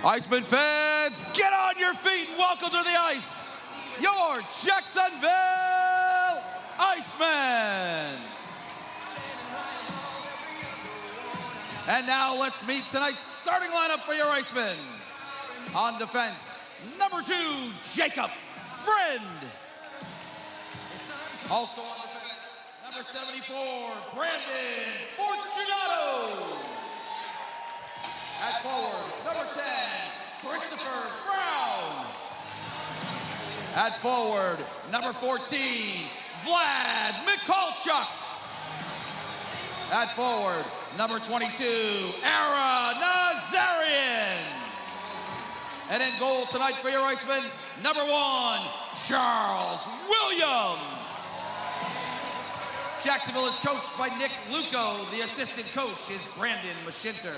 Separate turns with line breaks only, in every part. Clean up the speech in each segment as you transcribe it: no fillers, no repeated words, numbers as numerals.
Iceman fans, get on your feet and welcome to the ice, your Jacksonville Icemen. And now let's meet tonight's starting lineup for your Icemen. On defense, number 2, Jacob Friend. Also on defense, number 74, Brandon Fortunato. At forward, number 10, Christopher Brown. At forward, number 14, Vlad Mikulchuk. At forward, number 22, Ara Nazarian. And in goal tonight for your Icemen, number 1, Charles Williams. Jacksonville is coached by Nick Luco. The assistant coach is Brandon Mashinter.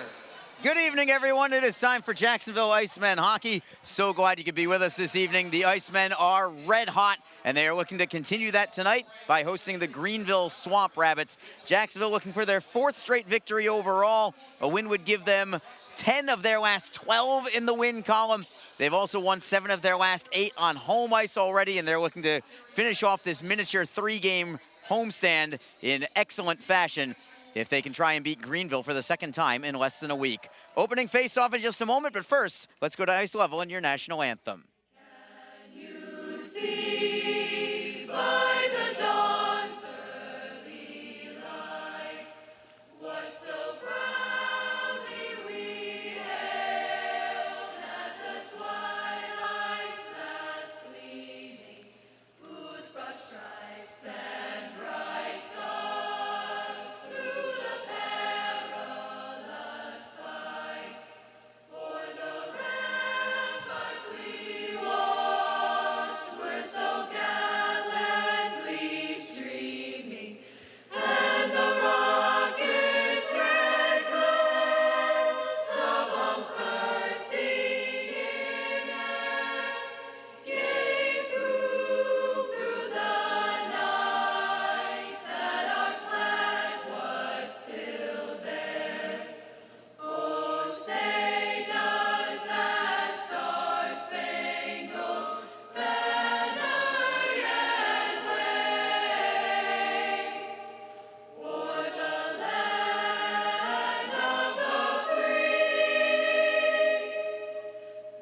Good evening, everyone. It is time for Jacksonville Icemen hockey. So glad you could be with us this evening. The Icemen are red hot, and they are looking to continue that tonight by hosting the Greenville Swamp Rabbits. Jacksonville looking for their 4th straight victory overall. A win would give them 10 of their last 12 in the win column. They've also won 7 of their last 8 on home ice already, and they're looking to finish off this miniature 3-game homestand in excellent fashion if they can try and beat Greenville for the 2nd time in less than a week. Opening face-off in just a moment, but first, let's go to ice level and your national anthem.
Can you see by the dawn's early light what so proudly we hailed at the twilight's last gleaming, whose broad stripes and bright stars through the perilous fight o'er the ramparts we watched were so gallantly streaming, and the rocket's red glare, the bombs bursting in air, gave proof through the night that our flag was still there. Oh, say does that star-spangled banner yet wave o'er the land of the free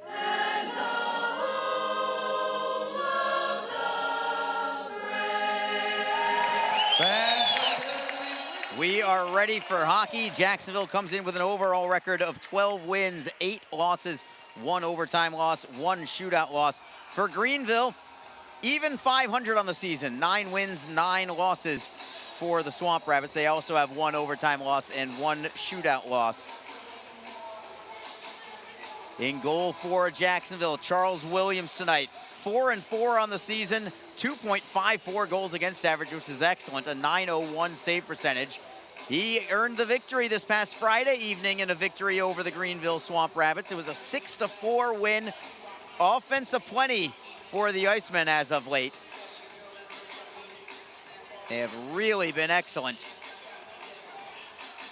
and the home of the brave?
Fans,
We are ready for hockey. Jacksonville comes in with an overall record of 12 wins, 8 losses, 1 overtime loss, 1 shootout loss. For Greenville, even 500 on the season, 9 wins, 9 losses for the Swamp Rabbits. They also have 1 overtime loss and 1 shootout loss. In goal for Jacksonville, Charles Williams tonight, 4-4 on the season, 2.54 goals against average, which is excellent, a .901 save percentage. He earned the victory this past Friday evening in a victory over the Greenville Swamp Rabbits. It was a 6-4 win. Offensive plenty for the Icemen as of late. They have really been excellent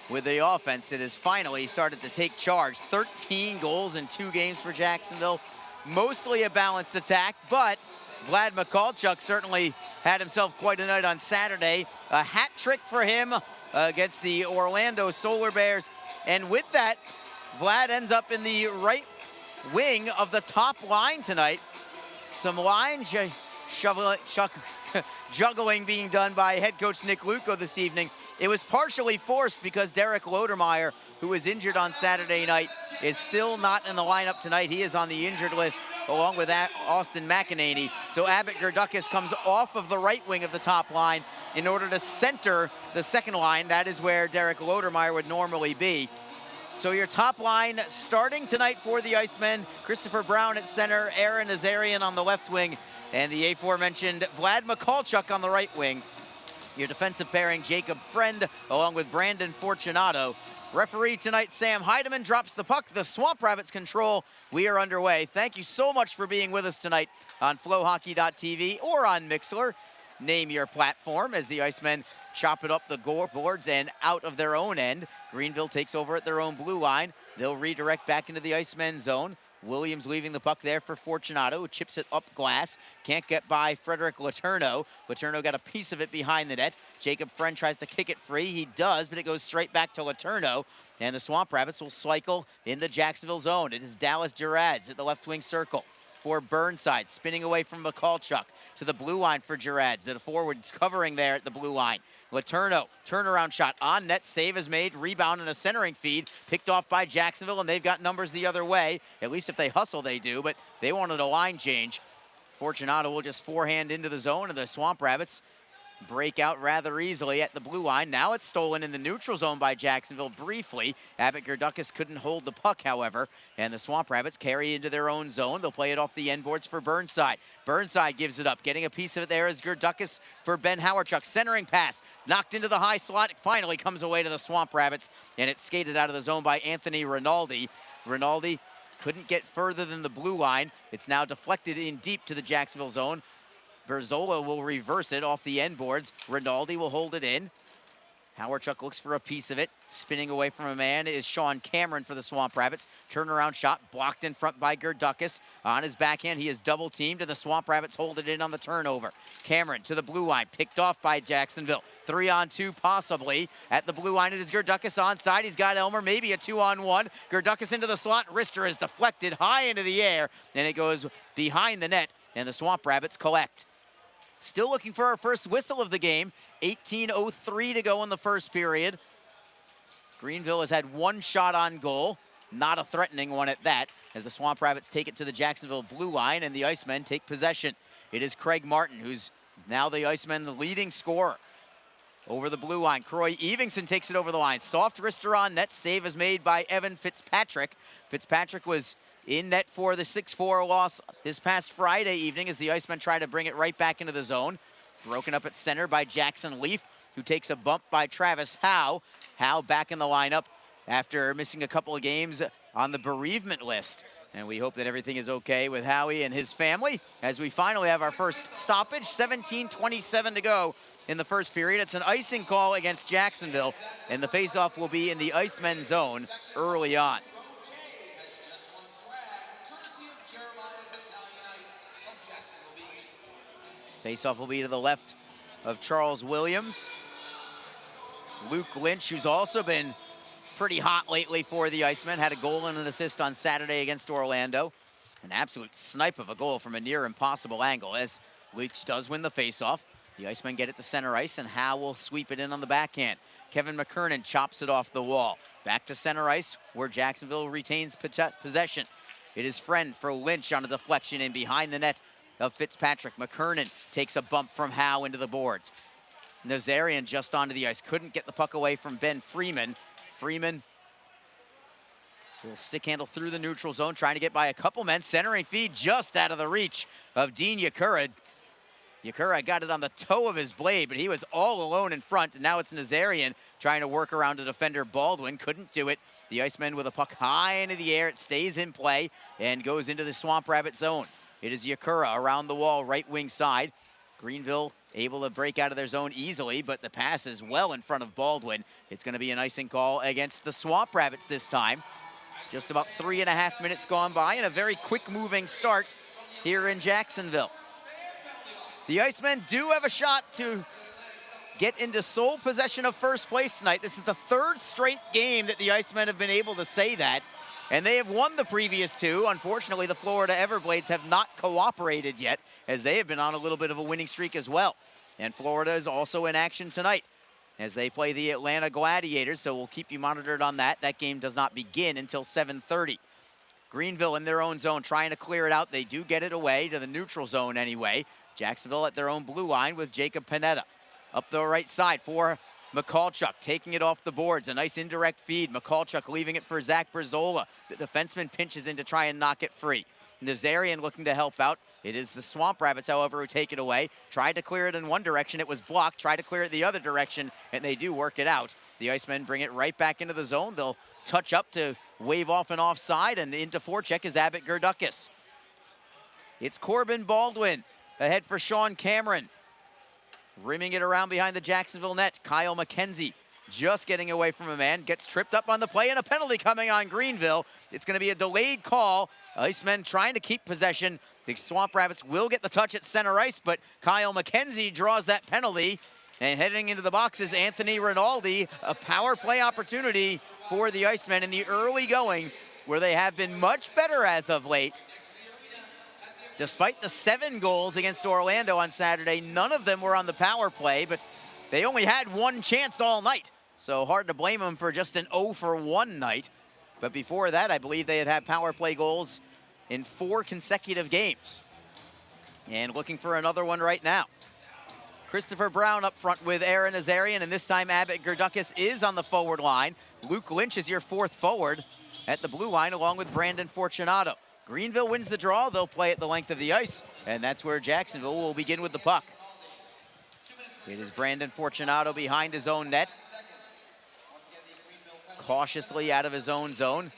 with the offense. It has finally started to take charge. 13 goals in 2 games for Jacksonville. Mostly a balanced attack, but Vlad Mikulchuk certainly had himself quite a night on Saturday. A hat trick for him against the Orlando Solar Bears. And with that, Vlad ends up in the right wing of the top line tonight. Some line juggling being done by head coach Nick Luco this evening. It was partially forced because Derek Lodermeyer, who was injured on Saturday night, is still not in the lineup tonight. He is on the injured list along with Austin McEnany. So Abbott Gerdukis comes off of the right wing of the top line in order to center the second line. That is where Derek Lodermeyer would normally be. So your top line starting tonight for the Icemen, Christopher Brown at center, Aaron Nazarian on the left wing, and the aforementioned Vlad Mikulchuk on the right wing. Your defensive pairing, Jacob Friend, along with Brandon Fortunato. Referee tonight, Sam Heidemann, drops the puck. The Swamp Rabbits control. We are underway. Thank you so much for being with us tonight on flowhockey.tv or on Mixlr. Name your platform as the Icemen chop it up the boards and out of their own end. Greenville takes over at their own blue line. They'll redirect back into the Icemen zone. Williams leaving the puck there for Fortunato, who chips it up glass. Can't get by Frederick Letourneau. Letourneau got a piece of it behind the net. Jacob Friend tries to kick it free. He does, but it goes straight back to Letourneau. And the Swamp Rabbits will cycle in the Jacksonville zone. It is Dallas Gerads at the left wing circle for Burnside, spinning away from McCallchuck to the blue line for Gerads. The forward's covering there at the blue line. Letourneau, turnaround shot on net, save is made, rebound and a centering feed, picked off by Jacksonville, and they've got numbers the other way. At least if they hustle, they do, but they wanted a line change. Fortunato will just forehand into the zone, and the Swamp Rabbits break out rather easily at the blue line. Now it's stolen in the neutral zone by Jacksonville briefly. Abbott Gerdukas couldn't hold the puck, however, and the Swamp Rabbits carry into their own zone. They'll play it off the end boards for Burnside. Burnside gives it up. Getting a piece of it there is Gerdukas for Ben Howarchuk. Centering pass, knocked into the high slot. It finally comes away to the Swamp Rabbits, and it's skated out of the zone by Anthony Rinaldi. Rinaldi couldn't get further than the blue line. It's now deflected in deep to the Jacksonville zone. Berzola will reverse it off the end boards. Rinaldi will hold it in. Howarchuk looks for a piece of it. Spinning away from a man is Sean Cameron for the Swamp Rabbits. Turnaround shot blocked in front by Gerdukas. On his backhand, he is double teamed, and the Swamp Rabbits hold it in on the turnover. Cameron to the blue line, picked off by Jacksonville. 3-on-2 possibly. At the blue line, it is Gerdukas onside. He's got Elmer, maybe a 2-on-1. Gerdukas into the slot. Wrister is deflected high into the air, and it goes behind the net, and the Swamp Rabbits collect. Still looking for our first whistle of the game. 18:03 to go in the first period. Greenville has had one shot on goal, not a threatening one at that, as the Swamp Rabbits take it to the Jacksonville blue line and the Icemen take possession. It is Craig Martin, who's now the Icemen leading scorer. Over the blue line, Croy Evingson takes it over the line. Soft wrister on net, save is made by Evan Fitzpatrick. Fitzpatrick was in net for the 6-4 loss this past Friday evening as the Icemen try to bring it right back into the zone. Broken up at center by Jackson Leaf, who takes a bump by Travis Howe. Howe back in the lineup after missing a couple of games on the bereavement list. And we hope that everything is okay with Howie and his family as we finally have our first stoppage. 17:27 to go in the first period. It's an icing call against Jacksonville, and the faceoff will be in the Icemen zone early on. Faceoff will be to the left of Charles Williams. Luke Lynch, who's also been pretty hot lately for the Icemen, had a goal and an assist on Saturday against Orlando. An absolute snipe of a goal from a near impossible angle as Lynch does win the faceoff. The Icemen get it to center ice, and Howe will sweep it in on the backhand. Kevin McKernan chops it off the wall. Back to center ice where Jacksonville retains possession. It is Friend for Lynch on a deflection in behind the net of Fitzpatrick. McKernan takes a bump from Howe into the boards. Nazarian just onto the ice. Couldn't get the puck away from Ben Freeman. Freeman will stick handle through the neutral zone, trying to get by a couple men. Centering feed just out of the reach of Dean Yakura. Yakura got it on the toe of his blade, but he was all alone in front. And now it's Nazarian trying to work around a defender, Baldwin. Couldn't do it. The Icemen with a puck high into the air. It stays in play and goes into the Swamp Rabbit zone. It is Yakura around the wall, right wing side. Greenville able to break out of their zone easily, but the pass is well in front of Baldwin. It's going to be an icing call against the Swamp Rabbits this time. Just about 3.5 minutes gone by, and a very quick moving start here in Jacksonville. The Icemen do have a shot to get into sole possession of first place tonight. This is the third straight game that the Icemen have been able to say that. And they have won the previous two. Unfortunately, the Florida Everblades have not cooperated yet, as they have been on a little bit of a winning streak as well. And Florida is also in action tonight as they play the Atlanta Gladiators, so we'll keep you monitored on that. That game does not begin until 7:30. Greenville in their own zone trying to clear it out. They do get it away to the neutral zone anyway. Jacksonville at their own blue line with Jacob Panetta. Up the right side for McCallchuck, taking it off the boards. A nice indirect feed. McCallchuck leaving it for Zach Berzola. The defenseman pinches in to try and knock it free. Nazarian looking to help out. It is the Swamp Rabbits, however, who take it away. Tried to clear it in one direction. It was blocked. Tried to clear it the other direction, and they do work it out. The Icemen bring it right back into the zone. They'll touch up to wave off an offside, and into forecheck is Abbott Gerdukas. It's Corbin Baldwin ahead for Sean Cameron. Rimming it around behind the Jacksonville net. Kyle McKenzie just getting away from a man, gets tripped up on the play, and a penalty coming on Greenville. It's going to be a delayed call. Icemen trying to keep possession. The Swamp Rabbits will get the touch at center ice, but Kyle McKenzie draws that penalty. And heading into the box is Anthony Rinaldi, a power play opportunity for the Icemen in the early going, where they have been much better as of late. Despite the 7 goals against Orlando on Saturday, none of them were on the power play, but they only had 1 chance all night. So hard to blame them for just an 0-for-1 night. But before that, I believe they had power play goals in 4 consecutive games. And looking for another one right now. Christopher Brown up front with Aaron Nazarian, and this time Abbott Gerdukis is on the forward line. Luke Lynch is your 4th forward at the blue line, along with Brandon Fortunato. Greenville wins the draw. They'll play at the length of the ice, and that's where Jacksonville will begin with the puck. It is Brandon Fortunato behind his own net. Cautiously out of his own zone.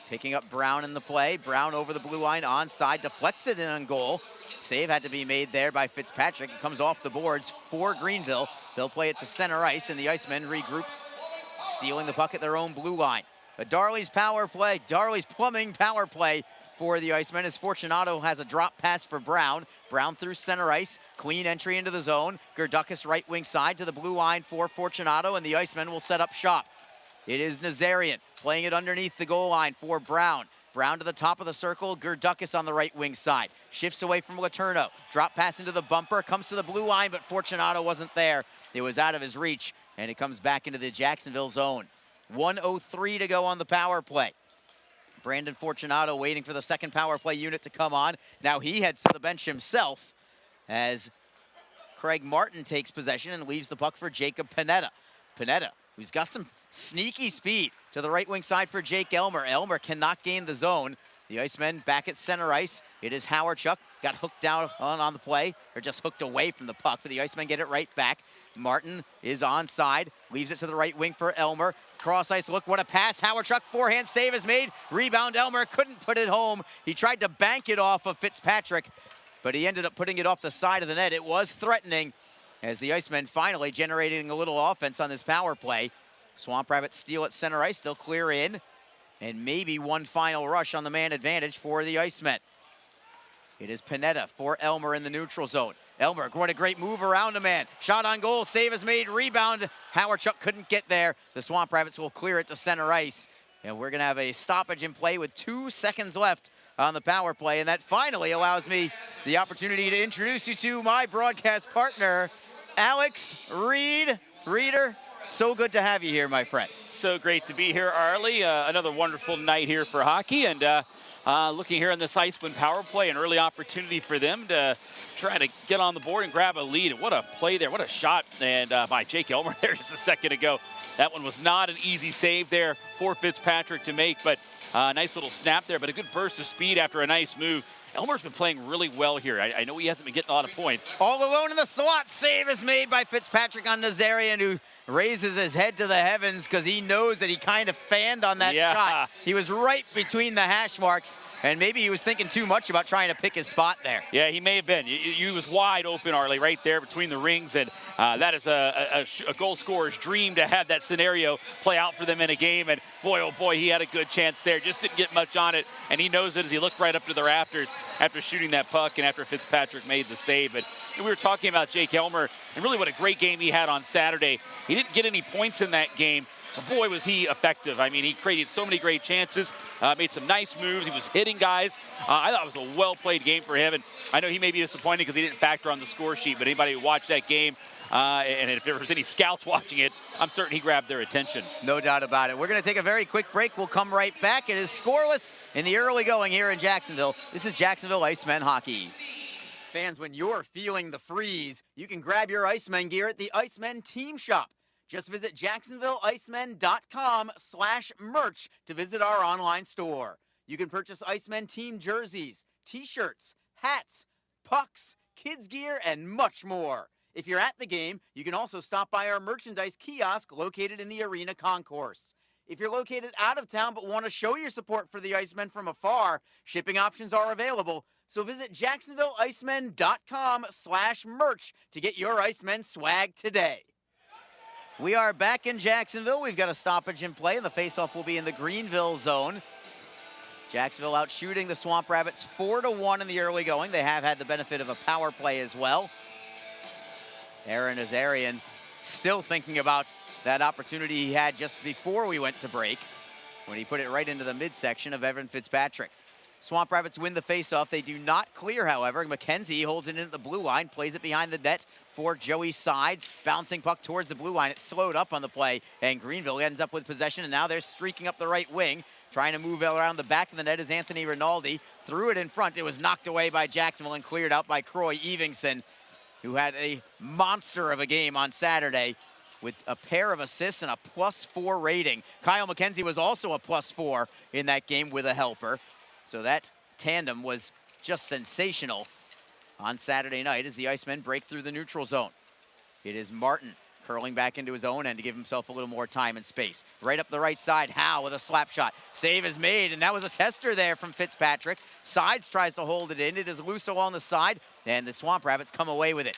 Picking up Brown in the play. Brown over the blue line, onside, deflects it in on goal. Save had to be made there by Fitzpatrick. It comes off the boards for Greenville. They'll play it to center ice, and the Icemen regroup, stealing the puck at their own blue line. But Darley's power play, Darley's plumbing power play for the Icemen as Fortunato has a drop pass for Brown. Brown through center ice, clean entry into the zone. Gerdukis right wing side to the blue line for Fortunato, and the Icemen will set up shop. It is Nazarian playing it underneath the goal line for Brown. Brown to the top of the circle, Gerdukis on the right wing side. Shifts away from Letourneau. Drop pass into the bumper, comes to the blue line, but Fortunato wasn't there. It was out of his reach, and it comes back into the Jacksonville zone. 1:03 to go on the power play. Brandon Fortunato waiting for the second power play unit to come on. Now he heads to the bench himself as Craig Martin takes possession and leaves the puck for Jacob Panetta. Panetta, who's got some sneaky speed, to the right wing side for Jake Elmer. Elmer cannot gain the zone. The Icemen back at center ice. It is Howardchuk, got hooked down on the play, or just hooked away from the puck, but the Icemen get it right back. Martin is onside, leaves it to the right wing for Elmer. Cross ice look, what a pass. Howardchuk, forehand save is made. Rebound, Elmer couldn't put it home. He tried to bank it off of Fitzpatrick, but he ended up putting it off the side of the net. It was threatening as the Icemen finally generating a little offense on this power play. Swamp Rabbits steal at center ice. They'll clear in, and maybe one final rush on the man advantage for the Icemen. It is Panetta for Elmer in the neutral zone. Elmer, what a great move around a man. Shot on goal, save is made, rebound. Howardchuk couldn't get there. The Swamp Rabbits will clear it to center ice. And we're gonna have a stoppage in play with 2 seconds left on the power play. And that finally allows me the opportunity to introduce you to my broadcast partner, Alex Reed. Reeder, so good to have you here, my friend.
So great to be here, Arlie. Another wonderful night here for hockey, and looking here on this Iceman power play, an early opportunity for them to try to get on the board and grab a lead. And what a play there, what a shot and by Jake Elmer there just a second ago. That one was not an easy save there for Fitzpatrick to make, but nice little snap there, but a good burst of speed after a nice move. Elmer's been playing really well here. I know he hasn't been getting a lot of points.
All alone in the slot, save is made by Fitzpatrick on Nazarian, who raises his head to the heavens because he knows that he kind of fanned on that shot. He was right between the hash marks, and maybe he was thinking too much about trying to pick his spot there.
Yeah, he may have been. He was wide open, Arlie, right there between the rings, and that is a goal scorer's dream to have that scenario play out for them in a game, and boy, oh boy, he had a good chance there. Just didn't get much on it, and he knows it as he looked right up to the rafters after shooting that puck and after Fitzpatrick made the save. But we were talking about Jake Elmer and really what a great game he had on Saturday. He didn't get any points in that game, but boy, was he effective. I mean, he created so many great chances, made some nice moves. He was hitting guys. I thought it was a well-played game for him, and I know he may be disappointed because he didn't factor on the score sheet, but anybody who watched that game, and if there was any scouts watching it, I'm certain he grabbed their attention.
No doubt about it. We're going to take a very quick break. We'll come right back. It is scoreless in the early going here in Jacksonville. This is Jacksonville Icemen hockey. Fans, when you're feeling the freeze, you can grab your Icemen gear at the Icemen Team Shop. Just visit jacksonvilleicemen.com/merch to visit our online store. You can purchase Icemen team jerseys, t-shirts, hats, pucks, kids gear, and much more. If you're at the game, you can also stop by our merchandise kiosk located in the arena concourse. If you're located out of town but want to show your support for the Icemen from afar, shipping options are available. So visit jacksonvilleicemen.com/merch to get your Icemen swag today. We are back in Jacksonville. We've got a stoppage in play, and the faceoff will be in the Greenville zone. Jacksonville out shooting the Swamp Rabbits 4-1 in the early going. They have had the benefit of a power play as well. Aaron Nazarian still thinking about that opportunity he had just before we went to break when he put it right into the midsection of Evan Fitzpatrick. Swamp Rabbits win the faceoff. They do not clear, however. McKenzie holds it in at the blue line, plays it behind the net for Joey Sides. Bouncing puck towards the blue line. It slowed up on the play, and Greenville ends up with possession, and now they're streaking up the right wing. Trying to move around the back of the net is Anthony Rinaldi. Threw it in front. It was knocked away by Jacksonville and cleared out by Croy Evingson, who had a monster of a game on Saturday with a pair of assists and a +4 rating. Kyle McKenzie was also a +4 in that game with a helper. So that tandem was just sensational on Saturday night as the Icemen break through the neutral zone. It is Martin curling back into his own end to give himself a little more time and space. Right up the right side, Howe with a slap shot. Save is made, and that was a tester there from Fitzpatrick. Sides tries to hold it in. It is loose along the side, and the Swamp Rabbits come away with it.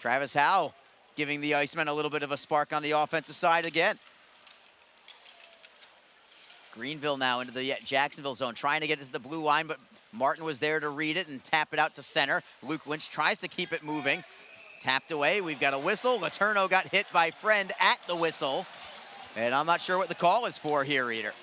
Travis Howe giving the Icemen a little bit of a spark on the offensive side again. Greenville now into the Jacksonville zone, trying to get it to the blue line, but Martin was there to read it and tap it out to center. Luke Lynch tries to keep it moving. Tapped away, we've got a whistle. Letourneau got hit by Friend at the whistle. And I'm not sure what the call is for here, Reader.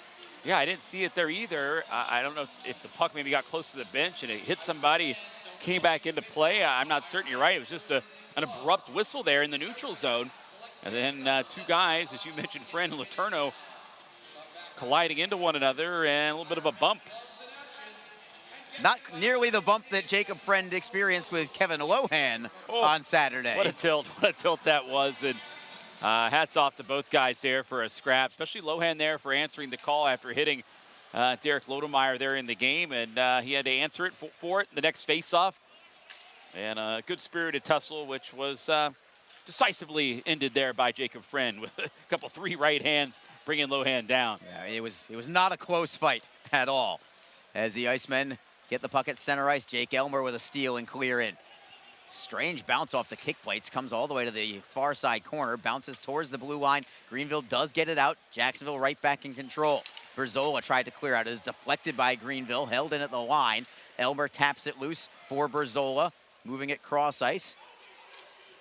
Yeah, I didn't see it there either. I don't know if the puck maybe got close to the bench and it hit somebody, came back into play. I'm not certain. You're right. It was just an abrupt whistle there in the neutral zone. And then two guys, as you mentioned, Friend and Letourneau, colliding into one another and a little bit of a bump.
Not nearly the bump that Jacob Friend experienced with Kevin Lohan on Saturday.
What a tilt that was. And hats off to both guys there for a scrap, especially Lohan there for answering the call after hitting Derek Lodemeyer there in the game. And he had to answer it for it, the next faceoff. And a good spirited tussle, which was decisively ended there by Jacob Friend with a couple 3 right hands bringing Lohan down.
Yeah, it was not a close fight at all. As the Icemen get the puck at center ice, Jake Elmer with a steal and clear in. Strange bounce off the kick plates, comes all the way to the far side corner, bounces towards the blue line. Greenville does get it out. Jacksonville right back in control. Berzola tried to clear out. It is deflected by Greenville, held in at the line. Elmer taps it loose for Berzola, moving it cross ice.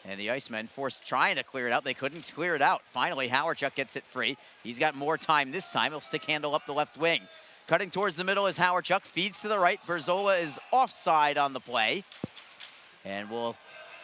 And the Icemen trying to clear it out. They couldn't clear it out. Finally, Howarchuk gets it free. He's got more time this time. He'll stick handle up the left wing. Cutting towards the middle is Howarchuk, feeds to the right. Berzola is offside on the play. And will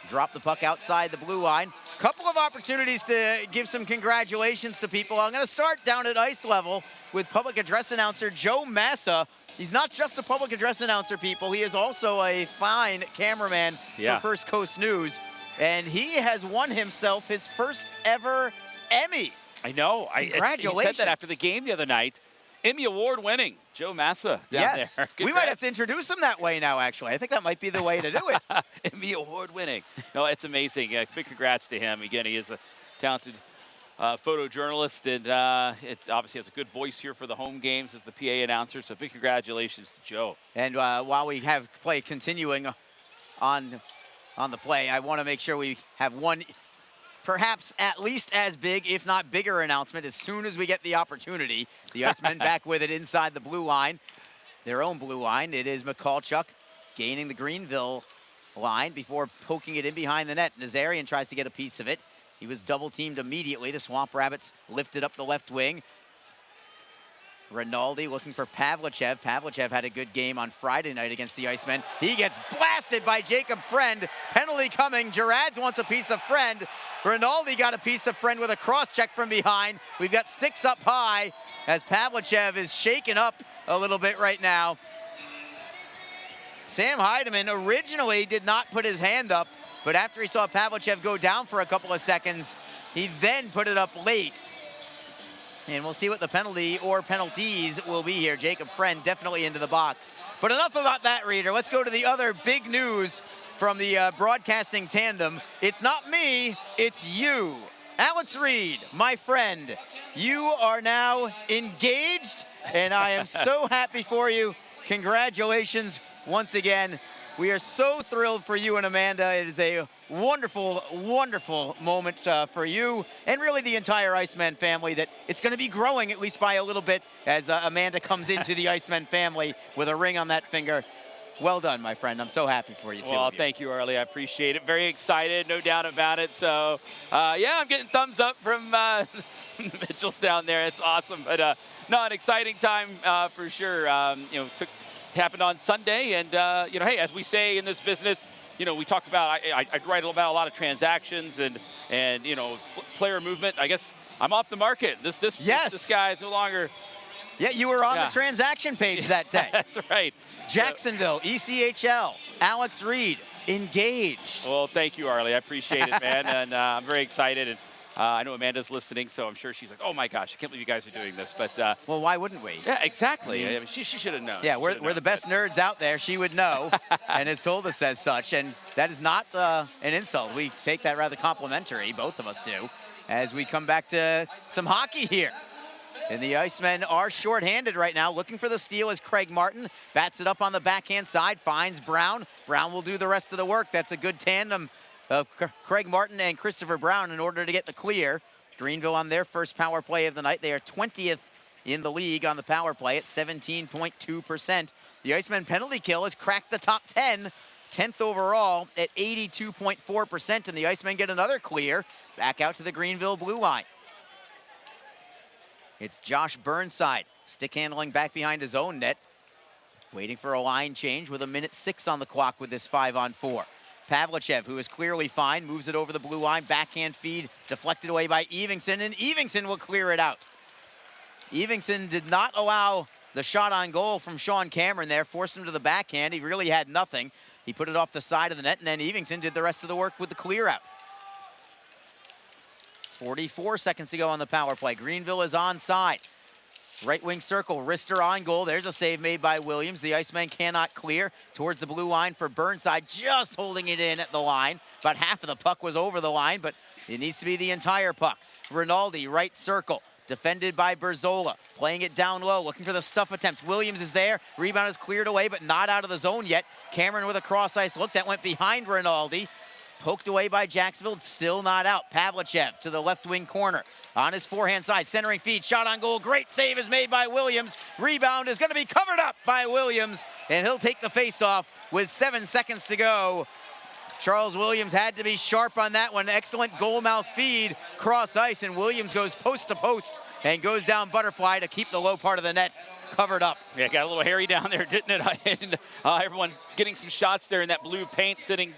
drop the puck outside the blue line. Couple of opportunities to give some congratulations to people. I'm gonna start down at ice level with public address announcer Joe Massa. He's not just a public address announcer, people. He is also a fine cameraman for First Coast News. And he has won himself his first ever Emmy.
I know.
Congratulations.
He said that after the game the other night. Emmy Award winning Joe Massa down there.
We might have to introduce him that way now, actually. I think that might be the way to do it.
Emmy Award winning. No, it's amazing. Big congrats to him. Again, he is a talented photojournalist, and it obviously has a good voice here for the home games as the PA announcer. So big congratulations to Joe.
And while we have play continuing on the play, I want to make sure we have one perhaps at least as big, if not bigger, announcement as soon as we get the opportunity. The Icemen back with it inside the blue line, their own blue line. It is Mikulchuk gaining the Greenville line before poking it in behind the net. Nazarian tries to get a piece of it. He was double teamed immediately. The Swamp Rabbits lifted up the left wing. Rinaldi looking for Pavlichev. Pavlichev had a good game on Friday night against the Icemen. He gets blasted by Jacob Friend. Penalty coming. Gerads wants a piece of Friend. Rinaldi got a piece of Friend with a cross check from behind. We've got sticks up high as Pavlichev is shaken up a little bit right now. Sam Heidemann originally did not put his hand up, but after he saw Pavlichev go down for a couple of seconds, he then put it up late. And we'll see what the penalty or penalties will be here. Jacob Friend definitely into the box. But enough about that, Reader. Let's go to the other big news from the broadcasting tandem. It's not me, it's you. Alex Reed, my friend, you are now engaged, and I am so happy for you. Congratulations once again. We are so thrilled for you and Amanda. It is a wonderful, wonderful moment for you and really the entire Iceman family that it's going to be growing at least by a little bit as Amanda comes into the Iceman family with a ring on that finger. Well done, my friend. I'm so happy for you, too.
Well, thank you, Arlie. I appreciate it. Very excited, no doubt about it. So, yeah, I'm getting thumbs up from Mitchell's down there. It's awesome. But, no, an exciting time for sure. You know, happened on Sunday. And, you know, hey, as we say in this business, you know, we talk about, I write about a lot of transactions and you know, player movement. I guess I'm off the market. This guy is no longer.
Yeah, you were on the transaction page that day.
That's right.
Jacksonville, ECHL, Alex Reed, engaged.
Well, thank you, Arlie. I appreciate it, man. And I'm very excited. And I know Amanda's listening, so I'm sure she's like, oh, my gosh, I can't believe you guys are doing this. But
well, why wouldn't we?
Yeah, exactly. I mean, she should have known.
Yeah, we're the best nerds out there. She would know and has told us as such. And that is not an insult. We take that rather complimentary, both of us do, as we come back to some hockey here. And the Icemen are shorthanded right now. Looking for the steal is Craig Martin. Bats it up on the backhand side, finds Brown. Brown will do the rest of the work. That's a good tandem of Craig Martin and Christopher Brown in order to get the clear. Greenville on their first power play of the night. They are 20th in the league on the power play at 17.2%. The Icemen penalty kill has cracked the top 10, 10th overall at 82.4%. And the Icemen get another clear back out to the Greenville blue line. It's Josh Burnside, stick handling back behind his own net, waiting for a line change with 1:06 on the clock with this 5-on-4. Pavlichev, who is clearly fine, moves it over the blue line, backhand feed, deflected away by Evingson, and Evingson will clear it out. Evingson did not allow the shot on goal from Sean Cameron there, forced him to the backhand. He really had nothing. He put it off the side of the net, and then Evingson did the rest of the work with the clear out. 44 seconds to go on the power play. Greenville is onside. Right wing circle, wrister on goal. There's a save made by Williams. The Iceman cannot clear towards the blue line for Burnside, just holding it in at the line. About half of the puck was over the line, but it needs to be the entire puck. Rinaldi, right circle, defended by Berzola, playing it down low, looking for the stuff attempt. Williams is there. Rebound is cleared away, but not out of the zone yet. Cameron with a cross-ice look that went behind Rinaldi. Poked away by Jacksonville, still not out. Pavlichev to the left wing corner. On his forehand side, centering feed, shot on goal. Great save is made by Williams. Rebound is going to be covered up by Williams, and he'll take the face-off with 7 seconds to go. Charles Williams had to be sharp on that one. Excellent goal mouth feed, cross ice, and Williams goes post to post and goes down butterfly to keep the low part of the net covered up.
Yeah, got a little hairy down there, didn't it? Everyone's getting some shots there in that blue paint, sitting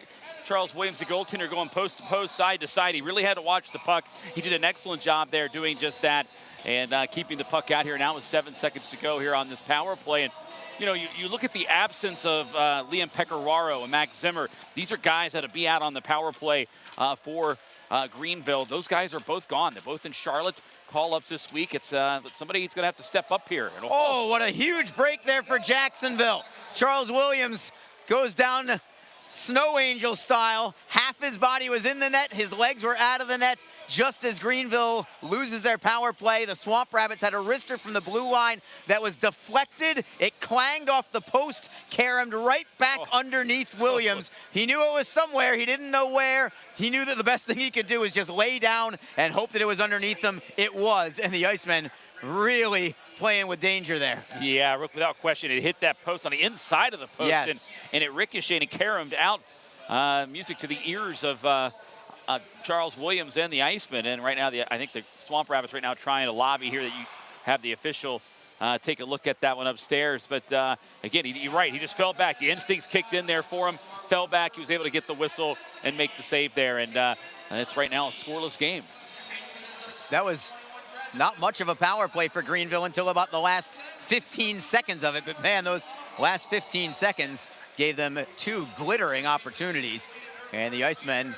Charles Williams, the goaltender, going post to post, side to side. He really had to watch the puck. He did an excellent job there doing just that and keeping the puck out here now with 7 seconds to go here on this power play. And, you know, you look at the absence of Liam Pecoraro and Max Zimmer. These are guys that will be out on the power play for Greenville. Those guys are both gone. They're both in Charlotte. Call-ups this week. It's somebody's going to have to step up here.
Oh, what a huge break there for Jacksonville. Charles Williams goes down Snow Angel style. Half his body was in the net. His legs were out of the net just as Greenville loses their power play. The Swamp Rabbits had a wrister from the blue line that was deflected. It clanged off the post, caromed right back underneath Williams. He knew it was somewhere. He didn't know where. He knew that the best thing he could do was just lay down and hope that it was underneath him. It was, and the Icemen really playing with danger there.
Yeah, without question. It hit that post on the inside of the post,
yes.
and it ricocheted and caromed out. Music to the ears of Charles Williams and the Icemen. And right now, I think the Swamp Rabbits right now trying to lobby here that you have the official take a look at that one upstairs. But again, you're right. He just fell back. The instincts kicked in there for him. Fell back. He was able to get the whistle and make the save there. And it's right now a scoreless game.
That was not much of a power play for Greenville until about the last 15 seconds of it. But, man, those last 15 seconds gave them 2 glittering opportunities. And the Icemen,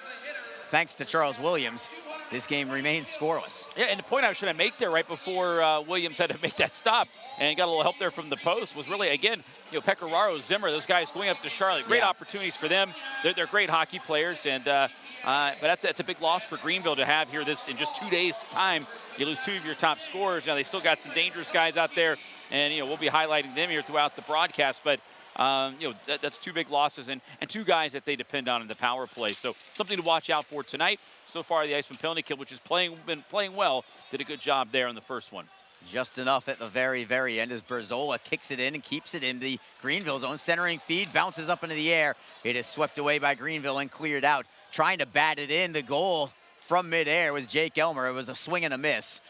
thanks to Charles Williams, this game remains scoreless.
Yeah, and the point I was trying to make there right before Williams had to make that stop and got a little help there from the post was really, again, you know, Pecoraro, Zimmer, those guys going up to Charlotte. Great opportunities for them. They're great hockey players, and but that's a big loss for Greenville to have here this in just 2 days' time. You lose 2 of your top scorers. Now, they still got some dangerous guys out there, and, you know, we'll be highlighting them here throughout the broadcast. But That's 2 big losses and 2 guys that they depend on in the power play. So something to watch out for tonight. So far, the Iceman penalty kill, which has been playing well, did a good job there in the first one.
Just enough at the very, very end as Berzola kicks it in and keeps it in the Greenville zone. Centering feed, bounces up into the air. It is swept away by Greenville and cleared out. Trying to bat it in. The goal from midair was Jake Elmer. It was a swing and a miss.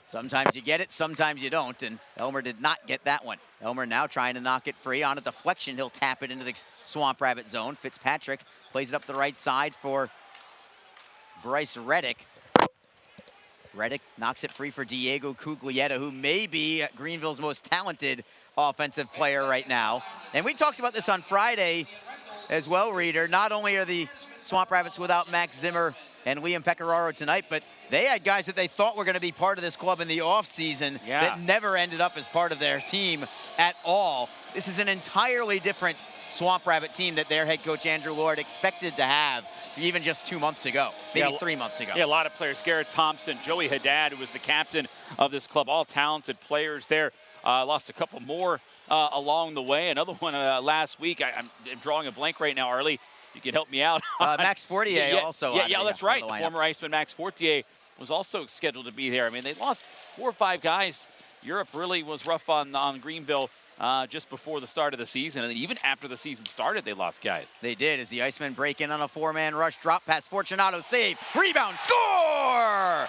Sometimes you get it, sometimes you don't, and Elmer did not get that one. Elmer now trying to knock it free. On a deflection, he'll tap it into the Swamp Rabbit zone. Fitzpatrick plays it up the right side for Bryce Reddick. Reddick knocks it free for Diego Cuglietta, who may be Greenville's most talented offensive player right now. And we talked about this on Friday as well, Reader. Not only are the Swamp Rabbits without Max Zimmer and Liam Pecoraro tonight, but they had guys that they thought were going to be part of this club in the offseason that never ended up as part of their team at all. This is an entirely different Swamp Rabbit team that their head coach, Andrew Lord, expected to have even just 2 months ago, maybe 3 months ago.
Yeah, a lot of players. Garrett Thompson, Joey Haddad, who was the captain of this club, all talented players there. Lost a couple more along the way. Another one last week. I'm drawing a blank right now, Arlie. You can help me out.
Max Fortier also.
Yeah, that's right. The former Iceman Max Fortier was also scheduled to be there. I mean, they lost 4 or 5 guys. Europe really was rough on Greenville just before the start of the season. And even after the season started, they lost guys.
They did as the Icemen break in on a 4-man rush. Drop pass, Fortunato save. Rebound, score!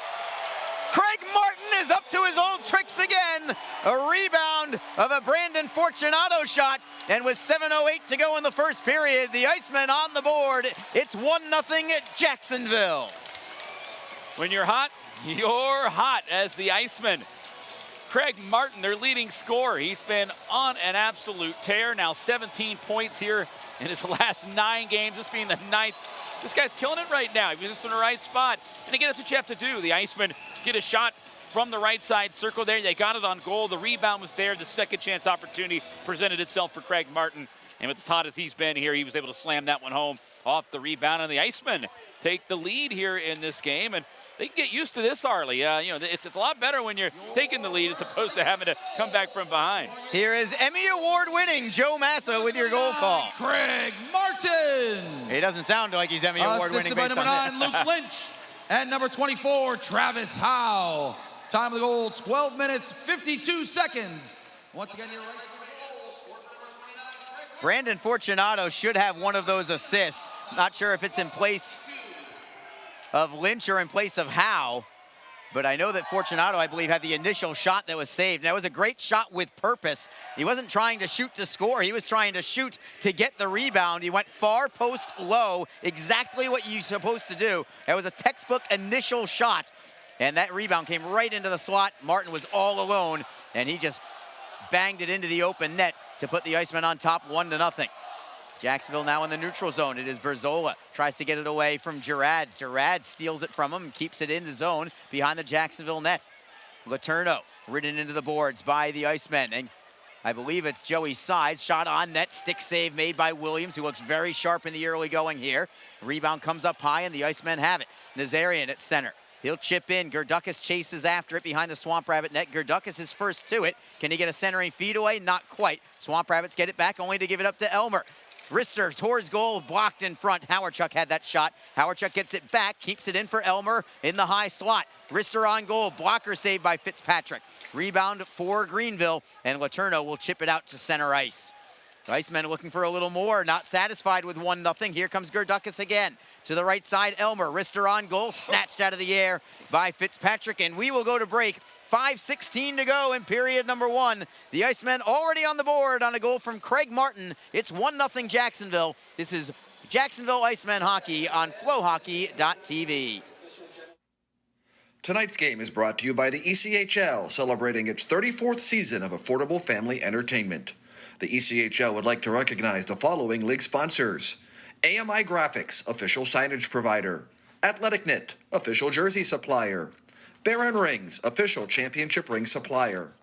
Craig Martin is up to his old tricks again. A rebound of a Brandon Fortunato shot. And with 7:08 to go in the first period, the Icemen on the board. It's 1-0 at Jacksonville.
When you're hot as the Icemen. Craig Martin, their leading scorer. He's been on an absolute tear. Now 17 points here in his last 9 games, this being the 9th. This guy's killing it right now. He's just in the right spot. And again, that's what you have to do. The Icemen get a shot from the right side circle there. They got it on goal. The rebound was there. The second chance opportunity presented itself for Craig Martin. And with as hot as he's been here, he was able to slam that one home off the rebound. And the Icemen take the lead here in this game. And they can get used to this, Arlie. It's a lot better when you're taking the lead as opposed to having to come back from behind.
Here is Emmy Award-winning Joe Massa with your goal call.
Craig Martin.
He doesn't sound like he's Emmy Award-winning
Assisted by
based
number
on
9,
this.
Luke Lynch. And number 24, Travis Howe. Time of the goal, 12 minutes, 52 seconds. Once again, your right
Brandon Fortunato should have one of those assists. Not sure if it's in place of Lynch or in place of Howe, but I know that Fortunato, I believe, had the initial shot that was saved. That was a great shot with purpose. He wasn't trying to shoot to score. He was trying to shoot to get the rebound. He went far post low, exactly what you're supposed to do. That was a textbook initial shot, and that rebound came right into the slot. Martin was all alone, and he just banged it into the open net to put the Icemen on top 1-0. Jacksonville now in the neutral zone. It is Berzola. Tries to get it away from Girard. Girard steals it from him and keeps it in the zone behind the Jacksonville net. Letourneau ridden into the boards by the Icemen. And I believe it's Joey Sides. Shot on net. Stick save made by Williams, who looks very sharp in the early going here. Rebound comes up high, and the Icemen have it. Nazarian at center. He'll chip in. Gerdukas chases after it behind the Swamp Rabbit net. Gerdukas is first to it. Can he get a centering feed away? Not quite. Swamp Rabbits get it back, only to give it up to Elmer. Rister towards goal, blocked in front. Howarchuk had that shot. Howarchuk gets it back, keeps it in for Elmer in the high slot. Rister on goal, blocker saved by Fitzpatrick. Rebound for Greenville, and Letourneau will chip it out to center ice. The Icemen looking for a little more, not satisfied with 1-0. Here comes Gerdukas again. To the right side, Elmer. Rister on goal, snatched out of the air by Fitzpatrick, and we will go to break. 5:16 to go in period number 1. The Icemen already on the board on a goal from Craig Martin. It's 1-0 Jacksonville. This is Jacksonville Icemen hockey on flowhockey.tv.
Tonight's game is brought to you by the ECHL, celebrating its 34th season of affordable family entertainment. The ECHL would like to recognize the following league sponsors: AMI Graphics, official signage provider; Athletic Knit, official jersey supplier; Baron Rings, official championship ring supplier;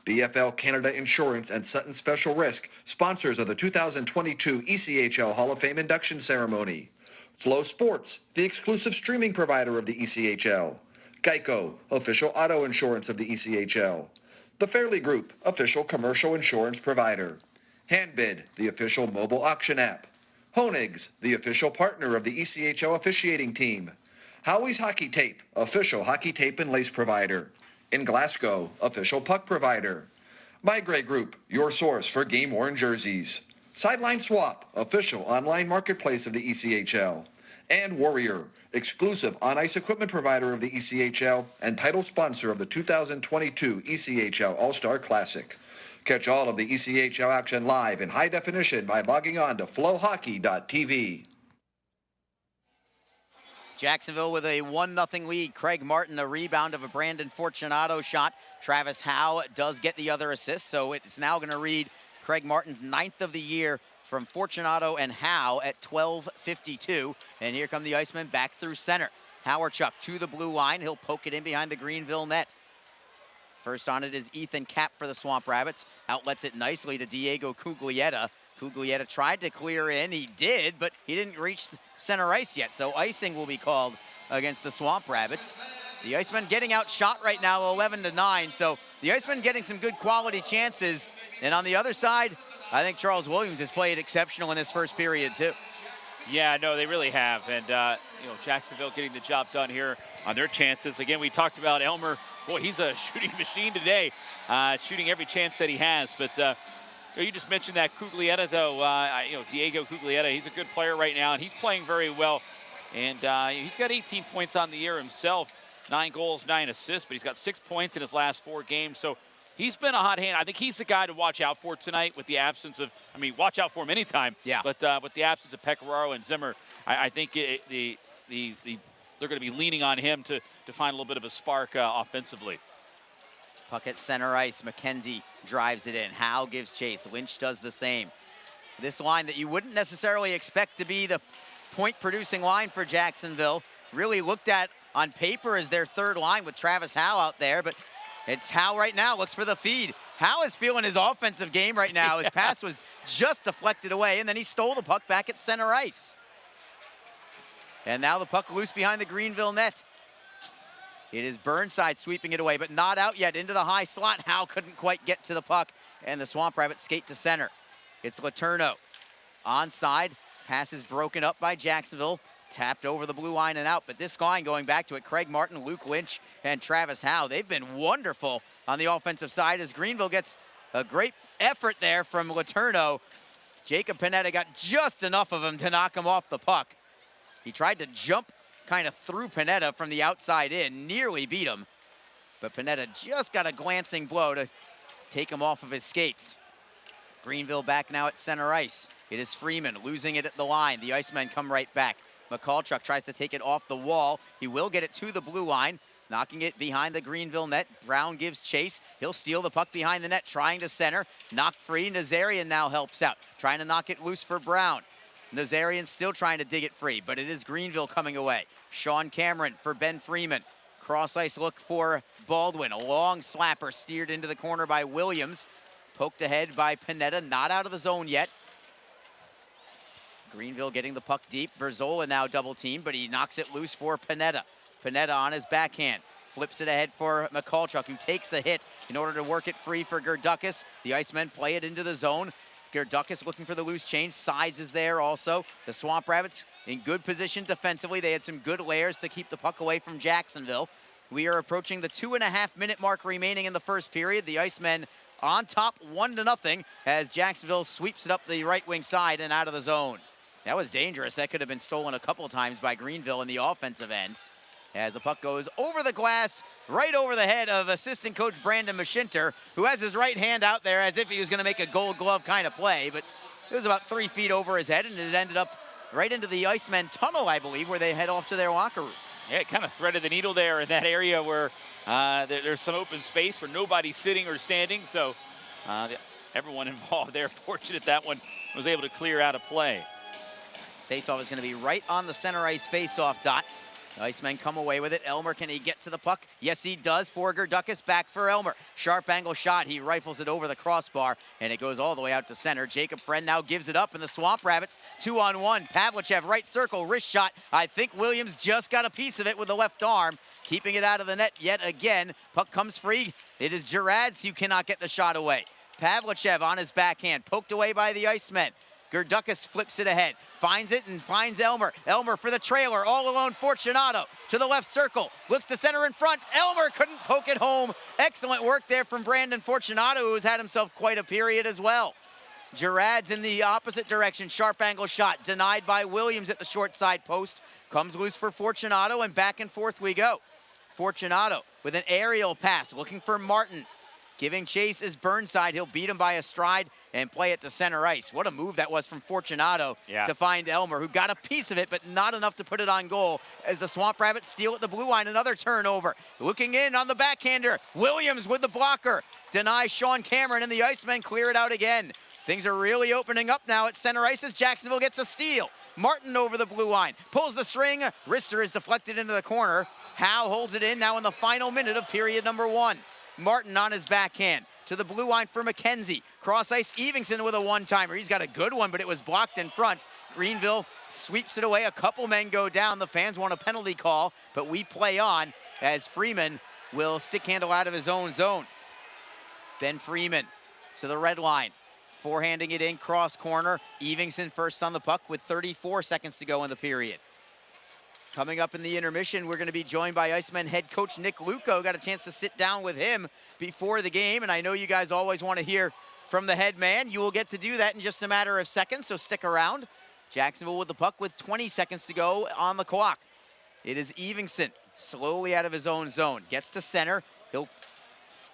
BFL Canada Insurance and Sutton Special Risk, sponsors of the 2022 ECHL Hall of Fame induction ceremony; Flow Sports, the exclusive streaming provider of the ECHL; Geico, official auto insurance of the ECHL; The Fairley Group, official commercial insurance provider; Handbid, the official mobile auction app. Honig's, the official partner of the ECHL officiating team. Howie's Hockey Tape, official hockey tape and lace provider. In Glasgow, official puck provider. My Grey Group, your source for game-worn jerseys. Sideline Swap, official online marketplace of the ECHL. And Warrior, exclusive on-ice equipment provider of the ECHL and title sponsor of the 2022 ECHL All-Star Classic. Catch all of the ECHL action live in high definition by logging on to flowhockey.tv.
Jacksonville with a 1-0 lead. Craig Martin, a rebound of a Brandon Fortunato shot. Travis Howe does get the other assist, so it's now going to read Craig Martin's 9th of the year from Fortunato and Howe at 12:52. And here come the Icemen back through center. Howerchuk to the blue line. He'll poke it in behind the Greenville net. First on it is Ethan Kapp for the Swamp Rabbits. Outlets it nicely to Diego Cuglietta. Cuglietta tried to clear in. He did, but he didn't reach center ice yet. So icing will be called against the Swamp Rabbits. The Icemen getting outshot right now, 11-9. So the Icemen getting some good quality chances. And on the other side, I think Charles Williams has played exceptional in this first period too.
Yeah, no, they really have. And, Jacksonville getting the job done here on their chances. Again, we talked about Elmer. Boy, he's a shooting machine today, shooting every chance that he has. But you just mentioned that Cuglietta, though. Diego Cuglietta, he's a good player right now, and he's playing very well. And he's got 18 points on the year himself, 9 goals, 9 assists, but he's got 6 points in his last 4 games. So he's been a hot hand. I think he's the guy to watch out for tonight with the absence of, watch out for him anytime.
Yeah.
But with the absence of Pecoraro and Zimmer, I think they're going to be leaning on him to find a little bit of a spark offensively.
Puck at center ice. McKenzie drives it in. Howe gives chase. Lynch does the same. This line that you wouldn't necessarily expect to be the point-producing line for Jacksonville, really looked at on paper as their third line with Travis Howe out there, but it's Howe right now, looks for the feed. Howe is feeling his offensive game right now. His pass was just deflected away, and then he stole the puck back at center ice. And now the puck loose behind the Greenville net. It is Burnside sweeping it away, but not out yet. Into the high slot. Howe couldn't quite get to the puck, and the Swamp Rabbits skate to center. It's Letourneau. Onside. Pass is broken up by Jacksonville. Tapped over the blue line and out, but this line going back to it, Craig Martin, Luke Lynch, and Travis Howe. They've been wonderful on the offensive side as Greenville gets a great effort there from Letourneau. Jacob Panetta got just enough of him to knock him off the puck. He tried to jump kind of through Panetta from the outside in, nearly beat him, but Panetta just got a glancing blow to take him off of his skates. Greenville back now at center ice. It is Freeman losing it at the line. The Icemen come right back. McCalltruck tries to take it off the wall. He will get it to the blue line, knocking it behind the Greenville net. Brown gives chase. He'll steal the puck behind the net, trying to center. Knocked free. Nazarian now helps out, trying to knock it loose for Brown. Nazarian still trying to dig it free, but it is Greenville coming away. Sean Cameron for Ben Freeman. Cross ice look for Baldwin. A long slapper steered into the corner by Williams. Poked ahead by Panetta, not out of the zone yet. Greenville getting the puck deep. Berzola now double teamed, but he knocks it loose for Panetta. Panetta on his backhand. Flips it ahead for McCalltruck, who takes a hit in order to work it free for Gerdukas. The Icemen play it into the zone. Gerdukas looking for the loose change. Sides is there also. The Swamp Rabbits in good position defensively. They had some good layers to keep the puck away from Jacksonville. We are approaching the 2.5-minute mark remaining in the first period. The Icemen on top 1-0 as Jacksonville sweeps it up the right wing side and out of the zone. That was dangerous. That could have been stolen a couple of times by Greenville in the offensive end. As the puck goes over the glass, right over the head of assistant coach Brandon Mashinter, who has his right hand out there as if he was going to make a gold glove kind of play, but it was about 3 feet over his head, and it ended up right into the Icemen tunnel, I believe, where they head off to their locker room.
Yeah, it kind of threaded the needle there in that area where there's some open space where nobody's sitting or standing, so everyone involved there, fortunate that one was able to clear out of play.
Faceoff is going to be right on the center ice faceoff dot. The Icemen come away with it. Elmer, can he get to the puck? Yes, he does. For Gerdukas, back for Elmer. Sharp angle shot. He rifles it over the crossbar, and it goes all the way out to center. Jacob Friend now gives it up, and the Swamp Rabbits 2-on-1. Pavlichev, right circle, wrist shot. I think Williams just got a piece of it with the left arm, keeping it out of the net yet again. Puck comes free. It is Gerads who cannot get the shot away. Pavlichev on his backhand, poked away by the Icemen. Gerdukas flips it ahead, finds it and finds Elmer. Elmer for the trailer, all alone Fortunato to the left circle, looks to center in front. Elmer couldn't poke it home. Excellent work there from Brandon Fortunato, who has had himself quite a period as well. Gerard's in the opposite direction, sharp angle shot, denied by Williams at the short side post. Comes loose for Fortunato, and back and forth we go. Fortunato with an aerial pass, looking for Martin. Giving chase is Burnside. He'll beat him by a stride and play it to center ice. What a move that was from Fortunato to find Elmer, who got a piece of it, but not enough to put it on goal as the Swamp Rabbits steal at the blue line. Another turnover. Looking in on the backhander. Williams with the blocker. Denies Sean Cameron, and the Icemen clear it out again. Things are really opening up now at center ice as Jacksonville gets a steal. Martin over the blue line, pulls the string. Wrister is deflected into the corner. Howe holds it in now in the final minute of period number 1. Martin on his backhand to the blue line for McKenzie. Cross ice, Evenson with a one-timer. He's got a good one, but it was blocked in front. Greenville sweeps it away. A couple men go down. The fans want a penalty call, but we play on as Freeman will stick handle out of his own zone. Ben Freeman to the red line. Forehanding it in, cross corner. Evenson first on the puck with 34 seconds to go in the period. Coming up in the intermission, we're going to be joined by Iceman head coach Nick Luco. Got a chance to sit down with him before the game, and I know you guys always want to hear from the head man. You will get to do that in just a matter of seconds, so stick around. Jacksonville with the puck with 20 seconds to go on the clock. It is Evenson, slowly out of his own zone. Gets to center. He'll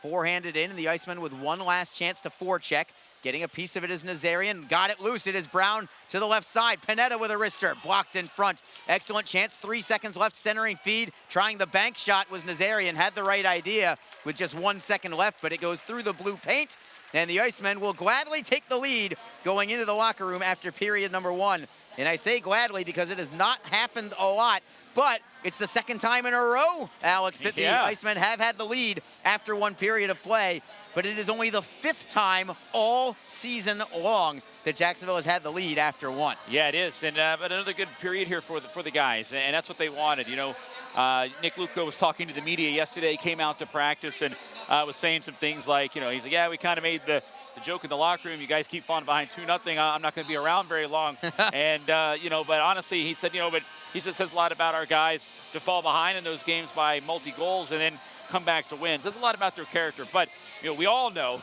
forehand it in, and the Iceman with one last chance to forecheck. Getting a piece of it is Nazarian. Got it loose. It is Brown to the left side. Panetta with a wrister. Blocked in front. Excellent chance. 3 seconds left. Centering feed. Trying the bank shot was Nazarian. Had the right idea with just 1 second left, but it goes through the blue paint. And the Icemen will gladly take the lead going into the locker room after period number 1. And I say gladly because it has not happened a lot, but it's the second time in a row, Alex, that the Icemen have had the lead after one period of play. But it is only the 5th time all season long that Jacksonville has had the lead after one.
Yeah, it is, and but another good period here for the guys, and that's what they wanted. You know, Nick Luco was talking to the media yesterday, came out to practice, and was saying some things like, you know, he's like, yeah, we kind of made the joke in the locker room, you guys keep falling behind 2-0, I'm not going to be around very long. And, you know, but honestly, he said, you know, but he said it says a lot about our guys to fall behind in those games by multi-goals and then come back to wins. Says a lot about their character, but you know, we all know,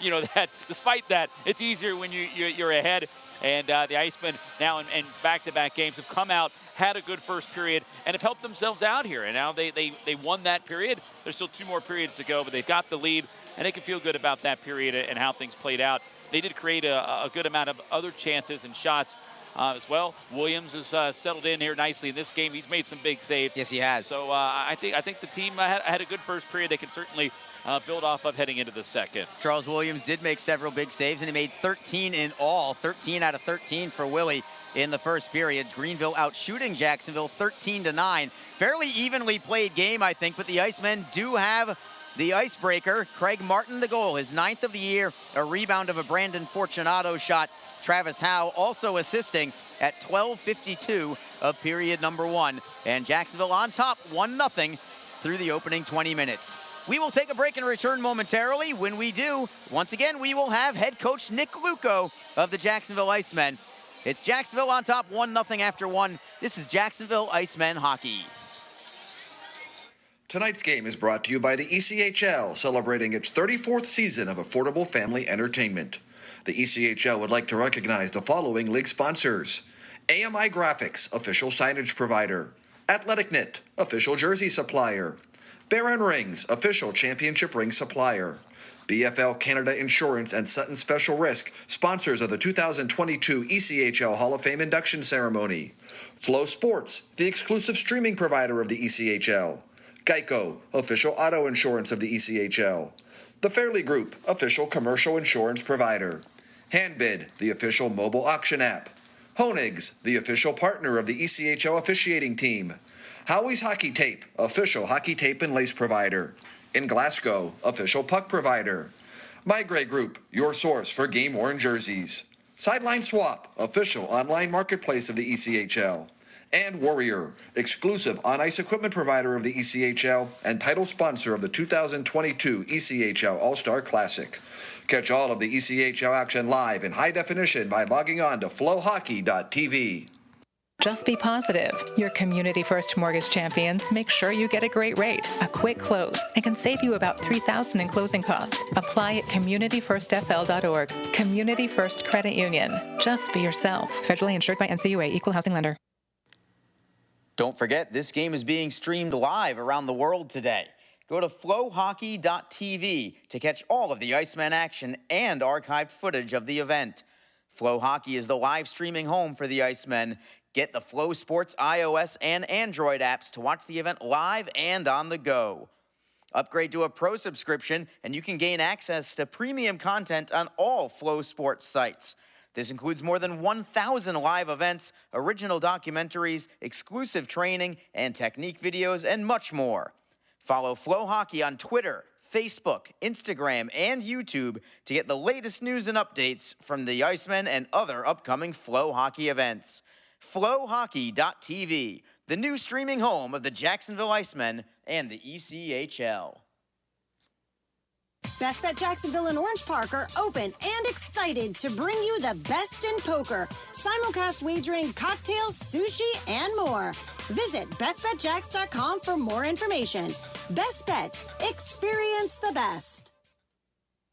you know, that despite that, it's easier when you're ahead. And the Icemen now in back-to-back games have come out, had a good first period, and have helped themselves out here. And now they won that period. There's still 2 more periods to go, but they've got the lead, and they can feel good about that period and how things played out. They did create a good amount of other chances and shots as well. Williams has settled in here nicely in this game. He's made some big saves.
Yes, he has.
So I think the team had a good first period. They can certainly build off of heading into the second.
Charles Williams did make several big saves, and he made 13 in all. 13 out of 13 for Willie in the first period. Greenville out shooting Jacksonville 13-9. Fairly evenly played game, I think, but the Icemen do have the icebreaker. Craig Martin, the goal, his 9th of the year, a rebound of a Brandon Fortunato shot. Travis Howe also assisting at 12:52 of period number 1. And Jacksonville on top, 1-0 through the opening 20 minutes. We will take a break and return momentarily. When we do, once again, we will have head coach Nick Luco of the Jacksonville Icemen. It's Jacksonville on top, 1-0 after 1. This is Jacksonville Icemen hockey.
Tonight's game is brought to you by the ECHL, celebrating its 34th season of affordable family entertainment. The ECHL would like to recognize the following league sponsors: AMI Graphics, official signage provider; Athletic Knit, official jersey supplier; Baron Rings, official championship ring supplier; BFL Canada Insurance and Sutton Special Risk, sponsors of the 2022 ECHL Hall of Fame induction ceremony; Flow Sports, the exclusive streaming provider of the ECHL; Geico, official auto insurance of the ECHL; The Fairley Group, official commercial insurance provider; Handbid, the official mobile auction app; Honig's, the official partner of the ECHL officiating team; Howie's Hockey Tape, official hockey tape and lace provider; In Glasgow, official puck provider; My Grey Group, your source for game-worn jerseys; Sideline Swap, official online marketplace of the ECHL; And Warrior, exclusive on-ice equipment provider of the ECHL and title sponsor of the 2022 ECHL All-Star Classic. Catch all of the ECHL action live in high definition by logging on to flowhockey.tv.
Just be positive. Your Community First Mortgage champions make sure you get a great rate, a quick close, and can save you about $3,000 in closing costs. Apply at communityfirstfl.org. Community First Credit Union. Just be yourself. Federally insured by NCUA, Equal Housing Lender.
Don't forget, this game is being streamed live around the world today. Go to flowhockey.tv to catch all of the Iceman action and archived footage of the event. Flow Hockey is the live streaming home for the Icemen. Get the Flow Sports iOS and Android apps to watch the event live and on the go. Upgrade to a pro subscription and you can gain access to premium content on all Flow Sports sites. This includes more than 1,000 live events, original documentaries, exclusive training and technique videos, and much more. Follow Flow Hockey on Twitter, Facebook, Instagram, and YouTube to get the latest news and updates from the Icemen and other upcoming Flow Hockey events. Flowhockey.tv, the new streaming home of the Jacksonville Icemen and the ECHL.
Best Bet Jacksonville and Orange Park are open and excited to bring you the best in poker, simulcast wagering, cocktails, sushi, and more. Visit bestbetjacks.com for more information. Best Bet. Experience the best.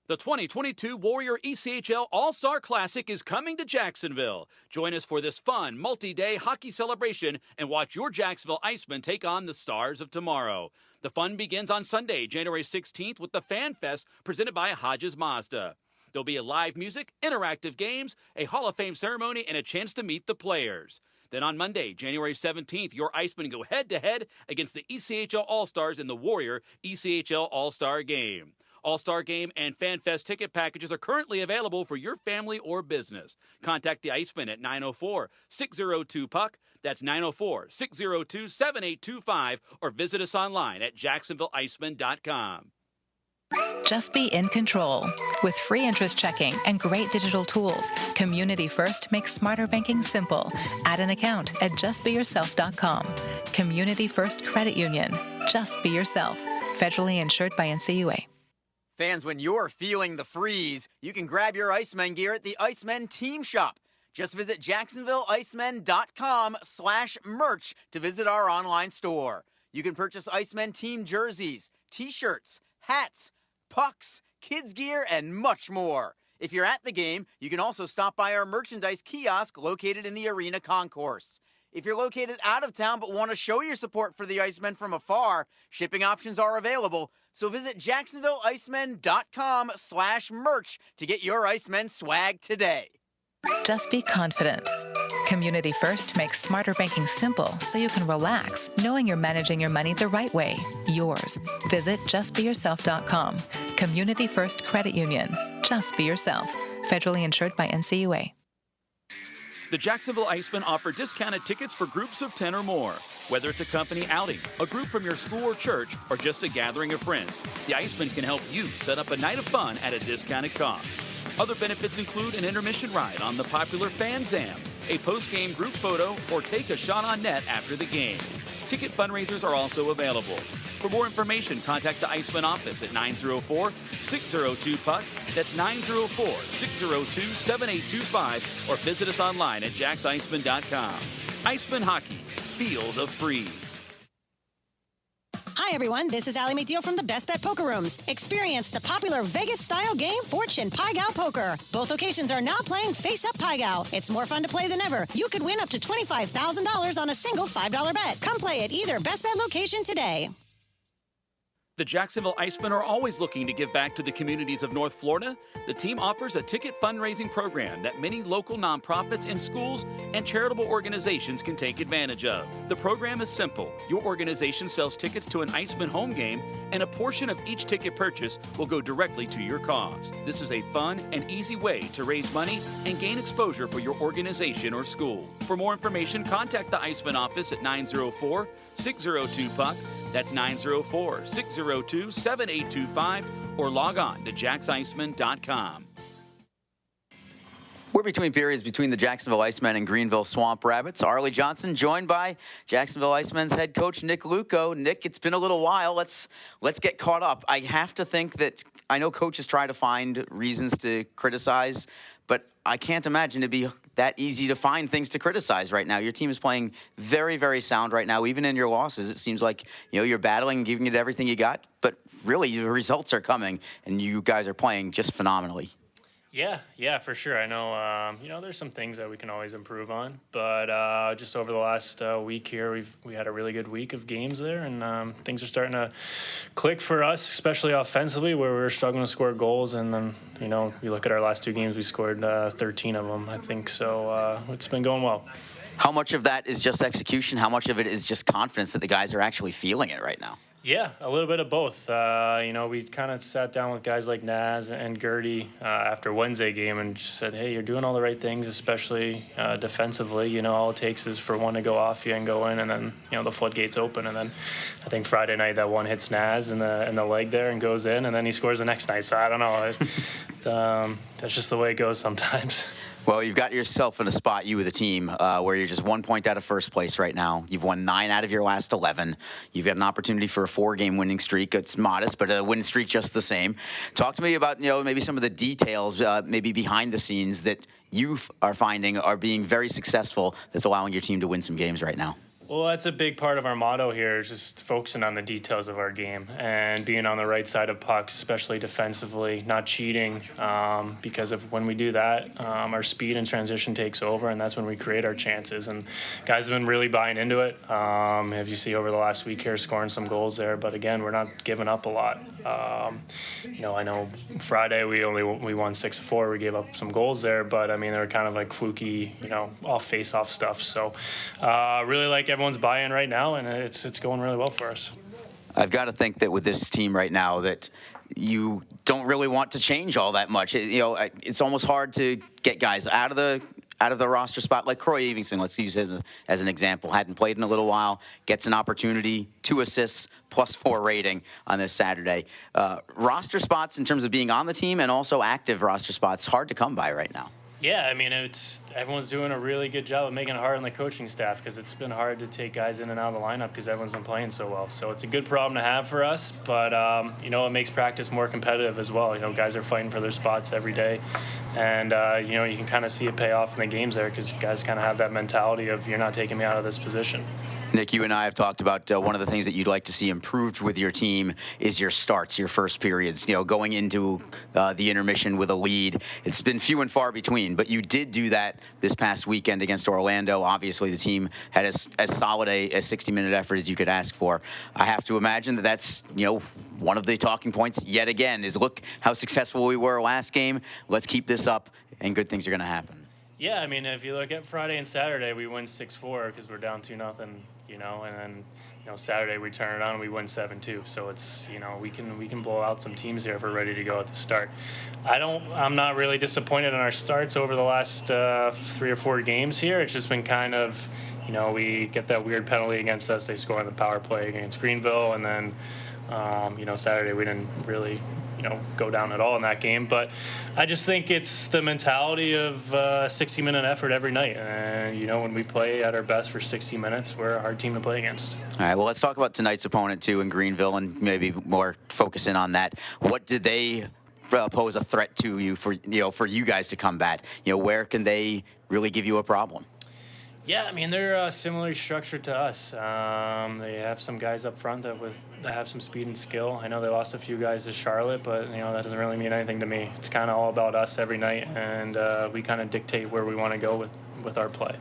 The 2022 Warrior ECHL All-Star Classic is coming to Jacksonville. Join us for this fun, multi-day hockey celebration and watch your Jacksonville Icemen take on the Stars of tomorrow. The fun begins on Sunday, January 16th with the Fan Fest presented by Hodges Mazda. There'll be a live music, interactive games, a Hall of Fame ceremony, and a chance to meet the players. Then on Monday, January 17th, your Icemen go head-to-head against the ECHL All-Stars in the Warrior ECHL All-Star Game. All-Star Game and Fan Fest ticket packages are currently available for your family or business. Contact the Iceman at 904-602-PUCK. That's 904-602-7825. Or visit us online at jacksonvilleiceman.com.
Just be in control. With free interest checking and great digital tools, Community First makes smarter banking simple. Add an account at justbeyourself.com. Community First Credit Union. Just be yourself. Federally insured by NCUA.
Fans, when you're feeling the freeze, you can grab your Iceman gear at the Iceman Team Shop. Just visit jacksonvilleicemen.com/merch to visit our online store. You can purchase Iceman team jerseys, t-shirts, hats, pucks, kids gear, and much more. If you're at the game, you can also stop by our merchandise kiosk located in the arena concourse. If you're located out of town but want to show your support for the Icemen from afar, shipping options are available. So visit jacksonvilleicemen.com/merch to get your Icemen swag today.
Just be confident. Community First makes smarter banking simple so you can relax, knowing you're managing your money the right way. Yours. Visit justbeyourself.com. Community First Credit Union. Just be yourself. Federally insured by NCUA.
The Jacksonville Icemen offer discounted tickets for groups of 10 or more. Whether it's a company outing, a group from your school or church, or just a gathering of friends, the Icemen can help you set up a night of fun at a discounted cost. Other benefits include an intermission ride on the popular Fan Zam, a post-game group photo, or take a shot on net after the game. Ticket fundraisers are also available. For more information, contact the Iceman office at 904-602-PUCK. That's 904-602-7825, or visit us online at jacksiceman.com. Iceman Hockey, feel the freeze.
Hi, everyone. This is Allie McDeal from the Best Bet Poker Rooms. Experience the popular Vegas-style game, Fortune Pai Gow Poker. Both locations are now playing Face Up Pai Gow. It's more fun to play than ever. You could win up to $25,000 on a single $5 bet. Come play at either Best Bet location today.
The Jacksonville Icemen are always looking to give back to the communities of North Florida. The team offers a ticket fundraising program that many local nonprofits and schools and charitable organizations can take advantage of. The program is simple. Your organization sells tickets to an Iceman home game, and a portion of each ticket purchase will go directly to your cause. This is a fun and easy way to raise money and gain exposure for your organization or school. For more information, contact the Iceman office at 904-602-PUCK. That's 904-602-7825, or log on to jacksiceman.com.
We're We're between periods between the Jacksonville Icemen and Greenville Swamp Rabbits. Arlie Johnson joined by Jacksonville Icemen's head coach Nick Luco. Nick, it's been a little while. Let's get caught up. I have to think that I know coaches try to find reasons to criticize, but I can't imagine it'd be that easy to find things to criticize right now. Your team is playing very, very sound right now. Even in your losses, it seems like you're battling and giving it everything you got. But really, the results are coming, and you guys are playing just phenomenally.
Yeah, for sure. I know, there's some things that we can always improve on, but just over the last week here, we had a really good week of games there, and things are starting to click for us, especially offensively, where we were struggling to score goals, and then, you look at our last 2 games, we scored 13 of them, I think, so it's been going well.
How much of that is just execution? How much of it is just confidence that the guys are actually feeling it right now?
Yeah, a little bit of both. We kind of sat down with guys like Naz and Gertie after Wednesday game and just said, hey, you're doing all the right things, especially defensively. All it takes is for one to go off you and go in, and then, the floodgates open. And then I think Friday night that one hits Naz in the leg there and goes in, and then he scores the next night. So I don't know. That's just the way it goes sometimes.
Well, you've got yourself in a spot, you with the team, where you're just 1 point out of first place right now. You've won 9 out of your last 11. You've got an opportunity for a 4-game winning streak. It's modest, but a winning streak just the same. Talk to me about, maybe some of the details, maybe behind the scenes that you are finding are being very successful that's allowing your team to win some games right now.
Well, that's a big part of our motto here, is just focusing on the details of our game and being on the right side of pucks, especially defensively, not cheating, because when we do that, our speed and transition takes over, and that's when we create our chances. And guys have been really buying into it. As you see over the last week here, scoring some goals there, but again, we're not giving up a lot. I know Friday we won 6-4. We gave up some goals there, but I mean, they were kind of like fluky, off face-off stuff. So really like everyone's buying right now, and it's going really well for us.
I've got to think that with this team right now that you don't really want to change all that much. It's almost hard to get guys out of the roster spot, like Croy Evenson. Let's use him as an example. Hadn't played in a little while, gets an opportunity, 2 assists, +4 rating on this Saturday. Roster spots in terms of being on the team and also active roster spots, hard to come by right now.
Yeah, I mean, everyone's doing a really good job of making it hard on the coaching staff, because it's been hard to take guys in and out of the lineup because everyone's been playing so well. So it's a good problem to have for us, but, it makes practice more competitive as well. Guys are fighting for their spots every day, and, you can kind of see it pay off in the games there because guys kind of have that mentality of, you're not taking me out of this position.
Nick, you and I have talked about one of the things that you'd like to see improved with your team is your starts, your first periods, going into the intermission with a lead. It's been few and far between, but you did do that this past weekend against Orlando. Obviously, the team had as solid a 60-minute effort as you could ask for. I have to imagine that that's, one of the talking points yet again is, look how successful we were last game. Let's keep this up, and good things are going to happen.
Yeah, I mean, if you look at Friday and Saturday, we win 6-4 because we're down 2-0, and then, Saturday we turn it on and we win 7-2. So it's, we can blow out some teams here if we're ready to go at the start. I'm not really disappointed in our starts over the last 3 or 4 games here. It's just been kind of, we get that weird penalty against us. They score on the power play against Greenville, and then, Saturday we didn't really, go down at all in that game. But I just think it's the mentality of 60-minute effort every night. And, when we play at our best for 60 minutes, we're a hard team to play against.
All right, well, let's talk about tonight's opponent, too, in Greenville, and maybe more focus in on that. What did they pose a threat to you for you guys to combat? Where can they really give you a problem?
Yeah, I mean, they're similarly structured to us. They have some guys up front that have some speed and skill. I know they lost a few guys to Charlotte, but, that doesn't really mean anything to me. It's kind of all about us every night, and we kind of dictate where we want to go with our play.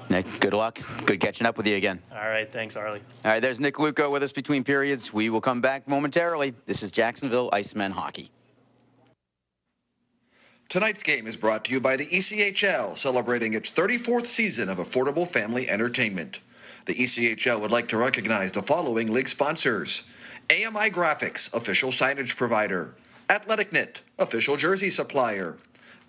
Nick, good luck. Good catching up with you again.
All right, thanks, Arlie.
All right, there's Nick Luco with us between periods. We will come back momentarily. This is Jacksonville Icemen Hockey.
Tonight's game is brought to you by the ECHL, celebrating its 34th season of affordable family entertainment. The ECHL would like to recognize the following league sponsors: AMI Graphics, official signage provider; Athletic Knit, official jersey supplier;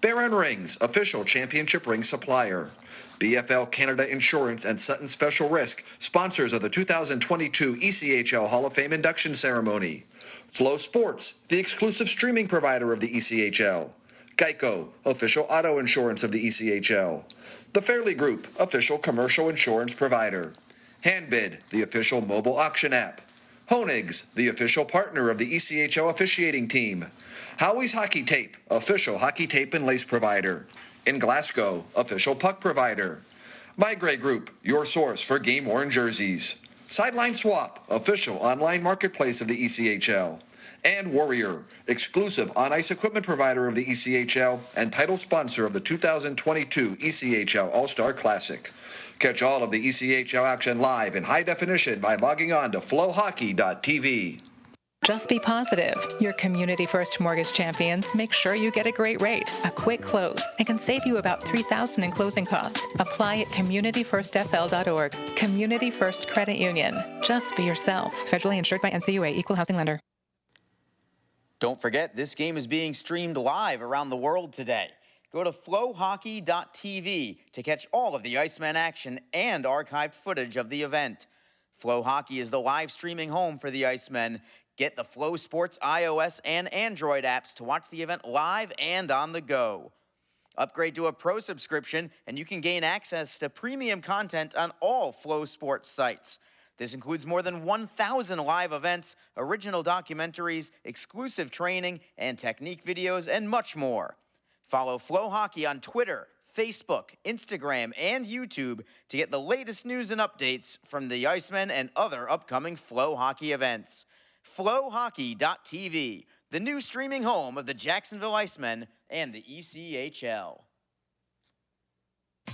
Baron Rings, official championship ring supplier; BFL Canada Insurance and Sutton Special Risk, sponsors of the 2022 ECHL Hall of Fame induction ceremony; Flow Sports, the exclusive streaming provider of the ECHL; Geico, official auto insurance of the ECHL. The Fairley Group, official commercial insurance provider. Handbid, the official mobile auction app. Honig's, the official partner of the ECHL officiating team. Howie's Hockey Tape, official hockey tape and lace provider. In Glasgow, official puck provider. My Gray Group, your source for game-worn jerseys. Sideline Swap, official online marketplace of the ECHL. And Warrior, exclusive on-ice equipment provider of the ECHL and title sponsor of the 2022 ECHL All-Star Classic. Catch all of the ECHL action live in high definition by logging on to flowhockey.tv.
Just be positive. Your Community First Mortgage champions make sure you get a great rate, a quick close, and can save you about $3,000 in closing costs. Apply at communityfirstfl.org. Community First Credit Union. Just be yourself. Federally insured by NCUA, Equal Housing Lender.
Don't forget, this game is being streamed live around the world today. Go to flowhockey.tv to catch all of the Iceman action and archived footage of the event. Flow Hockey is the live streaming home for the Icemen. Get the Flow Sports iOS and Android apps to watch the event live and on the go. Upgrade to a pro subscription and you can gain access to premium content on all Flow Sports sites. This includes more than 1,000 live events, original documentaries, exclusive training and technique videos, and much more. Follow Flow Hockey on Twitter, Facebook, Instagram, and YouTube to get the latest news and updates from the Icemen and other upcoming Flow Hockey events. Flowhockey.tv, the new streaming home of the Jacksonville Icemen and the ECHL.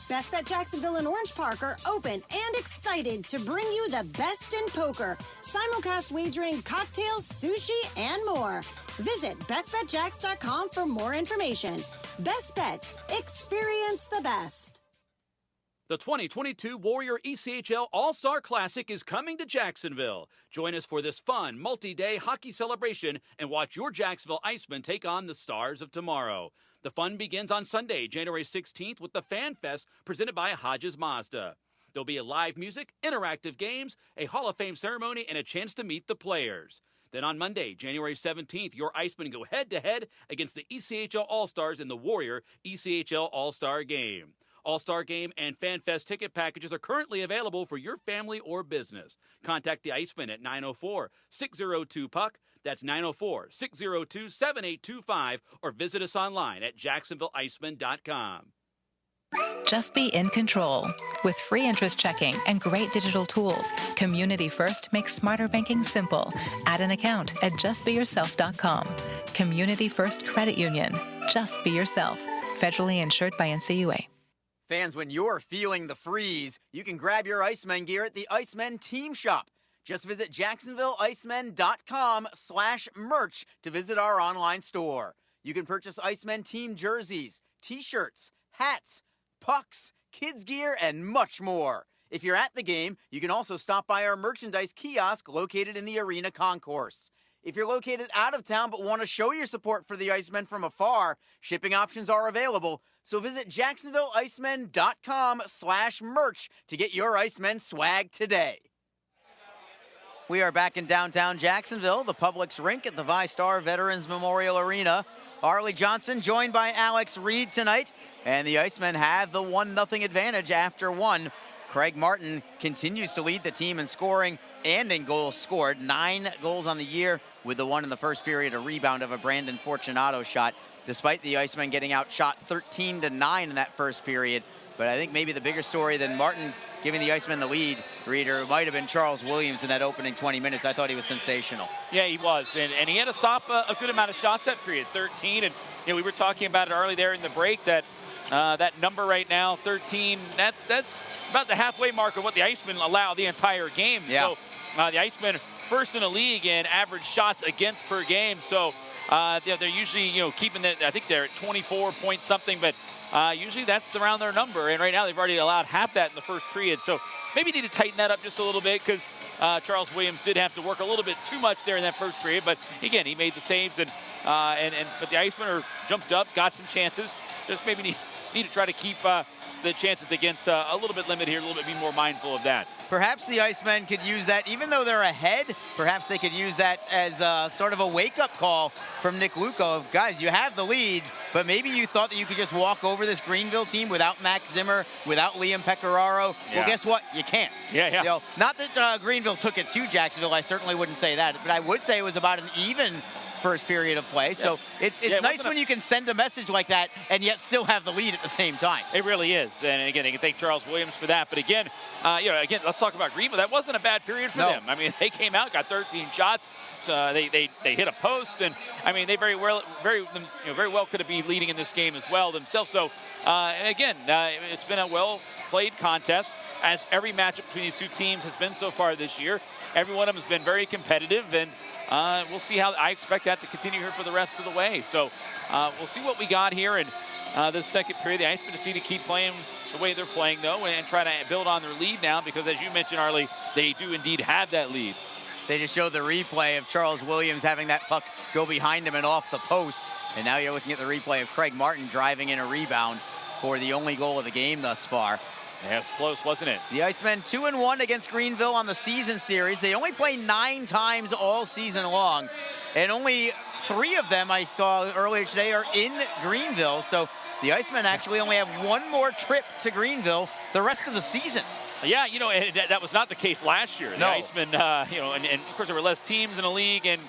Best Bet Jacksonville and Orange Park are open and excited to bring you the best in poker, simulcast wagering, cocktails, sushi, and more. Visit bestbetjacks.com for more information. Best Bet. Experience the best.
The 2022 Warrior ECHL All-Star Classic is coming to Jacksonville. Join us for this fun, multi-day hockey celebration and watch your Jacksonville Icemen take on the stars of tomorrow. The fun begins on Sunday, January 16th with the Fan Fest presented by Hodges Mazda. There'll be a live music, interactive games, a Hall of Fame ceremony, and a chance to meet the players. Then on Monday, January 17th, your Icemen go head-to-head against the ECHL All-Stars in the Warrior ECHL All-Star Game. All-Star Game and Fan Fest ticket packages are currently available for your family or business. Contact the Icemen at 904-602-PUCK. That's 904-602-7825, or visit us online at jacksonvilleiceman.com.
Just be in control. With free interest checking and great digital tools, Community First makes smarter banking simple. Add an account at justbeyourself.com. Community First Credit Union. Just be yourself. Federally insured by NCUA.
Fans, when you're feeling the freeze, you can grab your Iceman gear at the Iceman Team Shop. Just visit jacksonvilleicemen.com/merch to visit our online store. You can purchase Iceman team jerseys, t-shirts, hats, pucks, kids gear, and much more. If you're at the game, you can also stop by our merchandise kiosk located in the arena concourse. If you're located out of town but want to show your support for the Icemen from afar, shipping options are available. So visit jacksonvilleicemen.com/merch to get your Icemen swag today. We are back in downtown Jacksonville, the Publix rink at the ViStar Veterans Memorial Arena. Arlie Johnson joined by Alex Reed tonight, and the Icemen have the 1-0 advantage after one. Craig Martin continues to lead the team in scoring and in goals scored. 9 goals on the year, with the one in the first period, a rebound of a Brandon Fortunato shot, despite the Icemen getting outshot 13-9 in that first period. But I think maybe the bigger story than Martin giving the Icemen the lead, Reader, might have been Charles Williams in that opening 20 minutes. I thought he was sensational.
Yeah, he was, and he had to stop a good amount of shots that period, 13. And we were talking about it early there in the break that that number right now, 13, that's about the halfway mark of what the Icemen allow the entire game.
Yeah.
So the Icemen first in the league in average shots against per game. So they're usually keeping that. I think they're at 24 point something, but usually that's around their number. And right now they've already allowed half that in the first period. So maybe need to tighten that up just a little bit, because Charles Williams did have to work a little bit too much there in that first period. But again, he made the saves, but the Icemen are jumped up, got some chances. Just maybe need to try to keep the chances against a little bit limited here, a little bit be more mindful of that.
perhaps the Icemen could use that, even though they're ahead, perhaps they could use that as sort of a wake-up call from Nick Luco of, guys, you have the lead, but maybe you thought that you could just walk over this Greenville team without Max Zimmer, without Liam Pecoraro.
Yeah.
Well, guess what? You can't.
Yeah.
You know, not that Greenville took it to Jacksonville. I certainly wouldn't say that, but I would say it was about an even first period of play. So it's nice when you can send a message like that and yet still have the lead at the same time.
It really is. And again, you can thank Charles Williams for that. But again, let's talk about Greenville. That wasn't a bad period for them. I mean, they came out, got 13 shots. They hit a post, and I mean, they very well could have been leading in this game as well themselves. So again, it's been a well-played contest, as every matchup between these two teams has been so far this year. Every one of them has been very competitive, and we'll see how. I expect that to continue here for the rest of the way. So we'll see what we got here in this second period. The Icemen just need to keep playing the way they're playing, though, and try to build on their lead now, because as you mentioned, Arlie, they do indeed have that lead.
They just showed the replay of Charles Williams having that puck go behind him and off the post. And now you're looking at the replay of Craig Martin driving in a rebound for the only goal of the game thus far.
Yeah, it was close, wasn't it?
The Icemen 2-1 against Greenville on the season series. They only play 9 times all season long, and only 3 of them I saw earlier today are in Greenville. So the Icemen actually only have 1 more trip to Greenville the rest of the season.
Yeah, and that was not the case last year.
No.
The Icemen, and of course there were less teams in the league and,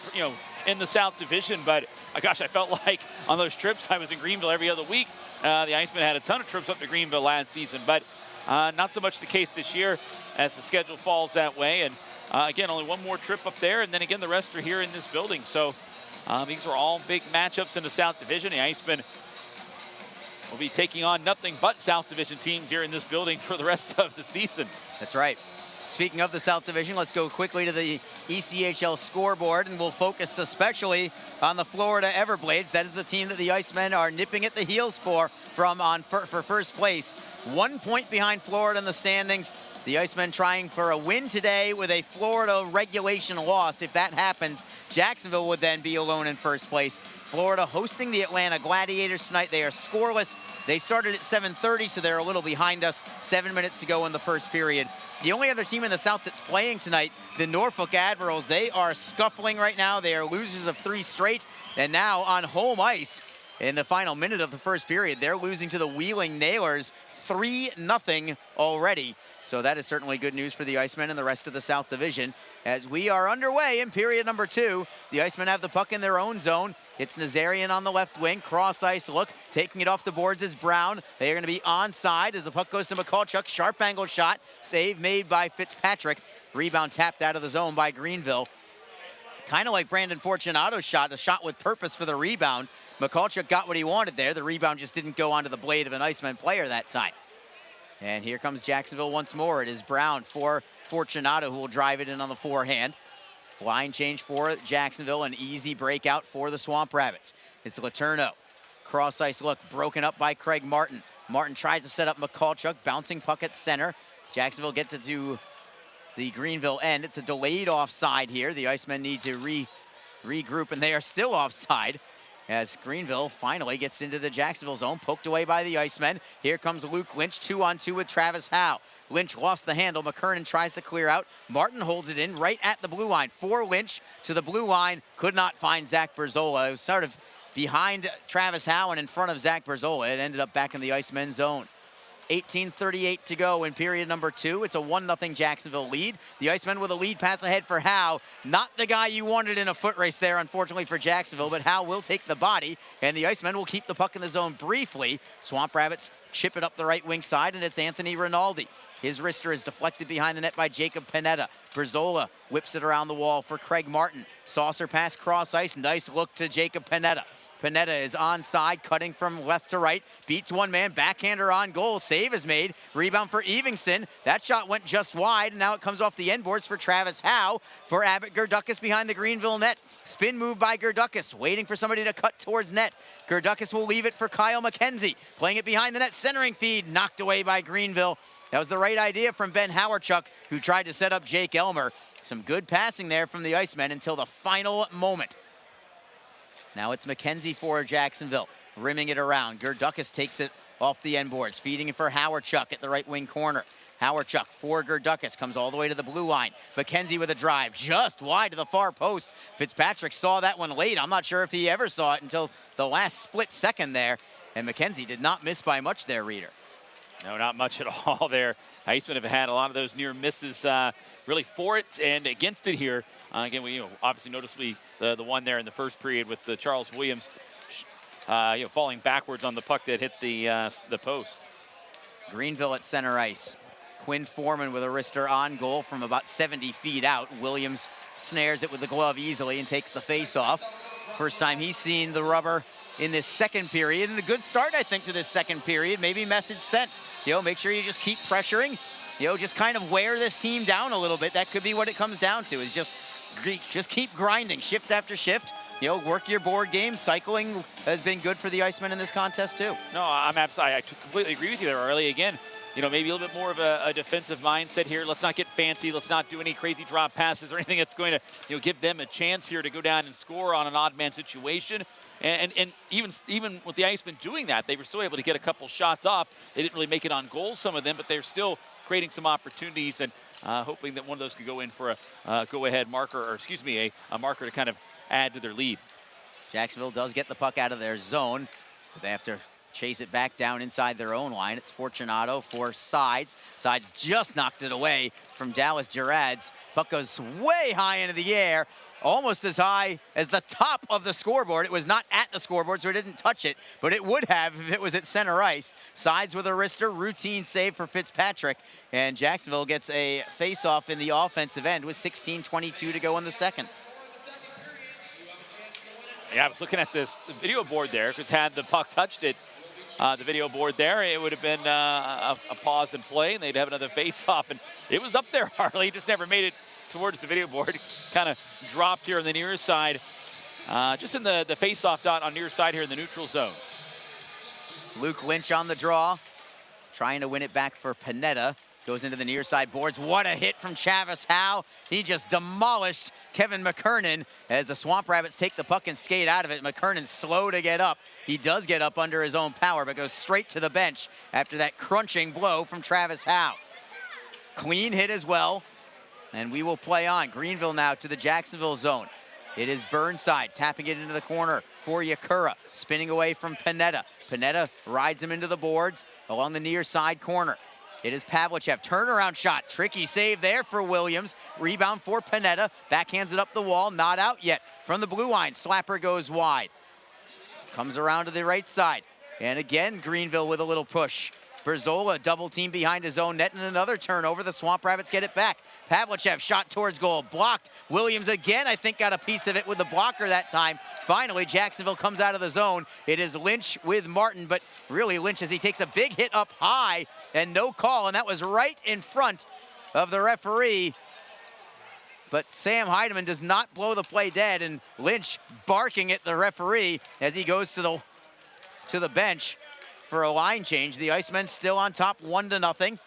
in the South Division, but gosh, I felt like on those trips I was in Greenville every other week. The Icemen had a ton of trips up to Greenville last season, but not so much the case this year as the schedule falls that way. And again, only 1 more trip up there, and then again, the rest are here in this building. So these are all big matchups in the South Division. The Icemen will be taking on nothing but South Division teams here in this building for the rest of the season.
That's right. Speaking of the South Division, let's go quickly to the ECHL scoreboard, and we'll focus especially on the Florida Everblades. That is the team that the Icemen are nipping at the heels for first place. 1 point behind Florida in the standings. The Icemen trying for a win today with a Florida regulation loss. If that happens, Jacksonville would then be alone in first place. Florida hosting the Atlanta Gladiators tonight. They are scoreless. They started at 7:30, so they're a little behind us. 7 minutes to go in the first period. The only other team in the South that's playing tonight, the Norfolk Admirals, they are scuffling right now. They are losers of 3 straight. And now on home ice in the final minute of the first period, they're losing to the Wheeling Nailers 3-0 already. So that is certainly good news for the Icemen and the rest of the South Division. As we are underway in period number 2, the Icemen have the puck in their own zone. It's Nazarian on the left wing, cross ice look, taking it off the boards is Brown. They are going to be onside as the puck goes to Mikulchuk. Sharp angle shot, save made by Fitzpatrick. Rebound tapped out of the zone by Greenville. Kind of like Brandon Fortunato's shot, a shot with purpose for the rebound. Mikulchuk got what he wanted there. The rebound just didn't go onto the blade of an Iceman player that time. And here comes Jacksonville once more. It is Brown for Fortunato, who will drive it in on the forehand. Line change for Jacksonville, an easy breakout for the Swamp Rabbits. It's Letourneau. Cross ice look broken up by Craig Martin. Martin tries to set up Mikulchuk, bouncing puck at center. Jacksonville gets it to the Greenville end. It's a delayed offside here. The Icemen need to regroup, and they are still offside as Greenville finally gets into the Jacksonville zone, poked away by the Icemen. Here comes Luke Lynch, 2-on-2 with Travis Howe. Lynch lost the handle. McKernan tries to clear out. Martin holds it in right at the blue line. For Lynch to the blue line, could not find Zach Berzola. It was sort of behind Travis Howe and in front of Zach Berzola. It ended up back in the Icemen zone. 18:38 to go in period number 2. It's a 1-0 Jacksonville lead. The Icemen with a lead pass ahead for Howe. Not the guy you wanted in a foot race there, unfortunately for Jacksonville, but Howe will take the body, and the Icemen will keep the puck in the zone briefly. Swamp Rabbits chip it up the right wing side, and it's Anthony Rinaldi. His wrister is deflected behind the net by Jacob Panetta. Berzola whips it around the wall for Craig Martin. Saucer pass cross ice. Nice look to Jacob Panetta. Panetta is onside, cutting from left to right. Beats one man, backhander on goal. Save is made. Rebound for Evingston. That shot went just wide, and now it comes off the end boards for Travis Howe. For Abbott Gerdukas behind the Greenville net. Spin move by Gerdukas, waiting for somebody to cut towards net. Gerdukas will leave it for Kyle McKenzie. Playing it behind the net, centering feed, knocked away by Greenville. That was the right idea from Ben Howarchuk, who tried to set up Jake Elmer. Some good passing there from the Icemen until the final moment. Now it's McKenzie for Jacksonville, rimming it around. Gerdukas takes it off the end boards, feeding it for Howarchuk at the right wing corner. Howarchuk for Gerdukas, comes all the way to the blue line. McKenzie with a drive, just wide to the far post. Fitzpatrick saw that one late. I'm not sure if he ever saw it until the last split second there. And McKenzie did not miss by much there, Reader.
No, not much at all there. Icemen have had a lot of those near misses really for it and against it here. Again, we obviously noticeably the one there in the first period with the Charles Williams falling backwards on the puck that hit the post.
Greenville at center ice. Quinn Foreman with a wrister on goal from about 70 feet out. Williams snares it with the glove easily and takes the face-off. First time he's seen the rubber in this second period, and a good start, I think, to this second period. Maybe message sent. Make sure you just keep pressuring. Just kind of wear this team down a little bit. That could be what it comes down to, is just keep grinding, shift after shift. Work your board game. Cycling has been good for the Icemen in this contest, too.
No, I completely agree with you there, Arlie. Again, maybe a little bit more of a defensive mindset here. Let's not get fancy. Let's not do any crazy drop passes or anything that's going to, give them a chance here to go down and score on an odd man situation. And even with the Icemen doing that, they were still able to get a couple shots off. They didn't really make it on goal, some of them, but they're still creating some opportunities and hoping that one of those could go in for a go-ahead marker, or excuse me, a marker to kind of add to their lead.
Jacksonville does get the puck out of their zone, but they have to chase it back down inside their own line. It's Fortunato for Sides. Sides just knocked it away from Dallas Gerads. Puck goes way high into the air, almost as high as the top of the scoreboard. It was not at the scoreboard, so it didn't touch it, but it would have if it was at center ice. Sides with a wrister, routine save for Fitzpatrick, and Jacksonville gets a face-off in the offensive end with 16:22 to go in the second.
Yeah, I was looking at the video board there, because had the puck touched it, the video board there, it would have been a pause and play, and they'd have another face-off, and it was up there, Harley, just never made it towards the video board. Kind of dropped here on the near side, just in the face-off dot on near side here in the neutral zone.
Luke Lynch on the draw, trying to win it back for Panetta. Goes into the near side boards. What a hit from Travis Howe. He just demolished Kevin McKernan as the Swamp Rabbits take the puck and skate out of it. McKernan's slow to get up. He does get up under his own power, but goes straight to the bench after that crunching blow from Travis Howe. Clean hit as well, and we will play on. Greenville now to the Jacksonville zone. It is Burnside tapping it into the corner for Yakura, spinning away from Panetta. Panetta rides him into the boards along the near side corner. It is Pavlichev, turnaround shot, tricky save there for Williams. Rebound for Panetta, backhands it up the wall, not out yet. From the blue line, Slapper goes wide. Comes around to the right side, and again, Greenville with a little push. Berzola double team behind his own net, and another turnover. The Swamp Rabbits get it back. Pavlichev shot towards goal, blocked. Williams again, I think, got a piece of it with the blocker that time. Finally, Jacksonville comes out of the zone. It is Lynch with Martin, but really Lynch, as he takes a big hit up high and no call, and that was right in front of the referee. But Sam Heidemann does not blow the play dead, and Lynch barking at the referee as he goes to the bench for a line change. The Icemen still on top, 1-0.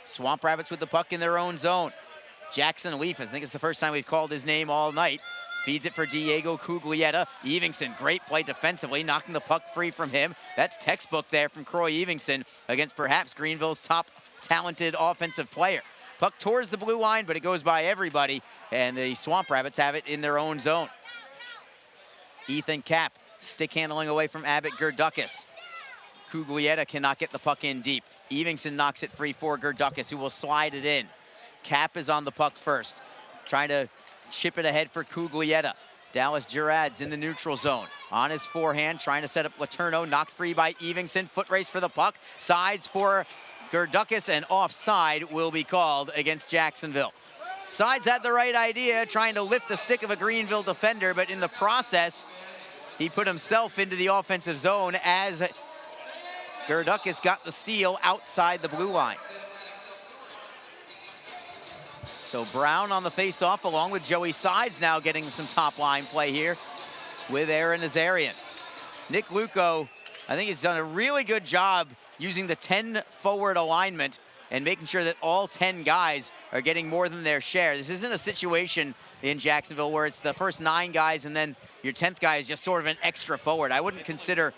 Swamp Rabbits with the puck in their own zone. Jackson Leaf, I think it's the first time we've called his name all night. Feeds it for Diego Cuglietta. Evingson, great play defensively, knocking the puck free from him. That's textbook there from Croy Evingson against perhaps Greenville's top talented offensive player. Puck towards the blue line, but it goes by everybody, and the Swamp Rabbits have it in their own zone. Ethan Kapp, stick handling away from Abbott Gerdukas. Cuglietta cannot get the puck in deep. Evingson knocks it free for Gerdukas, who will slide it in. Kapp is on the puck first, trying to chip it ahead for Cuglietta. Dallas Gerads in the neutral zone. On his forehand, trying to set up Letourneau, knocked free by Evingson. Foot race for the puck. Sides for Gerdukas, and offside will be called against Jacksonville. Sides had the right idea, trying to lift the stick of a Greenville defender, but in the process, he put himself into the offensive zone as Gerdukas got the steal outside the blue line. So Brown on the face-off, along with Joey Sides now getting some top-line play here with Aaron Nazarian. Nick Luco, I think he's done a really good job using the 10-forward alignment and making sure that all 10 guys are getting more than their share. This isn't a situation in Jacksonville where it's the first 9 guys and then your 10th guy is just sort of an extra forward. I wouldn't consider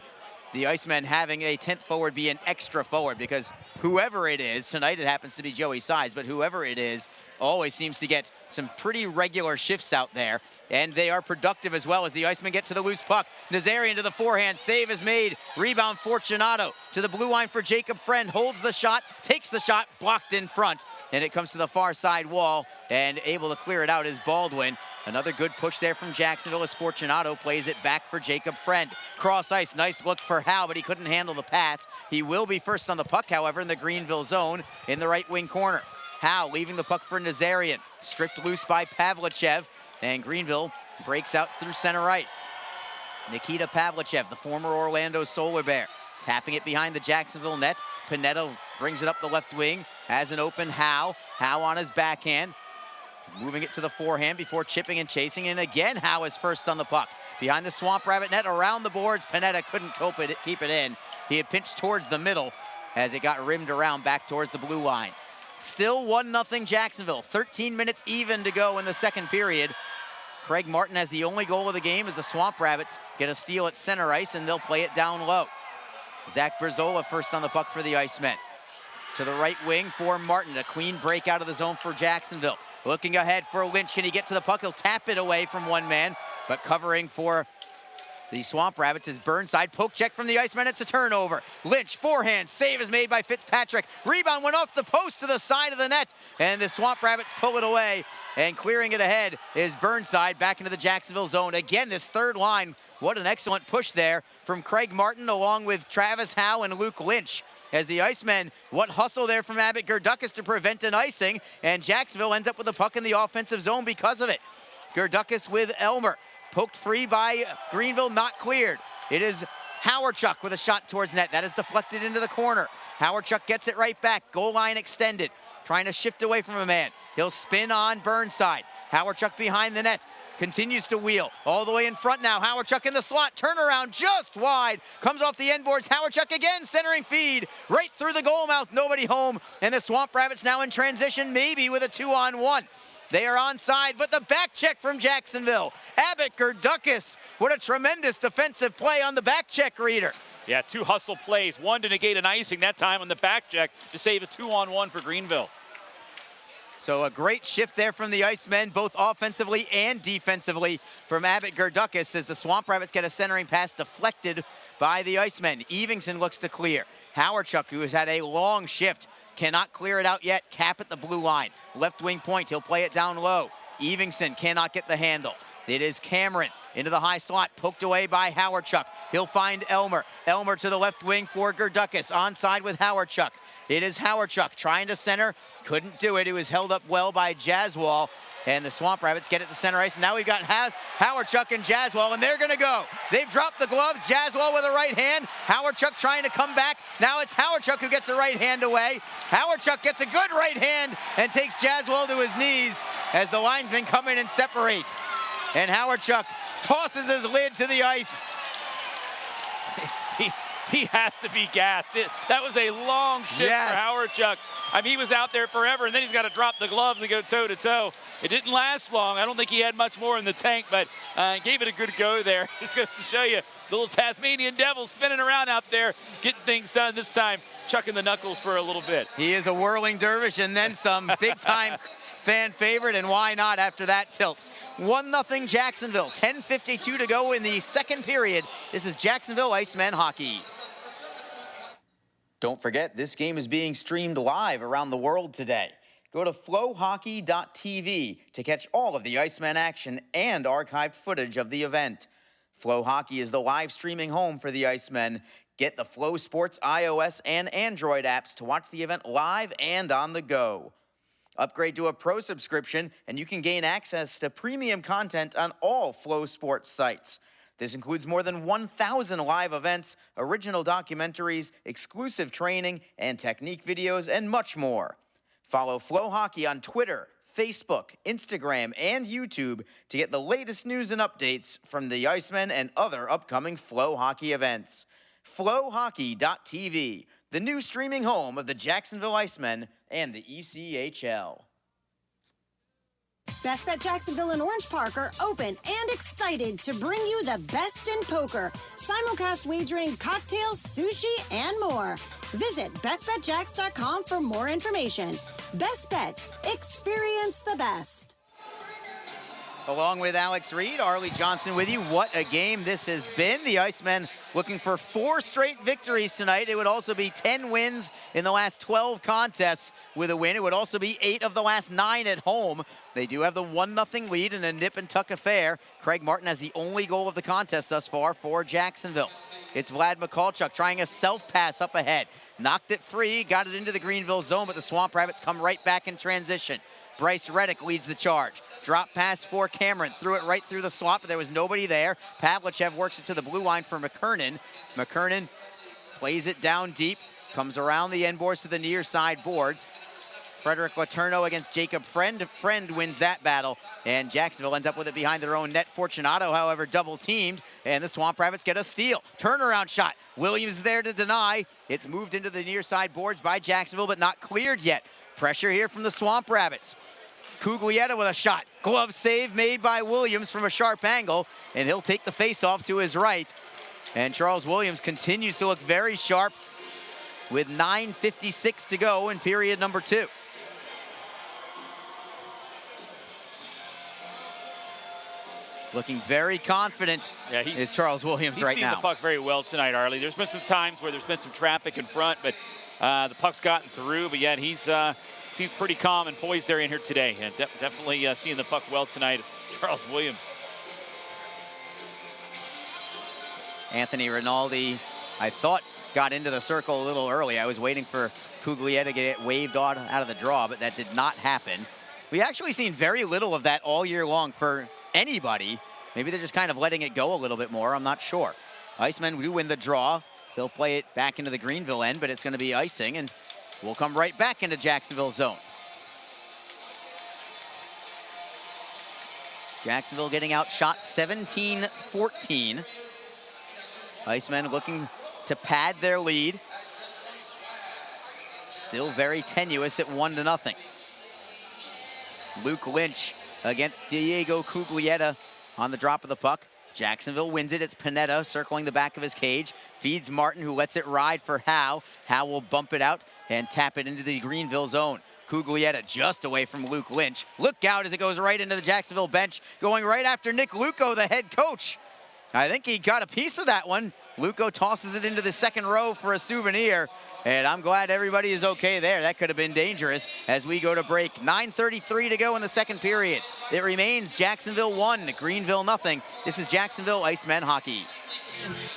the Icemen having a 10th forward be an extra forward, because whoever it is, tonight it happens to be Joey Sides, but whoever it is always seems to get some pretty regular shifts out there, and they are productive as well as the Icemen get to the loose puck. Nazarian to the forehand, save is made, rebound Fortunato to the blue line for Jacob Friend, holds the shot, takes the shot, blocked in front, and it comes to the far side wall, and able to clear it out is Baldwin. Another good push there from Jacksonville as Fortunato plays it back for Jacob Friend. Cross ice, nice look for Howe, but he couldn't handle the pass. He will be first on the puck, however, in the Greenville zone in the right wing corner. Howe leaving the puck for Nazarian, stripped loose by Pavlichev, and Greenville breaks out through center ice. Nikita Pavlichev, the former Orlando Solar Bear, tapping it behind the Jacksonville net. Pinetta brings it up the left wing, has an open Howe. Howe on his backhand, moving it to the forehand before chipping and chasing, and again Howe is first on the puck. Behind the Swamp Rabbit net, around the boards, Pinetta couldn't keep it in. He had pinched towards the middle as it got rimmed around back towards the blue line. Still 1-0 Jacksonville, 13 minutes even to go in the second period. Craig Martin has the only goal of the game as the Swamp Rabbits get a steal at center ice, and they'll play it down low. Zach Brizola first on the puck for the Icemen. To the right wing for Martin, a clean break out of the zone for Jacksonville. Looking ahead for Lynch, can he get to the puck? He'll tap it away from one man, but covering for the Swamp Rabbits is Burnside. Poke check from the Icemen, it's a turnover. Lynch, forehand, save is made by Fitzpatrick. Rebound went off the post to the side of the net, and the Swamp Rabbits pull it away, and clearing it ahead is Burnside back into the Jacksonville zone. Again, this third line, what an excellent push there from Craig Martin along with Travis Howe and Luke Lynch. As the Icemen, what hustle there from Abbott Gerdukas to prevent an icing, and Jacksonville ends up with the puck in the offensive zone because of it. Gerdukas with Elmer. Poked free by Greenville, not cleared. It is Howarchuk with a shot towards net. That is deflected into the corner. Howarchuk gets it right back. Goal line extended. Trying to shift away from a man. He'll spin on Burnside. Howarchuk behind the net. Continues to wheel. All the way in front now. Howarchuk in the slot. Turnaround just wide. Comes off the end boards. Howarchuk again. Centering feed. Right through the goal mouth. Nobody home. And the Swamp Rabbits now in transition. Maybe with a 2-on-1. They are onside, but the back check from Jacksonville. Abbott Gerdukas, what a tremendous defensive play on the back check reader.
Yeah, two hustle plays, one to negate an icing, that time on the back check to save a 2-on-1 for Greenville.
So a great shift there from the Icemen, both offensively and defensively from Abbott Gerdukas as the Swamp Rabbits get a centering pass deflected by the Icemen. Evingson looks to clear. Howarchuk, who has had a long shift, cannot clear it out yet. Cap at the blue line. Left wing point, he'll play it down low. Evingson cannot get the handle. It is Cameron into the high slot, poked away by Howarchuk. He'll find Elmer. Elmer to the left wing for Gerdukas, onside with Howarchuk. It is Howarchuk trying to center, couldn't do it. It was held up well by Jaswal, and the Swamp Rabbits get it to center ice. And now we've got Howarchuk and Jaswal, and they're gonna go. They've dropped the gloves. Jaswal with a right hand. Howarchuk trying to come back. Now it's Howarchuk who gets the right hand away. Howarchuk gets a good right hand and takes Jaswal to his knees as the linesmen come in and separate. And Howarchuk tosses his lid to the ice.
He has to be gassed. That was a long shift for Howarchuk. I mean, he was out there forever, and then he's got to drop the gloves and go toe-to-toe. It didn't last long. I don't think he had much more in the tank, but gave it a good go there. Just going to show you the little Tasmanian devil spinning around out there, getting things done, this time chucking the knuckles for a little bit.
He is a whirling dervish and then some, big-time fan favorite, and why not after that tilt? 1-0 Jacksonville, 10:52 to go in the second period. This is Jacksonville Icemen hockey. Don't forget, this game is being streamed live around the world today. Go to flowhockey.tv to catch all of the Iceman action and archived footage of the event. Flow Hockey is the live streaming home for the Icemen. Get the Flow Sports iOS and Android apps to watch the event live and on the go. Upgrade to a pro subscription and you can gain access to premium content on all Flow Sports sites. This includes more than 1,000 live events, original documentaries, exclusive training, and technique videos, and much more. Follow Flow Hockey on Twitter, Facebook, Instagram, and YouTube to get the latest news and updates from the Icemen and other upcoming Flow Hockey events. Flowhockey.tv, the new streaming home of the Jacksonville Icemen and the ECHL.
Best Bet Jacksonville and Orange Park are open and excited to bring you the best in poker. Simulcast wagering, cocktails, sushi, and more. Visit bestbetjacks.com for more information. Best Bet. Experience the best.
Along with Alex Reed, Arlie Johnson with you. What a game this has been. The Icemen looking for 4 straight victories tonight. It would also be 10 wins in the last 12 contests with a win. It would also be 8 of the last 9 at home. They do have the 1-0 lead in a nip and tuck affair. Craig Martin has the only goal of the contest thus far for Jacksonville. It's Vlad Mikulchuk trying a self-pass up ahead. Knocked it free, got it into the Greenville zone, but the Swamp Rabbits come right back in transition. Bryce Reddick leads the charge. Drop pass for Cameron. Threw it right through the slot, but there was nobody there. Pavlichev works it to the blue line for McKernan. McKernan plays it down deep. Comes around the end boards to the near side boards. Frederick Laterno against Jacob Friend. Friend wins that battle, and Jacksonville ends up with it behind their own net. Fortunato, however, double teamed, and the Swamp Rabbits get a steal. Turnaround shot. Williams there to deny. It's moved into the near side boards by Jacksonville, but not cleared yet. Pressure here from the Swamp Rabbits. Cuglietta with a shot. Glove save made by Williams from a sharp angle, and he'll take the face-off to his right. And Charles Williams continues to look very sharp with 9:56 to go in period number 2. Looking very confident is Charles Williams right now.
He's seen the puck very well tonight, Arlie. There's been some times where there's been some traffic in front, but the puck's gotten through, but yet he's seems pretty calm and poised there in here today. And definitely seeing the puck well tonight is Charles Williams.
Anthony Rinaldi, I thought, got into the circle a little early. I was waiting for Cuglietta to get waved out of the draw, but that did not happen. We've actually seen very little of that all year long for anybody. Maybe they're just kind of letting it go a little bit more. I'm not sure. Icemen do win the draw. They'll play it back into the Greenville end, but it's going to be icing, and we'll come right back into Jacksonville's zone. Jacksonville getting outshot 17-14. Icemen looking to pad their lead. Still very tenuous at 1-0. Luke Lynch against Diego Cuglietta on the drop of the puck. Jacksonville wins it. It's Panetta circling the back of his cage. Feeds Martin, who lets it ride for Howe. Howe will bump it out and tap it into the Greenville zone. Cuglietta just away from Luke Lynch. Look out as it goes right into the Jacksonville bench, going right after Nick Luco, the head coach. I think he got a piece of that one. Luco tosses it into the second row for a souvenir, and I'm glad everybody is okay there. That could have been dangerous as we go to break. 9:33 to go in the second period. It remains Jacksonville 1, Greenville 0. This is Jacksonville Icemen hockey.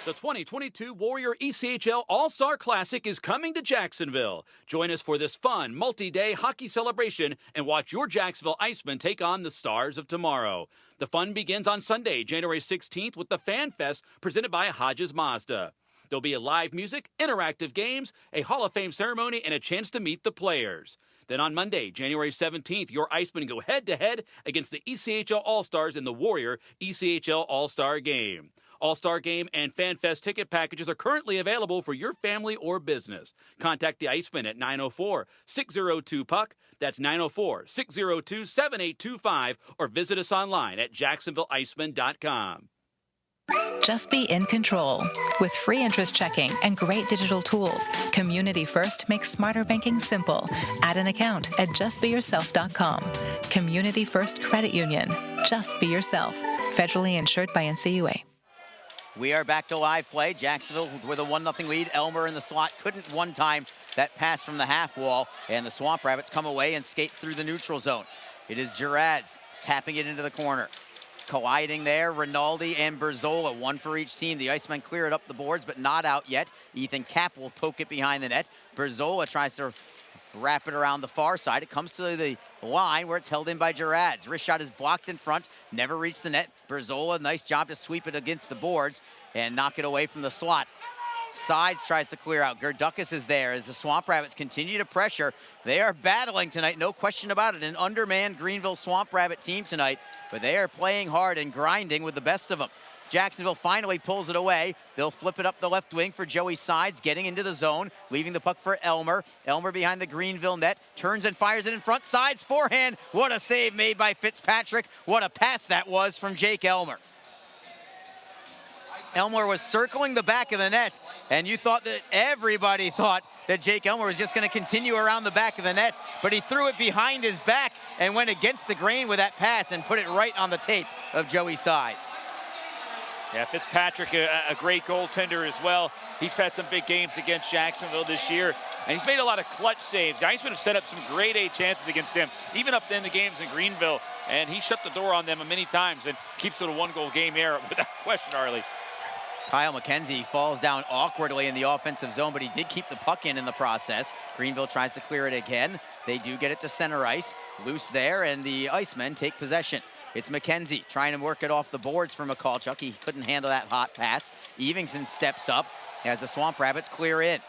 The 2022 Warrior ECHL All-Star Classic is coming to Jacksonville. Join us for this fun, multi-day hockey celebration and watch your Jacksonville Icemen take on the Stars of tomorrow. The fun begins on Sunday, January 16th with the Fan Fest presented by Hodges Mazda. There'll be a live music, interactive games, a Hall of Fame ceremony, and a chance to meet the players. Then on Monday, January 17th, your Icemen go head-to-head against the ECHL All-Stars in the Warrior ECHL All-Star Game. All-Star Game and Fan Fest ticket packages are currently available for your family or business. Contact the Icemen at 904-602-PUCK. That's 904-602-7825, or visit us online at jacksonvilleicemen.com.
Just be in control. With free interest checking and great digital tools, Community First makes smarter banking simple. Add an account at justbeyourself.com. Community First Credit Union. Just be yourself. Federally insured by NCUA.
We are back to live play. Jacksonville with a 1-0 lead. Elmer in the slot couldn't one time that pass from the half wall, and the Swamp Rabbits come away and skate through the neutral zone. It is Gerads tapping it into the corner. Colliding there, Rinaldi and Berzola, one for each team. The Icemen clear it up the boards, but not out yet. Ethan Kapp will poke it behind the net. Berzola tries to wrap it around the far side. It comes to the line where it's held in by Gerads. Wrist shot is blocked in front, never reached the net. Berzola, nice job to sweep it against the boards and knock it away from the slot. Sides tries to clear out. Gerdukas is there as the Swamp Rabbits continue to pressure. They are battling tonight, no question about it. An undermanned Greenville Swamp Rabbit team tonight, but they are playing hard and grinding with the best of them. Jacksonville finally pulls it away. They'll flip it up the left wing for Joey Sides, getting into the zone, leaving the puck for Elmer. Elmer behind the Greenville net, turns and fires it in front. Sides forehand. What a save made by Fitzpatrick. What a pass that was from Jake Elmer. Elmer was circling the back of the net, and you thought that everybody thought that Jake Elmer was just going to continue around the back of the net, but he threw it behind his back and went against the grain with that pass and put it right on the tape of Joey Sides.
Yeah, Fitzpatrick, a great goaltender as well. He's had some big games against Jacksonville this year, and he's made a lot of clutch saves. The Icemen have set up some grade A chances against him, even up in the games in Greenville, and he shut the door on them many times and keeps it a one-goal game there without question, Harley.
Kyle McKenzie falls down awkwardly in the offensive zone, but he did keep the puck in the process. Greenville tries to clear it again. They do get it to center ice. Loose there, and the Icemen take possession. It's McKenzie trying to work it off the boards for McCallchuk. He couldn't handle that hot pass. Evingson steps up as the Swamp Rabbits clear in.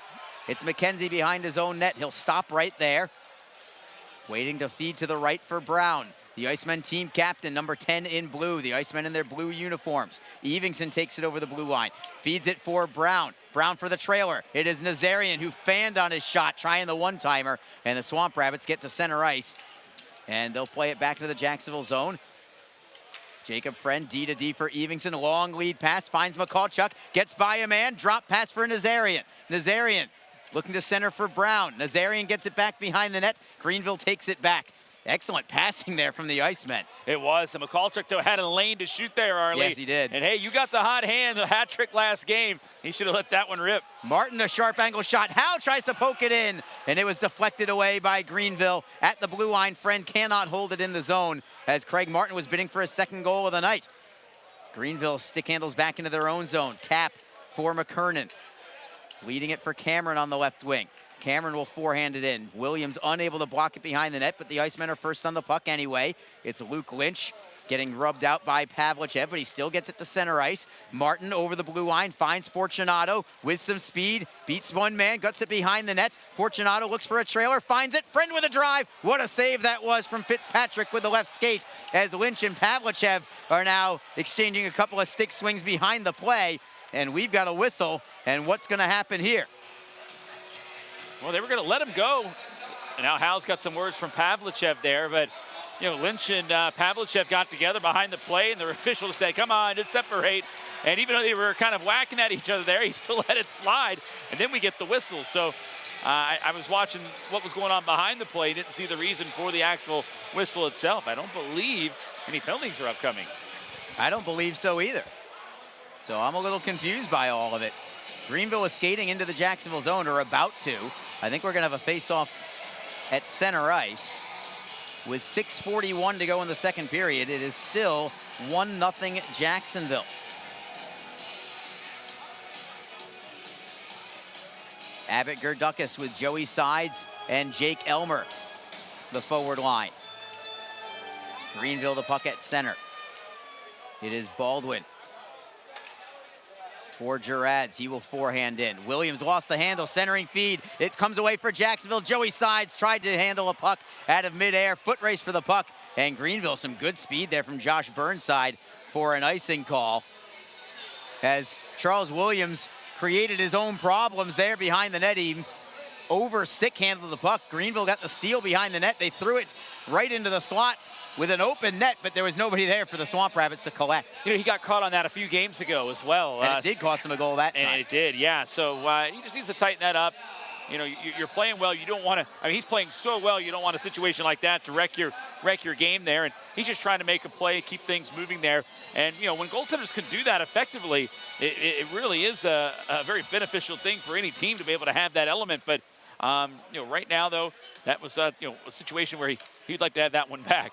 It's McKenzie behind his own net. He'll stop right there. Waiting to feed to the right for Brown. The Icemen team captain, number 10 in blue. The Icemen in their blue uniforms. Evingson takes it over the blue line. Feeds it for Brown. Brown for the trailer. It is Nazarian who fanned on his shot, trying the one-timer. And the Swamp Rabbits get to center ice. And they'll play it back to the Jacksonville zone. Jacob Friend, D to D for Evingson. Long lead pass, finds McCallchuk. Gets by a man, drop pass for Nazarian. Nazarian looking to center for Brown. Nazarian gets it back behind the net. Greenville takes it back. Excellent passing there from the Icemen.
It was. And McCallchuk had a lane to shoot there, Arlie.
Yes, he did.
And hey, you got the hot hand, the hat trick last game. He should have let that one rip.
Martin, a sharp angle shot. Howe tries to poke it in, and it was deflected away by Greenville. At the blue line, Friend cannot hold it in the zone as Craig Martin was bidding for his second goal of the night. Greenville stick handles back into their own zone. Cap for McKernan. Leading it for Cameron on the left wing. Cameron will forehand it in. Williams unable to block it behind the net, but the Icemen are first on the puck anyway. It's Luke Lynch getting rubbed out by Pavlichev, but he still gets it to center ice. Martin over the blue line, finds Fortunato with some speed, beats one man, guts it behind the net. Fortunato looks for a trailer, finds it. Friend with a drive. What a save that was from Fitzpatrick with the left skate, as Lynch and Pavlichev are now exchanging a couple of stick swings behind the play, and we've got a whistle. And what's going to happen here?
Well, they were going to let him go. And now Howe's got some words from Pavlichev there, but you know, Lynch and Pavlichev got together behind the play, and the official said, come on, just separate. And even though they were kind of whacking at each other there, he still let it slide, and then we get the whistle. So I was watching what was going on behind the play, didn't see the reason for the actual whistle itself. I don't believe any penalties are upcoming.
I don't believe so either. So I'm a little confused by all of it. Greenville is skating into the Jacksonville zone, or about to. I think we're going to have a face-off at center ice. With 6:41 to go in the second period, it is still 1-0 Jacksonville. Abbott Gerdukas with Joey Sides and Jake Elmer, the forward line. Greenville the puck at center. It is Baldwin for Gerads. He will forehand in. Williams lost the handle, centering feed. It comes away for Jacksonville. Joey Sides tried to handle a puck out of midair. Foot race for the puck. And Greenville, some good speed there from Josh Burnside for an icing call. As Charles Williams created his own problems there behind the net. He over stick handled the puck. Greenville got the steal behind the net. They threw it right into the slot with an open net, but there was nobody there for the Swamp Rabbits to collect.
You know, he got caught on that a few games ago as well.
And it did cost him a goal that time.
And it did, yeah. So he just needs to tighten that up. You know, you're playing well. You don't want to. I mean, he's playing so well. You don't want a situation like that to wreck your game there. And he's just trying to make a play, keep things moving there. And you know, when goaltenders can do that effectively, it really is a very beneficial thing for any team to be able to have that element. But you know, right now though, that was a situation where he'd like to have that one back.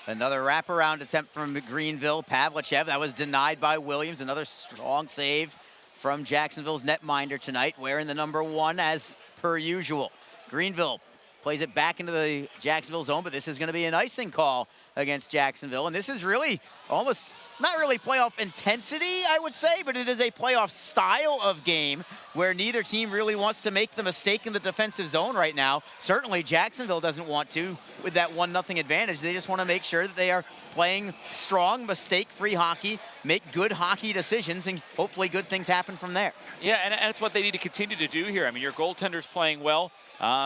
Another wraparound attempt from Greenville. Pavlichev, that was denied by Williams. Another strong save from Jacksonville's netminder tonight, wearing the number 1 as per usual. Greenville plays it back into the Jacksonville zone, but this is going to be an icing call against Jacksonville. And this is really almost not really playoff intensity, I would say, but it is a playoff style of game where neither team really wants to make the mistake in the defensive zone right now. Certainly Jacksonville doesn't want to with that 1-0 advantage. They just want to make sure that they are playing strong, mistake-free hockey, make good hockey decisions, and hopefully good things happen from there.
Yeah, and that's what they need to continue to do here. I mean, your goaltender's playing well.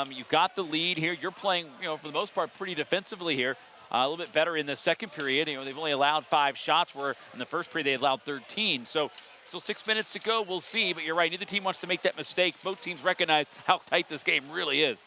You've got the lead here. You're playing, for the most part, pretty defensively here. A little bit better in the second period. They've only allowed 5 shots, where in the first period they allowed 13. So still 6 minutes to go. We'll see. But you're right. Neither team wants to make that mistake. Both teams recognize how tight this game really is.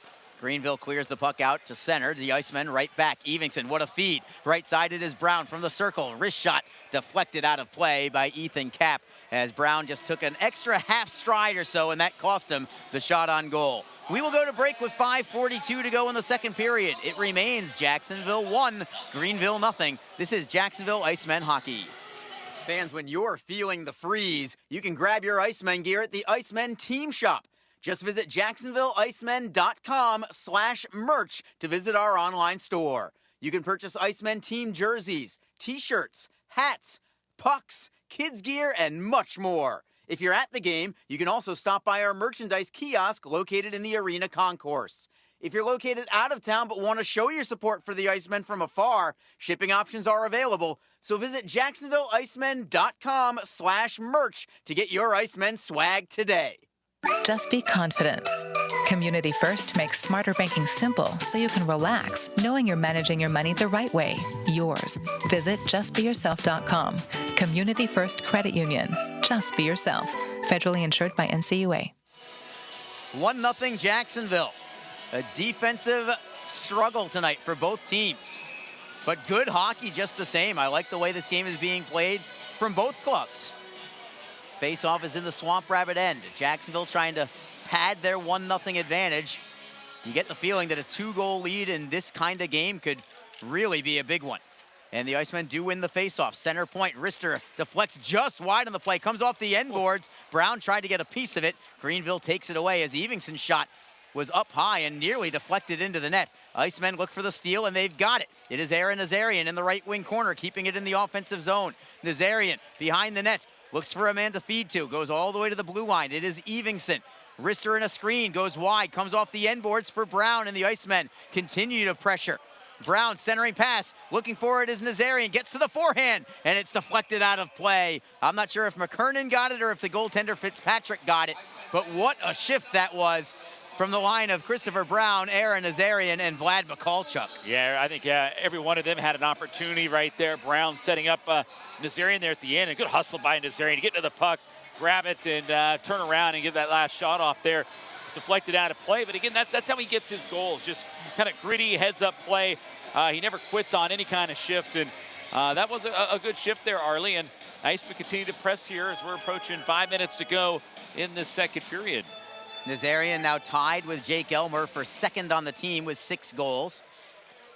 Greenville clears the puck out to center. The Icemen right back. Evenson, what a feed. Right side it is Brown from the circle. Wrist shot deflected out of play by Ethan Kapp, as Brown just took an extra half stride or so, and that cost him the shot on goal. We will go to break with 5:42 to go in the second period. It remains Jacksonville 1, Greenville 0. This is Jacksonville Icemen hockey. Fans, when you're feeling the freeze, you can grab your Icemen gear at the Icemen Team Shop. Just visit jacksonvilleicemen.com/merch to visit our online store. You can purchase Icemen team jerseys, t-shirts, hats, pucks, kids gear, and much more. If you're at the game, you can also stop by our merchandise kiosk located in the arena concourse. If you're located out of town but want to show your support for the Icemen from afar, shipping options are available. So visit jacksonvilleicemen.com/merch to get your Icemen swag today.
Just be confident. Community First makes smarter banking simple so you can relax, knowing you're managing your money the right way, yours. Visit justbeyourself.com. Community First Credit Union. Just be yourself. Federally insured by NCUA.
1-0 Jacksonville. A defensive struggle tonight for both teams, but good hockey just the same. I like the way this game is being played from both clubs. Face-off is in the Swamp Rabbit end. Jacksonville trying to pad their 1-0 advantage. You get the feeling that a 2-goal lead in this kind of game could really be a big one. And the Icemen do win the face-off. Center point, Rister deflects just wide on the play, comes off the end boards. Brown tried to get a piece of it. Greenville takes it away as Evingson's shot was up high and nearly deflected into the net. Icemen look for the steal, and they've got it. It is Aaron Nazarian in the right wing corner, keeping it in the offensive zone. Nazarian behind the net, looks for a man to feed to, goes all the way to the blue line. It is Evingson. Rister in a screen, goes wide, comes off the end boards for Brown, and the Icemen continue to pressure. Brown centering pass, looking for it is Nazarian, gets to the forehand, and it's deflected out of play. I'm not sure if McKernan got it or if the goaltender Fitzpatrick got it, but what a shift that was from the line of Christopher Brown, Aaron Nazarian, and Vlad Mikulchuk.
Yeah, I think every one of them had an opportunity right there. Brown setting up Nazarian there at the end. A good hustle by Nazarian to get to the puck, grab it, and turn around and get that last shot off there. It's deflected out of play, but again, that's how he gets his goals. Just kind of gritty, heads-up play. He never quits on any kind of shift, and that was a good shift there, Arlie. And Iceman continue to press here as we're approaching 5 minutes to go in this second period.
Nazarian now tied with Jake Elmer for second on the team with 6 goals.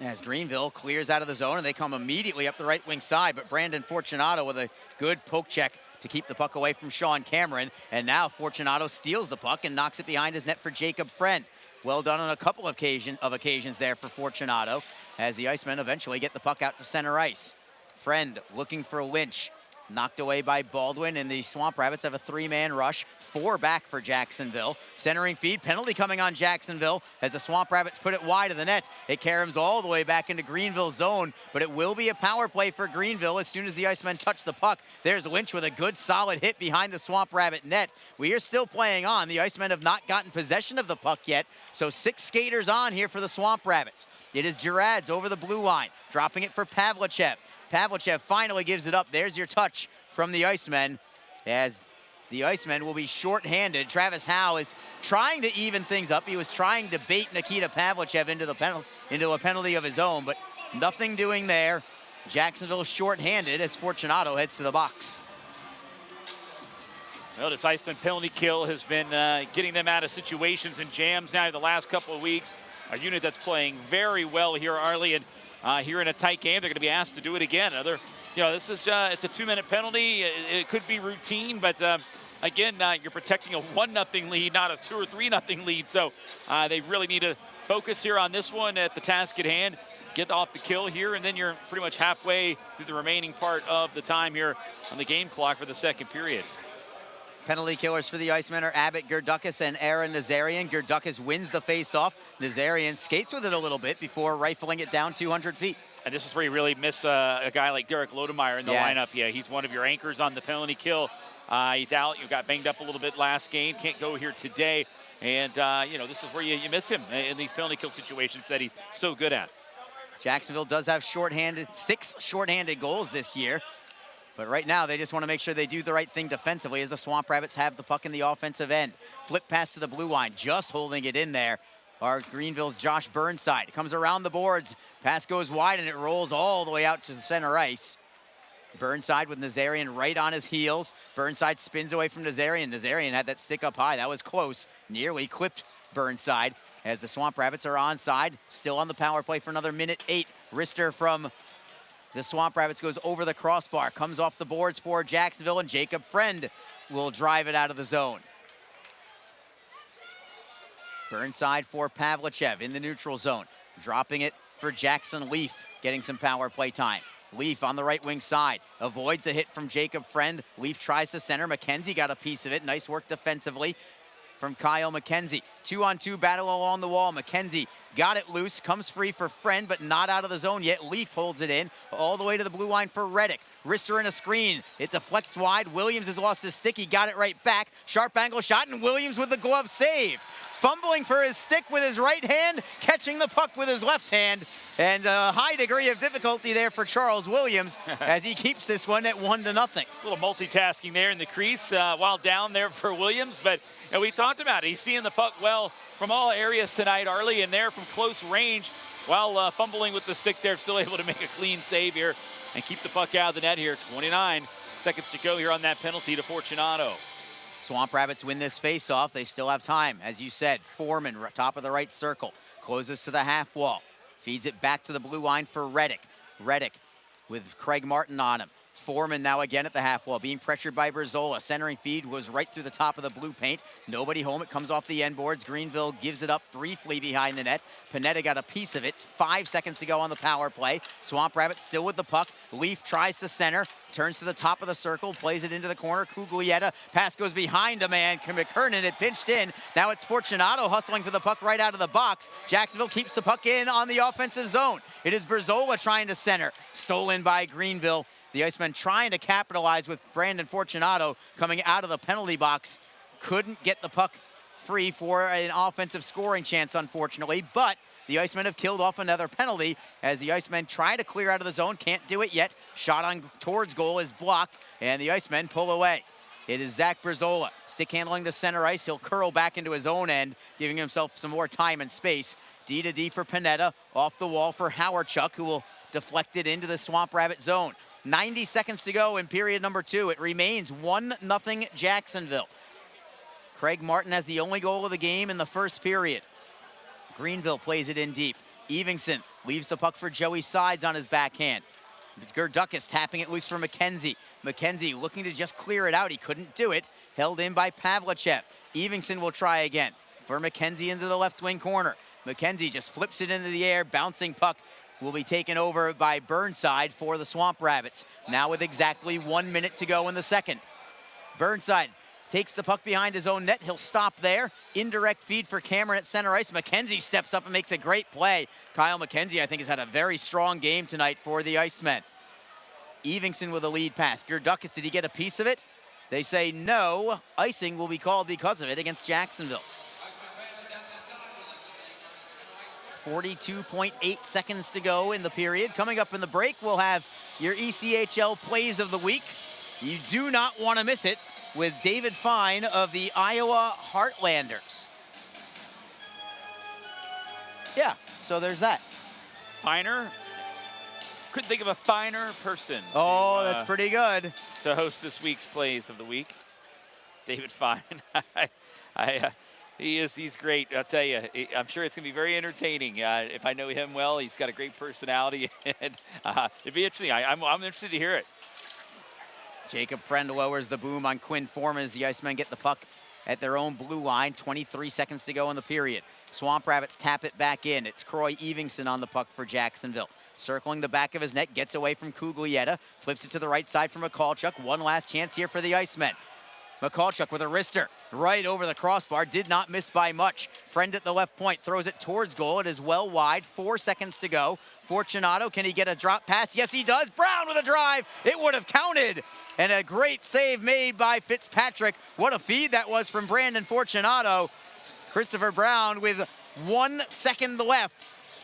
As Greenville clears out of the zone, and they come immediately up the right wing side, but Brandon Fortunato with a good poke check to keep the puck away from Sean Cameron. And now Fortunato steals the puck and knocks it behind his net for Jacob Friend. Well done on a couple of occasions there for Fortunato, as the Icemen eventually get the puck out to center ice. Friend looking for Lynch. Knocked away by Baldwin, and the Swamp Rabbits have a 3-man rush. 4 back for Jacksonville. Centering feed, penalty coming on Jacksonville as the Swamp Rabbits put it wide of the net. It caroms all the way back into Greenville's zone, but it will be a power play for Greenville as soon as the Icemen touch the puck. There's Lynch with a good solid hit behind the Swamp Rabbit net. We are still playing on. The Icemen have not gotten possession of the puck yet, so 6 skaters on here for the Swamp Rabbits. It is Gerads over the blue line, dropping it for Pavlichev. Pavlichev finally gives it up. There's your touch from the Icemen, as the Icemen will be short-handed. Travis Howe is trying to even things up. He was trying to bait Nikita Pavlichev into a penalty of his own, but nothing doing there. Jacksonville short-handed as Fortunato heads to the box.
Well, this Iceman penalty kill has been getting them out of situations and jams now the last couple of weeks. A unit that's playing very well here, Arlie, and here in a tight game, they're going to be asked to do it again. This is it's a 2-minute penalty. It could be routine, but again, you're protecting a 1-0 lead, not a 2 or 3-0 lead. So they really need to focus here on this one at the task at hand. get off the kill here, and then you're pretty much halfway through the remaining part of the time here on the game clock for the second period.
Penalty killers for the Icemen are Abbott Gerdukis and Aaron Nazarian. Gerdukis wins the face-off. Nazarian skates with it a little bit before rifling it down 200 feet.
And this is where you really miss a guy like Derek Lodemeyer in the lineup. Yeah, he's one of your anchors on the penalty kill. He's out. You got banged up a little bit last game. Can't go here today. And, you know, this is where you miss him in these penalty kill situations that he's so good at.
Jacksonville does have 6 shorthanded goals this year. But right now, they just want to make sure they do the right thing defensively as the Swamp Rabbits have the puck in the offensive end. Flip pass to the blue line, just holding it in there. Our Greenville's Josh Burnside comes around the boards. Pass goes wide, and it rolls all the way out to the center ice. Burnside with Nazarian right on his heels. Burnside spins away from Nazarian. Nazarian had that stick up high. That was close. Nearly clipped Burnside as the Swamp Rabbits are onside. Still on the power play for another minute 8. Rister from the Swamp Rabbits goes over the crossbar, comes off the boards for Jacksonville, and Jacob Friend will drive it out of the zone. Burnside for Pavlichev in the neutral zone, dropping it for Jackson Leaf, getting some power play time. Leaf on the right wing side, avoids a hit from Jacob Friend. Leaf tries to center, McKenzie got a piece of it. Nice work defensively from Kyle McKenzie. 2-on-2 battle along the wall. McKenzie got it loose, comes free for Friend, but not out of the zone yet. Leaf holds it in all the way to the blue line for Reddick. Rister in a screen. It deflects wide. Williams has lost his stick. He got it right back. Sharp angle shot, and Williams with the glove save. Fumbling for his stick with his right hand, catching the puck with his left hand. And a high degree of difficulty there for Charles Williams as he keeps this one at 1-0.
A little multitasking there in the crease while down there for Williams. But you know, we talked about it. He's seeing the puck well from all areas tonight, Arlie, and there from close range while fumbling with the stick there, still able to make a clean save here and keep the puck out of the net here. 29 seconds to go here on that penalty to Fortunato.
Swamp Rabbits win this face-off. They still have time. As you said, Foreman, top of the right circle, closes to the half wall. Feeds it back to the blue line for Reddick. Reddick with Craig Martin on him. Foreman now again at the half wall, being pressured by Berzola. Centering feed was right through the top of the blue paint. Nobody home. It comes off the end boards. Greenville gives it up briefly behind the net. Panetta got a piece of it. 5 seconds to go on the power play. Swamp Rabbit still with the puck. Leaf tries to center. Turns to the top of the circle, plays it into the corner. Cuglietta, pass goes behind a man. McKernan had pinched in. Now it's Fortunato hustling for the puck right out of the box. Jacksonville keeps the puck in on the offensive zone. It is Berzola trying to center. Stolen by Greenville. The Icemen trying to capitalize with Brandon Fortunato coming out of the penalty box. Couldn't get the puck free for an offensive scoring chance, unfortunately, but the Icemen have killed off another penalty as the Icemen try to clear out of the zone. Can't do it yet. Shot on towards goal is blocked, and the Icemen pull away. It is Zach Berzola. Stick handling to center ice. He'll curl back into his own end, giving himself some more time and space. D to D for Panetta. Off the wall for Howarchuk, who will deflect it into the Swamp Rabbit zone. 90 seconds to go in period number 2. It remains 1-0 Jacksonville. Craig Martin has the only goal of the game in the first period. Greenville plays it in deep. Evingson leaves the puck for Joey Sides on his backhand. Gerdukis tapping it loose for McKenzie. McKenzie looking to just clear it out. He couldn't do it. Held in by Pavlichev. Evingson will try again for McKenzie into the left wing corner. McKenzie just flips it into the air. Bouncing puck will be taken over by Burnside for the Swamp Rabbits. Now with exactly 1 minute to go in the second. Burnside takes the puck behind his own net. He'll stop there. Indirect feed for Cameron at center ice. McKenzie steps up and makes a great play. Kyle McKenzie, I think, has had a very strong game tonight for the Icemen. Evingson with a lead pass. Gerdukis, did he get a piece of it? They say no. Icing will be called because of it against Jacksonville. 42.8 seconds to go in the period. Coming up in the break, we'll have your ECHL Plays of the Week. You do not want to miss it with David Fine of the Iowa Heartlanders. Yeah, so there's that.
Finer? Couldn't think of a finer person.
Oh, that's pretty good.
To host this week's Plays of the Week. David Fine. He's great. I'll tell you, I'm sure it's going to be very entertaining. If I know him well, he's got a great personality. And it'd be interesting. I'm interested to hear it.
Jacob Friend lowers the boom on Quinn Foreman as the Icemen get the puck at their own blue line. 23 seconds to go in the period. Swamp Rabbits tap it back in. It's Croy Evingson on the puck for Jacksonville. Circling the back of his net, gets away from Kuglietta, flips it to the right side for McCallchuk. One last chance here for the Icemen. McCallchuk with a wrister right over the crossbar, did not miss by much. Friend at the left point throws it towards goal. It is well wide, 4 seconds to go. Fortunato, can he get a drop pass? Yes, he does. Brown with a drive. It would have counted. And a great save made by Fitzpatrick. What a feed that was from Brandon Fortunato. Christopher Brown with 1 second left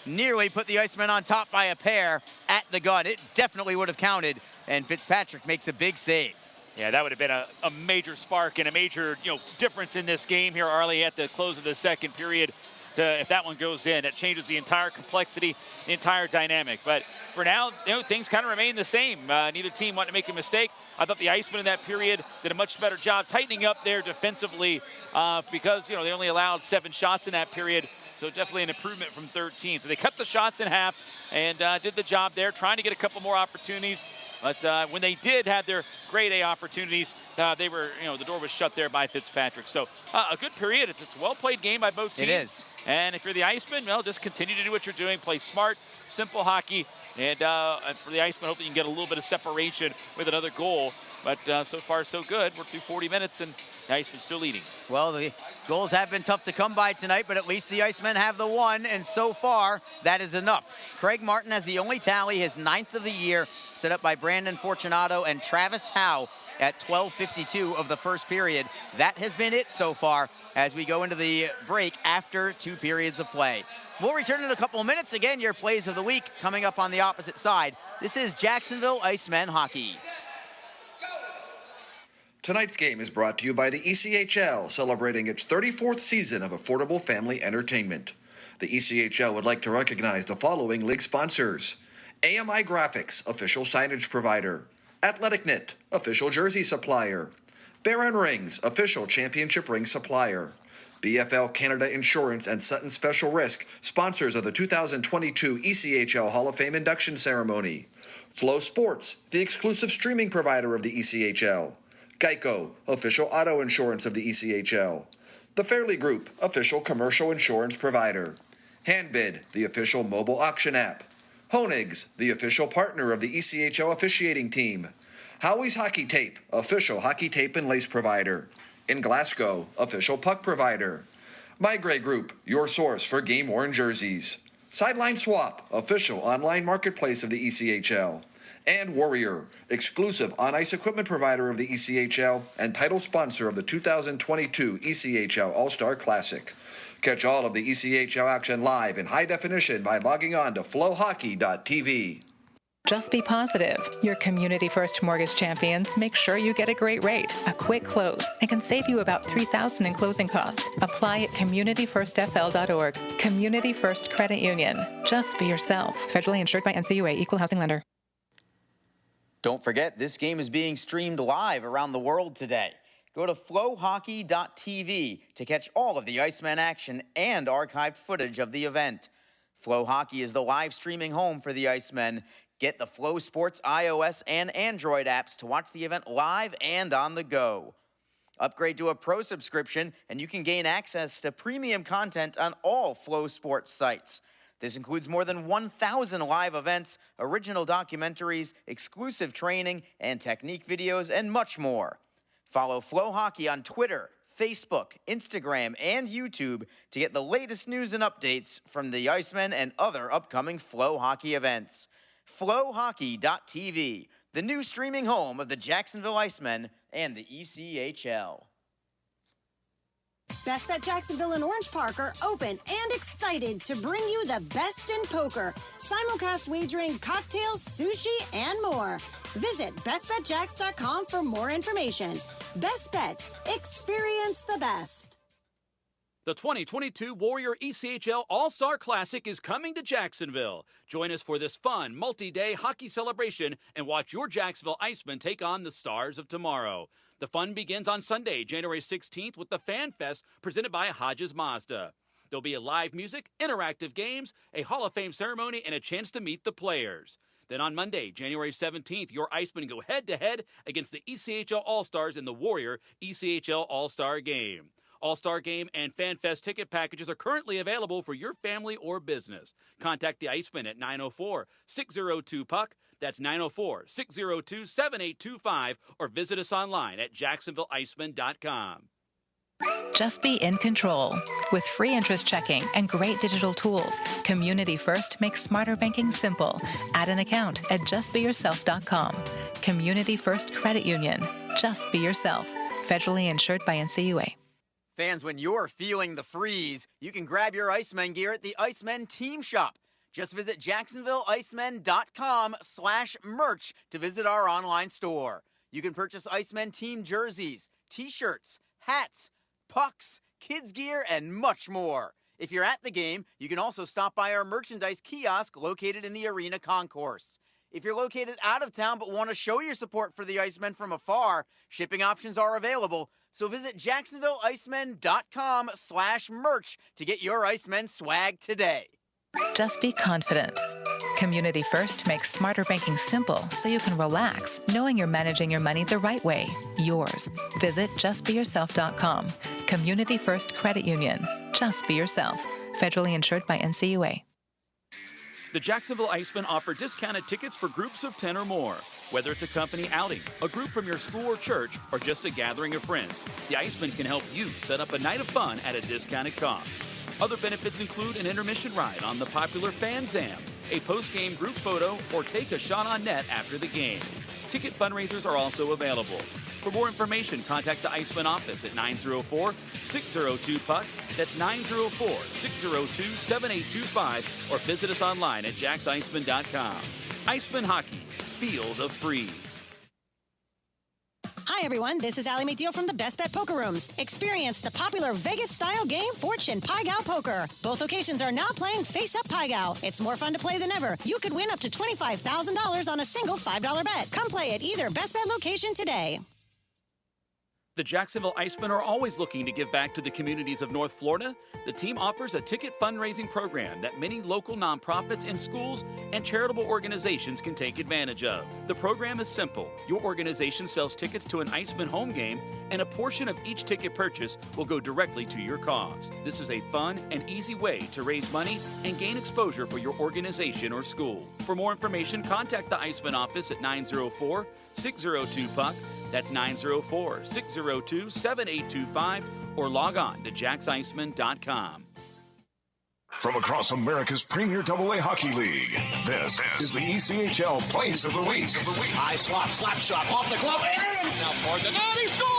nearly put the Icemen on top by a pair at the gun. It definitely would have counted, and Fitzpatrick makes a big save.
Yeah, that would have been a major spark and a major difference in this game here, Arlie, at the close of the second period. If that one goes in, it changes the entire complexity, the entire dynamic. But for now, things kind of remain the same. Neither team wanted to make a mistake. I thought the Icemen in that period did a much better job tightening up there defensively because they only allowed 7 shots in that period. So definitely an improvement from 13. So they cut the shots in half and did the job there, trying to get a couple more opportunities. But when they did have their grade A opportunities, they were, the door was shut there by Fitzpatrick. So a good period. It's a well-played game by both teams.
It is.
And if you're the Icemen, just continue to do what you're doing. Play smart, simple hockey. And for the Icemen, hopefully you can get a little bit of separation with another goal. But so far, so good. We're through 40 minutes, and the Icemen still leading.
Well, the goals have been tough to come by tonight, but at least the Icemen have the one, and so far, that is enough. Craig Martin has the only tally, his 9th of the year, set up by Brandon Fortunato and Travis Howe at 12:52 of the first period. That has been it so far as we go into the break after 2 periods of play. We'll return in a couple of minutes. Again, your plays of the week coming up on the opposite side. This is Jacksonville Icemen hockey.
Tonight's game is brought to you by the ECHL, celebrating its 34th season of affordable family entertainment. The ECHL would like to recognize the following league sponsors: AMI Graphics, official signage provider; AthleticNet, official jersey supplier; Baron Rings, official championship ring supplier; BFL Canada Insurance and Sutton Special Risk, sponsors of the 2022 ECHL Hall of Fame induction ceremony; Flow Sports, the exclusive streaming provider of the ECHL; Geico, official auto insurance of the ECHL; The Fairley Group, official commercial insurance provider; Handbid, the official mobile auction app; Honig's, the official partner of the ECHL officiating team; Howie's Hockey Tape, official hockey tape and lace provider; In Glasgow, official puck provider; My Grey Group, your source for game-worn jerseys; Sideline Swap, official online marketplace of the ECHL; and Warrior, exclusive on-ice equipment provider of the ECHL and title sponsor of the 2022 ECHL All-Star Classic. Catch all of the ECHL action live in high definition by logging on to flowhockey.tv.
Just be positive. Your Community First Mortgage champions make sure you get a great rate, a quick close, and can save you about $3,000 in closing costs. Apply at communityfirstfl.org. Community First Credit Union. Just be yourself. Federally insured by NCUA, Equal Housing Lender.
Don't forget, this game is being streamed live around the world today. Go to flowhockey.tv to catch all of the Iceman action and archived footage of the event. Flow Hockey is the live streaming home for the Icemen. Get the Flow Sports iOS and Android apps to watch the event live and on the go. Upgrade to a pro subscription and you can gain access to premium content on all Flow Sports sites. This includes more than 1,000 live events, original documentaries, exclusive training and technique videos, and much more. Follow Flow Hockey on Twitter, Facebook, Instagram, and YouTube to get the latest news and updates from the Icemen and other upcoming Flow Hockey events. Flowhockey.tv, the new streaming home of the Jacksonville Icemen and the ECHL.
Best Bet Jacksonville and Orange Park are open and excited to bring you the best in poker, simulcast wagering, cocktails, sushi, and more. Visit bestbetjacks.com for more information. Best Bet. Experience the best.
The 2022 Warrior ECHL All-Star Classic is coming to Jacksonville. Join us for this fun, multi-day hockey celebration and watch your Jacksonville Icemen take on the Stars of Tomorrow. The fun begins on Sunday, January 16th with the Fan Fest presented by Hodges Mazda. There'll be a live music, interactive games, a Hall of Fame ceremony, and a chance to meet the players. Then on Monday, January 17th, your Icemen go head-to-head against the ECHL All-Stars in the Warrior ECHL All-Star Game. All-Star Game and FanFest ticket packages are currently available for your family or business. Contact the Icemen at 904-602-PUCK. That's 904-602-7825, or visit us online at jacksonvilleicemen.com.
Just be in control. With free interest checking and great digital tools, Community First makes smarter banking simple. Add an account at justbeyourself.com. Community First Credit Union. Just be yourself. Federally insured by NCUA.
Fans, when you're feeling the freeze, you can grab your Iceman gear at the Iceman Team Shop. Just visit jacksonvilleicemen.com/merch to visit our online store. You can purchase Iceman team jerseys, t-shirts, hats, pucks, kids gear, and much more. If you're at the game, you can also stop by our merchandise kiosk located in the arena concourse. If you're located out of town but want to show your support for the Icemen from afar, shipping options are available. So visit jacksonvilleicemen.com/merch to get your Icemen swag today.
Just be confident. Community First makes smarter banking simple so you can relax, knowing you're managing your money the right way. Yours. Visit justbeyourself.com. Community First Credit Union. Just be yourself. Federally insured by NCUA.
The Jacksonville Icemen offer discounted tickets for groups of 10 or more. Whether it's a company outing, a group from your school or church, or just a gathering of friends, the Icemen can help you set up a night of fun at a discounted cost. Other benefits include an intermission ride on the popular Fan Zam, a post-game group photo, or take a shot on net after the game. Ticket fundraisers are also available. For more information, contact the Iceman office at 904-602-PUCK. That's 904-602-7825, or visit us online at jacksiceman.com. Iceman Hockey. Feel the freeze.
Hi, everyone. This is Allie McDeal from the Best Bet Poker Rooms. Experience the popular Vegas-style game Fortune Pai Gow Poker. Both locations are now playing face-up Pai Gow. It's more fun to play than ever. You could win up to $25,000 on a single $5 bet. Come play at either Best Bet location today.
The Jacksonville Icemen are always looking to give back to the communities of North Florida. The team offers a ticket fundraising program that many local nonprofits and schools and charitable organizations can take advantage of. The program is simple. Your organization sells tickets to an Iceman home game, and a portion of each ticket purchase will go directly to your cause. This is a fun and easy way to raise money and gain exposure for your organization or school. For more information, contact the Iceman office at 904-602-PUCK. That's 904-602-7825, or log on to jacksiceman.com.
From across America's premier AA hockey league, this is the ECHL Plays of the Week.
High slot, slap shot, off the glove, and in! Now for the net, he scores!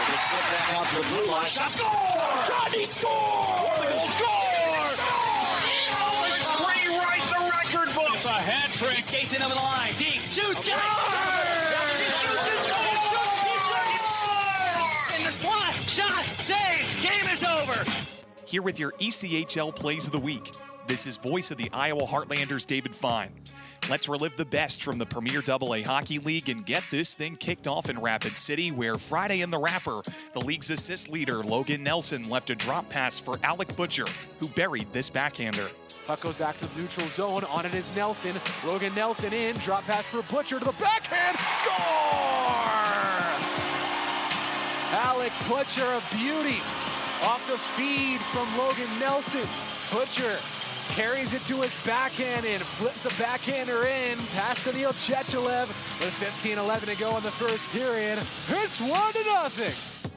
He'll slip back out to the blue line, shot, score! Rodney scores! Let's rewrite the record book! It's a hat trick. He skates in over the line, Deeks shoots, in the slot, shot, save, game is over!
Here with your ECHL Plays of the Week. This is voice of the Iowa Heartlanders, David Fine. Let's relive the best from the Premier AA Hockey League and get this thing kicked off in Rapid City, where Friday in the Wrapper, the league's assist leader, Logan Nelson, left a drop pass for Alec Butcher, who buried this backhander.
Puck goes active neutral zone. On it is Nelson. Logan Nelson in. Drop pass for Butcher to the backhand. Score! Alec Butcher, a beauty. Off the feed from Logan Nelson. Butcher carries it to his backhand and flips a backhander in. Pass to Neil Chechelev with 15-11 to go in the first period. It's 1-0.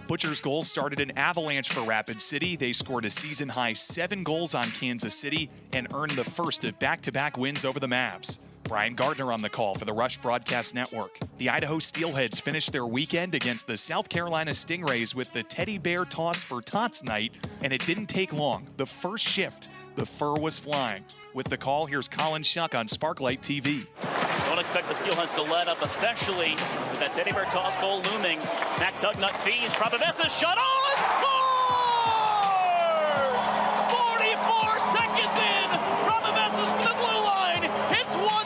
Butcher's goal started an avalanche for Rapid City. They scored a season-high 7 goals on Kansas City and earned the first of back-to-back wins over the Mavs. Brian Gardner on the call for the Rush Broadcast Network. The Idaho Steelheads finished their weekend against the South Carolina Stingrays with the Teddy Bear Toss for Tots night, and it didn't take long. The first shift, the fur was flying. With the call, here's Colin Shuck on Sparklight TV.
Don't expect the Steelheads to let up, especially with that Teddy Bear Toss goal looming. Mac Tugnut fees, Probavessa's shot, oh, and scores! 44 seconds in, Probavessa's from the blue line. It's 1-0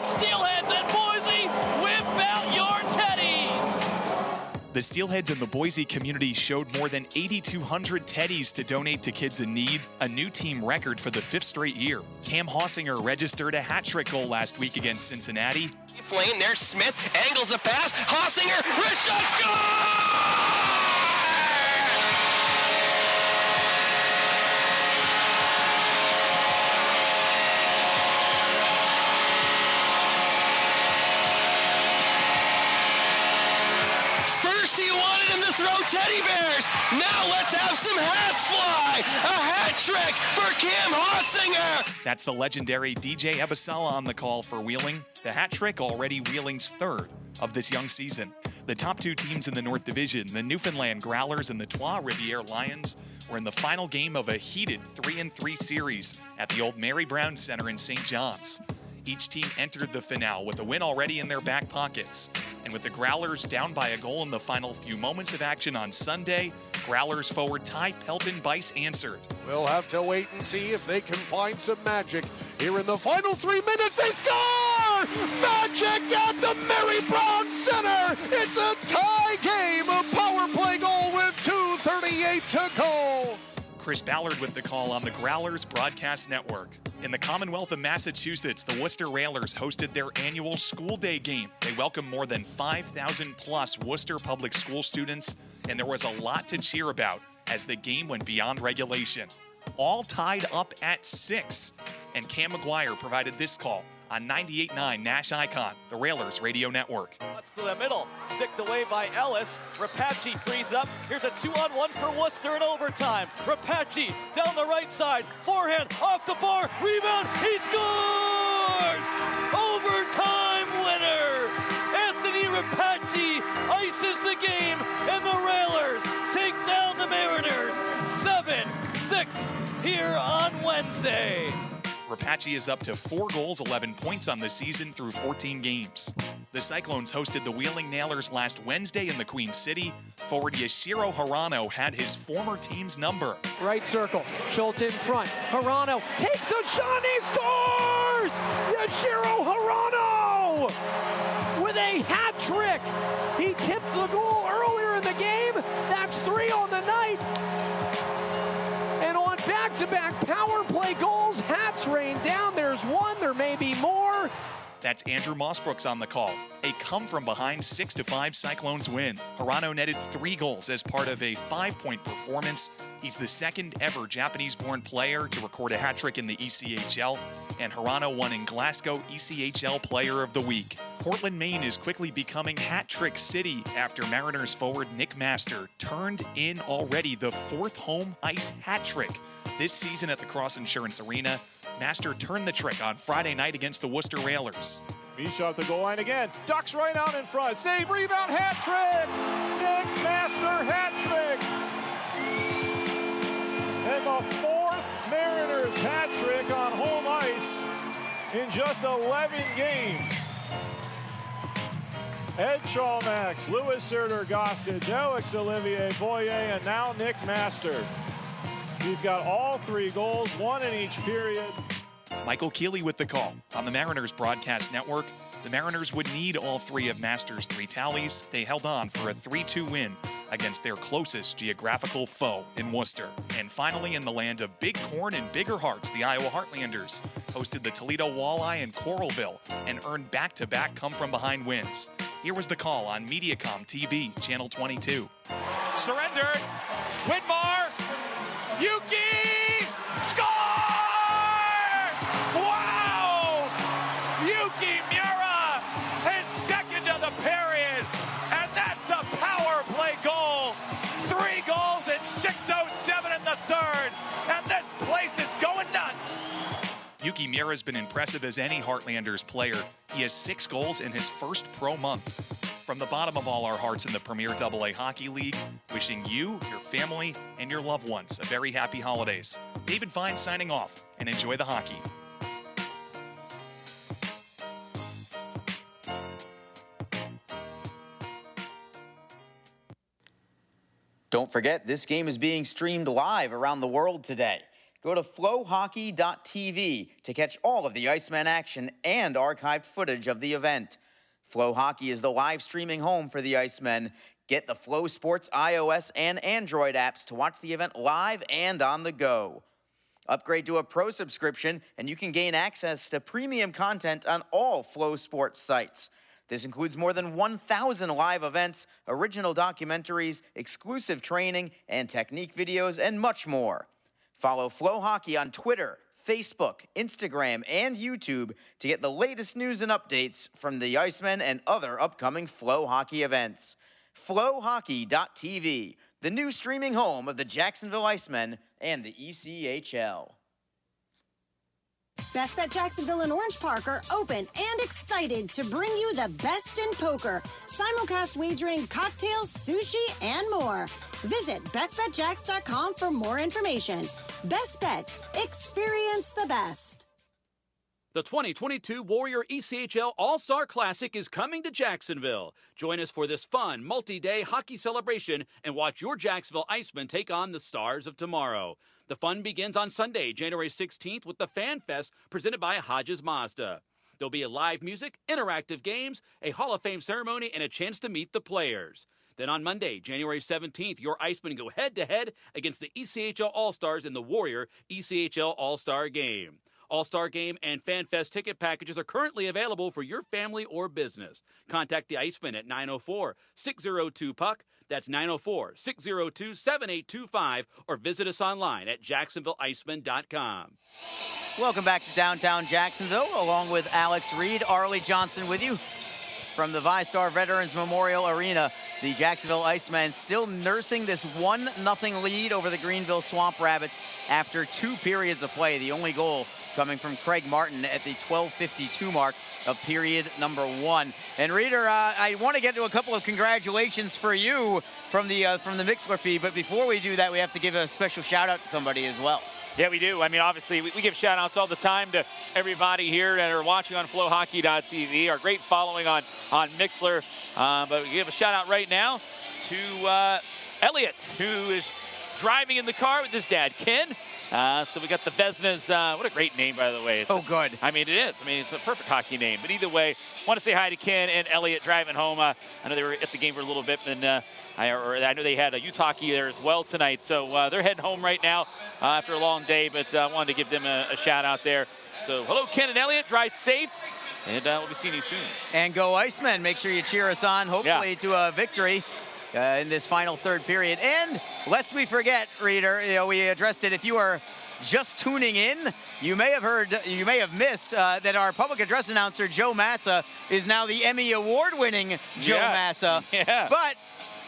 Steelheads, and Boise, whip out your Teddies!
The The Steelheads and the Boise community showed more than 8,200 teddies to donate to kids in need, a new team record for the 5th straight year. Cam Hossinger registered a hat-trick goal last week against Cincinnati.
Flame, there's Smith, angles a pass, Hossinger, wrist shot, score! He wanted him to throw teddy bears. Now let's have some hats fly. A hat trick for Cam Hossinger.
That's the legendary DJ Ebasala on the call for Wheeling. The hat trick already Wheeling's 3rd of this young season. The top 2 teams in the North Division, the Newfoundland Growlers and the Trois-Rivières Lions, were in the final game of a heated 3-3 series at the old Mary Brown Center in St. John's. Each team entered the finale with a win already in their back pockets. And with the Growlers down by a goal in the final few moments of action on Sunday, Growlers forward Ty Pelton-Bice answered.
We'll have to wait and see if they can find some magic. Here in the final 3 minutes, they score! Magic at the Mary Brown Center! It's a tie game, a power play goal with 2:38 to go!
Chris Ballard with the call on the Growlers Broadcast Network. In the Commonwealth of Massachusetts, the Worcester Railers hosted their annual school day game. They welcomed more than 5,000 plus Worcester public school students, and there was a lot to cheer about as the game went beyond regulation. All tied up at 6, and Cam McGuire provided this call on 98.9 Nash Icon, the Railers Radio Network.
Cuts to the middle, sticked away by Ellis. Rapace frees up. Here's a 2-on-1 for Worcester in overtime. Rapace down the right side, forehand off the bar, rebound, he scores! Overtime winner! Anthony Rapace ices the game, and the Railers take down the Mariners 7-6 here on Wednesday.
Rapace is up to 4 goals, 11 points on the season through 14 games. The Cyclones hosted the Wheeling Nailers last Wednesday in the Queen City. Forward Yashiro Harano had his former team's number.
Right circle, Schultz in front. Harano takes a shot, he scores! Yashiro Harano with a hat trick. He tipped the goal earlier in the game. That's 3 on the night. And on back-to-back power play goals, hats rain down. There's 1, there may be more.
That's Andrew Mossbrooks on the call. A come-from-behind 6-5 Cyclones win. Harano netted 3 goals as part of a 5-point performance. He's the 2nd ever Japanese-born player to record a hat trick in the ECHL, and Harano won in Glasgow ECHL Player of the Week. Portland, Maine is quickly becoming hat trick city after Mariners forward Nick Master turned in already the 4th home ice hat trick this season at the Cross Insurance Arena. Master turned the trick on Friday night against the Worcester Railers.
Misha at the goal line again. Ducks right out in front. Save, rebound, hat trick! Nick Master hat trick! And the 4th Mariners hat trick on home ice in just 11 games. Ed Chalmax, Louis Serter Gossage, Alex Olivier Boyer, and now Nick Master. He's got all 3 goals, 1 in each period.
Michael Keeley with the call. On the Mariners Broadcast Network, the Mariners would need all 3 of Master's 3 tallies. They held on for a 3-2 win against their closest geographical foe in Worcester. And finally, in the land of big corn and bigger hearts, the Iowa Heartlanders hosted the Toledo Walleye in Coralville and earned back-to-back come-from-behind wins. Here was the call on Mediacom TV, Channel 22.
Surrendered. Whitmore. Yuki. Score! Wow! Yuki Miura, his 2nd of the period. And that's a power play goal. 3 goals in 6:07 in the 3rd. And this place is going nuts.
Yuki Miura has been impressive as any Heartlanders player. He has 6 goals in his first pro month. From the bottom of all our hearts in the Premier AA Hockey League, wishing you, your family, and your loved ones a very happy holidays. David Vine signing off, and enjoy the hockey.
Don't forget, this game is being streamed live around the world today. Go to flowhockey.tv to catch all of the Iceman action and archived footage of the event. Flow Hockey is the live streaming home for the Icemen. Get the Flow Sports iOS and Android apps to watch the event live and on the go. Upgrade to a pro subscription, and you can gain access to premium content on all Flow Sports sites. This includes more than 1,000 live events, original documentaries, exclusive training and technique videos, and much more. Follow Flow Hockey on Twitter, Facebook, Instagram, and YouTube to get the latest news and updates from the Icemen and other upcoming Flow Hockey events. FlowHockey.tv, the new streaming home of the Jacksonville Icemen and the ECHL.
Best Bet Jacksonville and Orange Park are open and excited to bring you the best in poker, simulcast wagering, cocktails, sushi, and more. Visit bestbetjacks.com for more information. Best Bet. Experience the best.
The 2022 Warrior ECHL All-Star Classic is coming to Jacksonville. Join us for this fun, multi-day hockey celebration and watch your Jacksonville Icemen take on the stars of tomorrow. The fun begins on Sunday, January 16th with the Fan Fest presented by Hodges Mazda. There'll be a live music, interactive games, a Hall of Fame ceremony, and a chance to meet the players. Then on Monday, January 17th, your Icemen go head-to-head against the ECHL All-Stars in the Warrior ECHL All-Star Game. All-Star Game and Fan Fest ticket packages are currently available for your family or business. Contact the Icemen at 904-602-PUCK. That's 904-602-7825, or visit us online at jacksonvilleicemen.com.
Welcome back to downtown Jacksonville, along with Alex Reed, Arlie Johnson with you from the VyStar Veterans Memorial Arena. The Jacksonville Icemen still nursing this 1-0 lead over the Greenville Swamp Rabbits after 2 periods of play. The only goal coming from Craig Martin at the 12:52 mark of period number 1. And Reeder, I want to get to a couple of congratulations for you from the Mixler feed, but before we do that, we have to give a special shout out to somebody as well.
Yeah, we do. I mean, obviously, we give shout-outs all the time to everybody here that are watching on FlowHockey.tv, our great following on Mixler. But we give a shout-out right now to Elliot, who is driving in the car with his dad, Ken. So we got the Vesna's, what a great name, by the way.
So good.
I mean, it is. I mean, it's a perfect hockey name. But either way, want to say hi to Ken and Elliot driving home. I know they were at the game for a little bit, and I know they had a youth hockey there as well tonight. So they're heading home right now after a long day, but I wanted to give them a shout out there. So hello, Ken and Elliot. Drive safe, and we'll be seeing you soon.
And go Icemen. Make sure you cheer us on, hopefully to a victory in this final third period. And lest we forget, Reeder, we addressed it. If you are just tuning in, you may have missed that our public address announcer, Joe Massa, is now the Emmy Award-winning Joe Massa.
Yeah.
But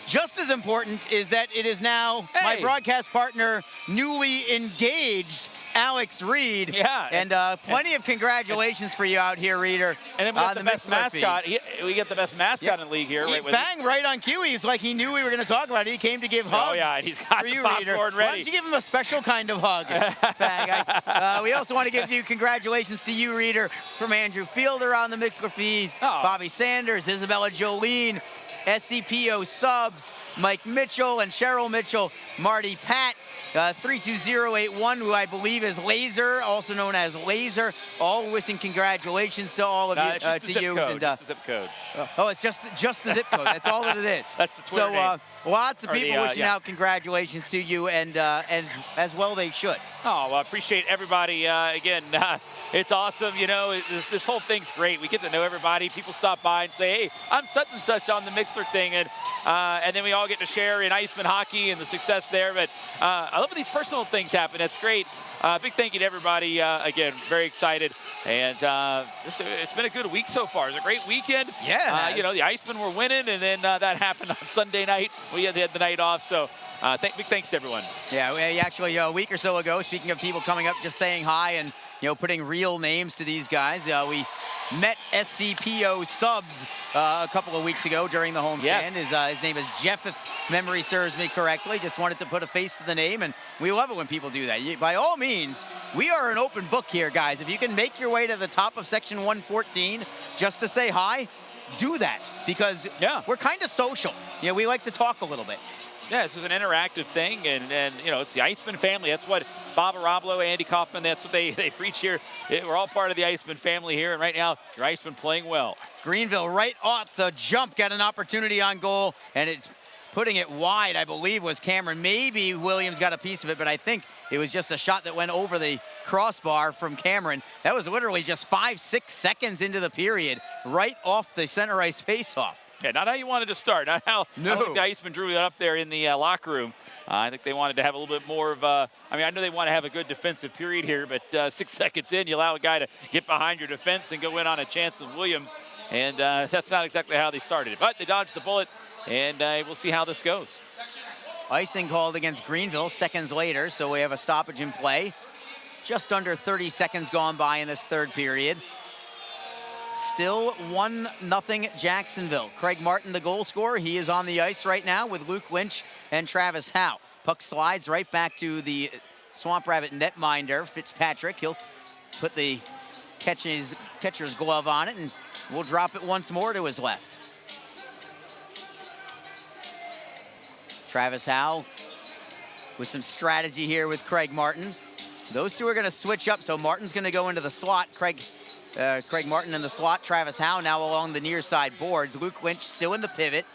just as important is that it is now my broadcast partner, newly engaged Alex Reed.
Yeah.
And plenty of congratulations for you out here, Reeder.
And then we got the best mascot. We get the best mascot in the league here.
Fang right on cue. He's like he knew we were going to talk about it. He came to give hugs.
Oh, yeah. He's got
for
the
you,
popcorn
Reeder.
ready.
Why don't you give him a special kind of hug, Fang? We also want to give you congratulations to you, Reeder, from Andrew Fielder on the Mixler feed, Bobby Sanders, Isabella Jolene, SCPO Subs, Mike Mitchell and Cheryl Mitchell, Marty Pat, 32081, who I believe is Laser, also known as Laser. All wishing congratulations to all of you.
It's just the zip code. Just the zip code.
Oh, it's just the zip code. That's all that it is.
That's the Twitter name.
Lots of people wishing out congratulations to you, and as well they should.
Oh, well, I appreciate everybody. Again, it's awesome. This whole thing's great. We get to know everybody. People stop by and say, hey, I'm such and such on the Mixler thing. And then we all get to share in Iceman hockey and the success there. But I love when these personal things happen. That's great. Big thank you to everybody. Again, very excited. And it's been a good week so far. It's a great weekend.
Yeah.
The Icemen were winning, and then that happened on Sunday night. We had the night off. So big thanks to everyone.
Yeah, we actually a week or so ago, speaking of people coming up, just saying hi and putting real names to these guys, we met SCPO Subs a couple of weeks ago during the homestand. His name is Jeff, if memory serves me correctly. Just wanted to put a face to the name, and we love it when people do that. By all means, we are an open book here, guys. If you can make your way to the top of section 114 just to say hi, do that, because we're kind of social. We like to talk a little bit.
Yeah, this is an interactive thing, and it's the Iceman family. That's what Bob Arablo, Andy Kaufman, that's what they preach here. We're all part of the Iceman family here, and right now, your Iceman playing well.
Greenville right off the jump got an opportunity on goal, and it's putting it wide, I believe, was Cameron. Maybe Williams got a piece of it, but I think it was just a shot that went over the crossbar from Cameron. That was literally just 5-6 seconds into the period, right off the center ice faceoff.
Yeah, not how you wanted to start. Not how I don't think the Icemen drew that up there in the locker room. I think they wanted to have a little bit more of I mean, I know they want to have a good defensive period here, but 6 seconds in, you allow a guy to get behind your defense and go in on a chance of Williams. And that's not exactly how they started it. But they dodged the bullet, and we'll see how this goes.
Icing called against Greenville seconds later, so we have a stoppage in play. Just under 30 seconds gone by in this third period. Still 1-0 Jacksonville. Craig Martin, the goal scorer, he is on the ice right now with Luke Lynch and Travis Howe. Puck slides right back to the Swamp Rabbit netminder, Fitzpatrick. He'll put the catcher's glove on it, and we'll drop it once more to his left. Travis Howe with some strategy here with Craig Martin. Those two are going to switch up, so Martin's going to go into the slot. Craig Martin in the slot. Travis Howe now along the near side boards. Luke Lynch still in the pivot.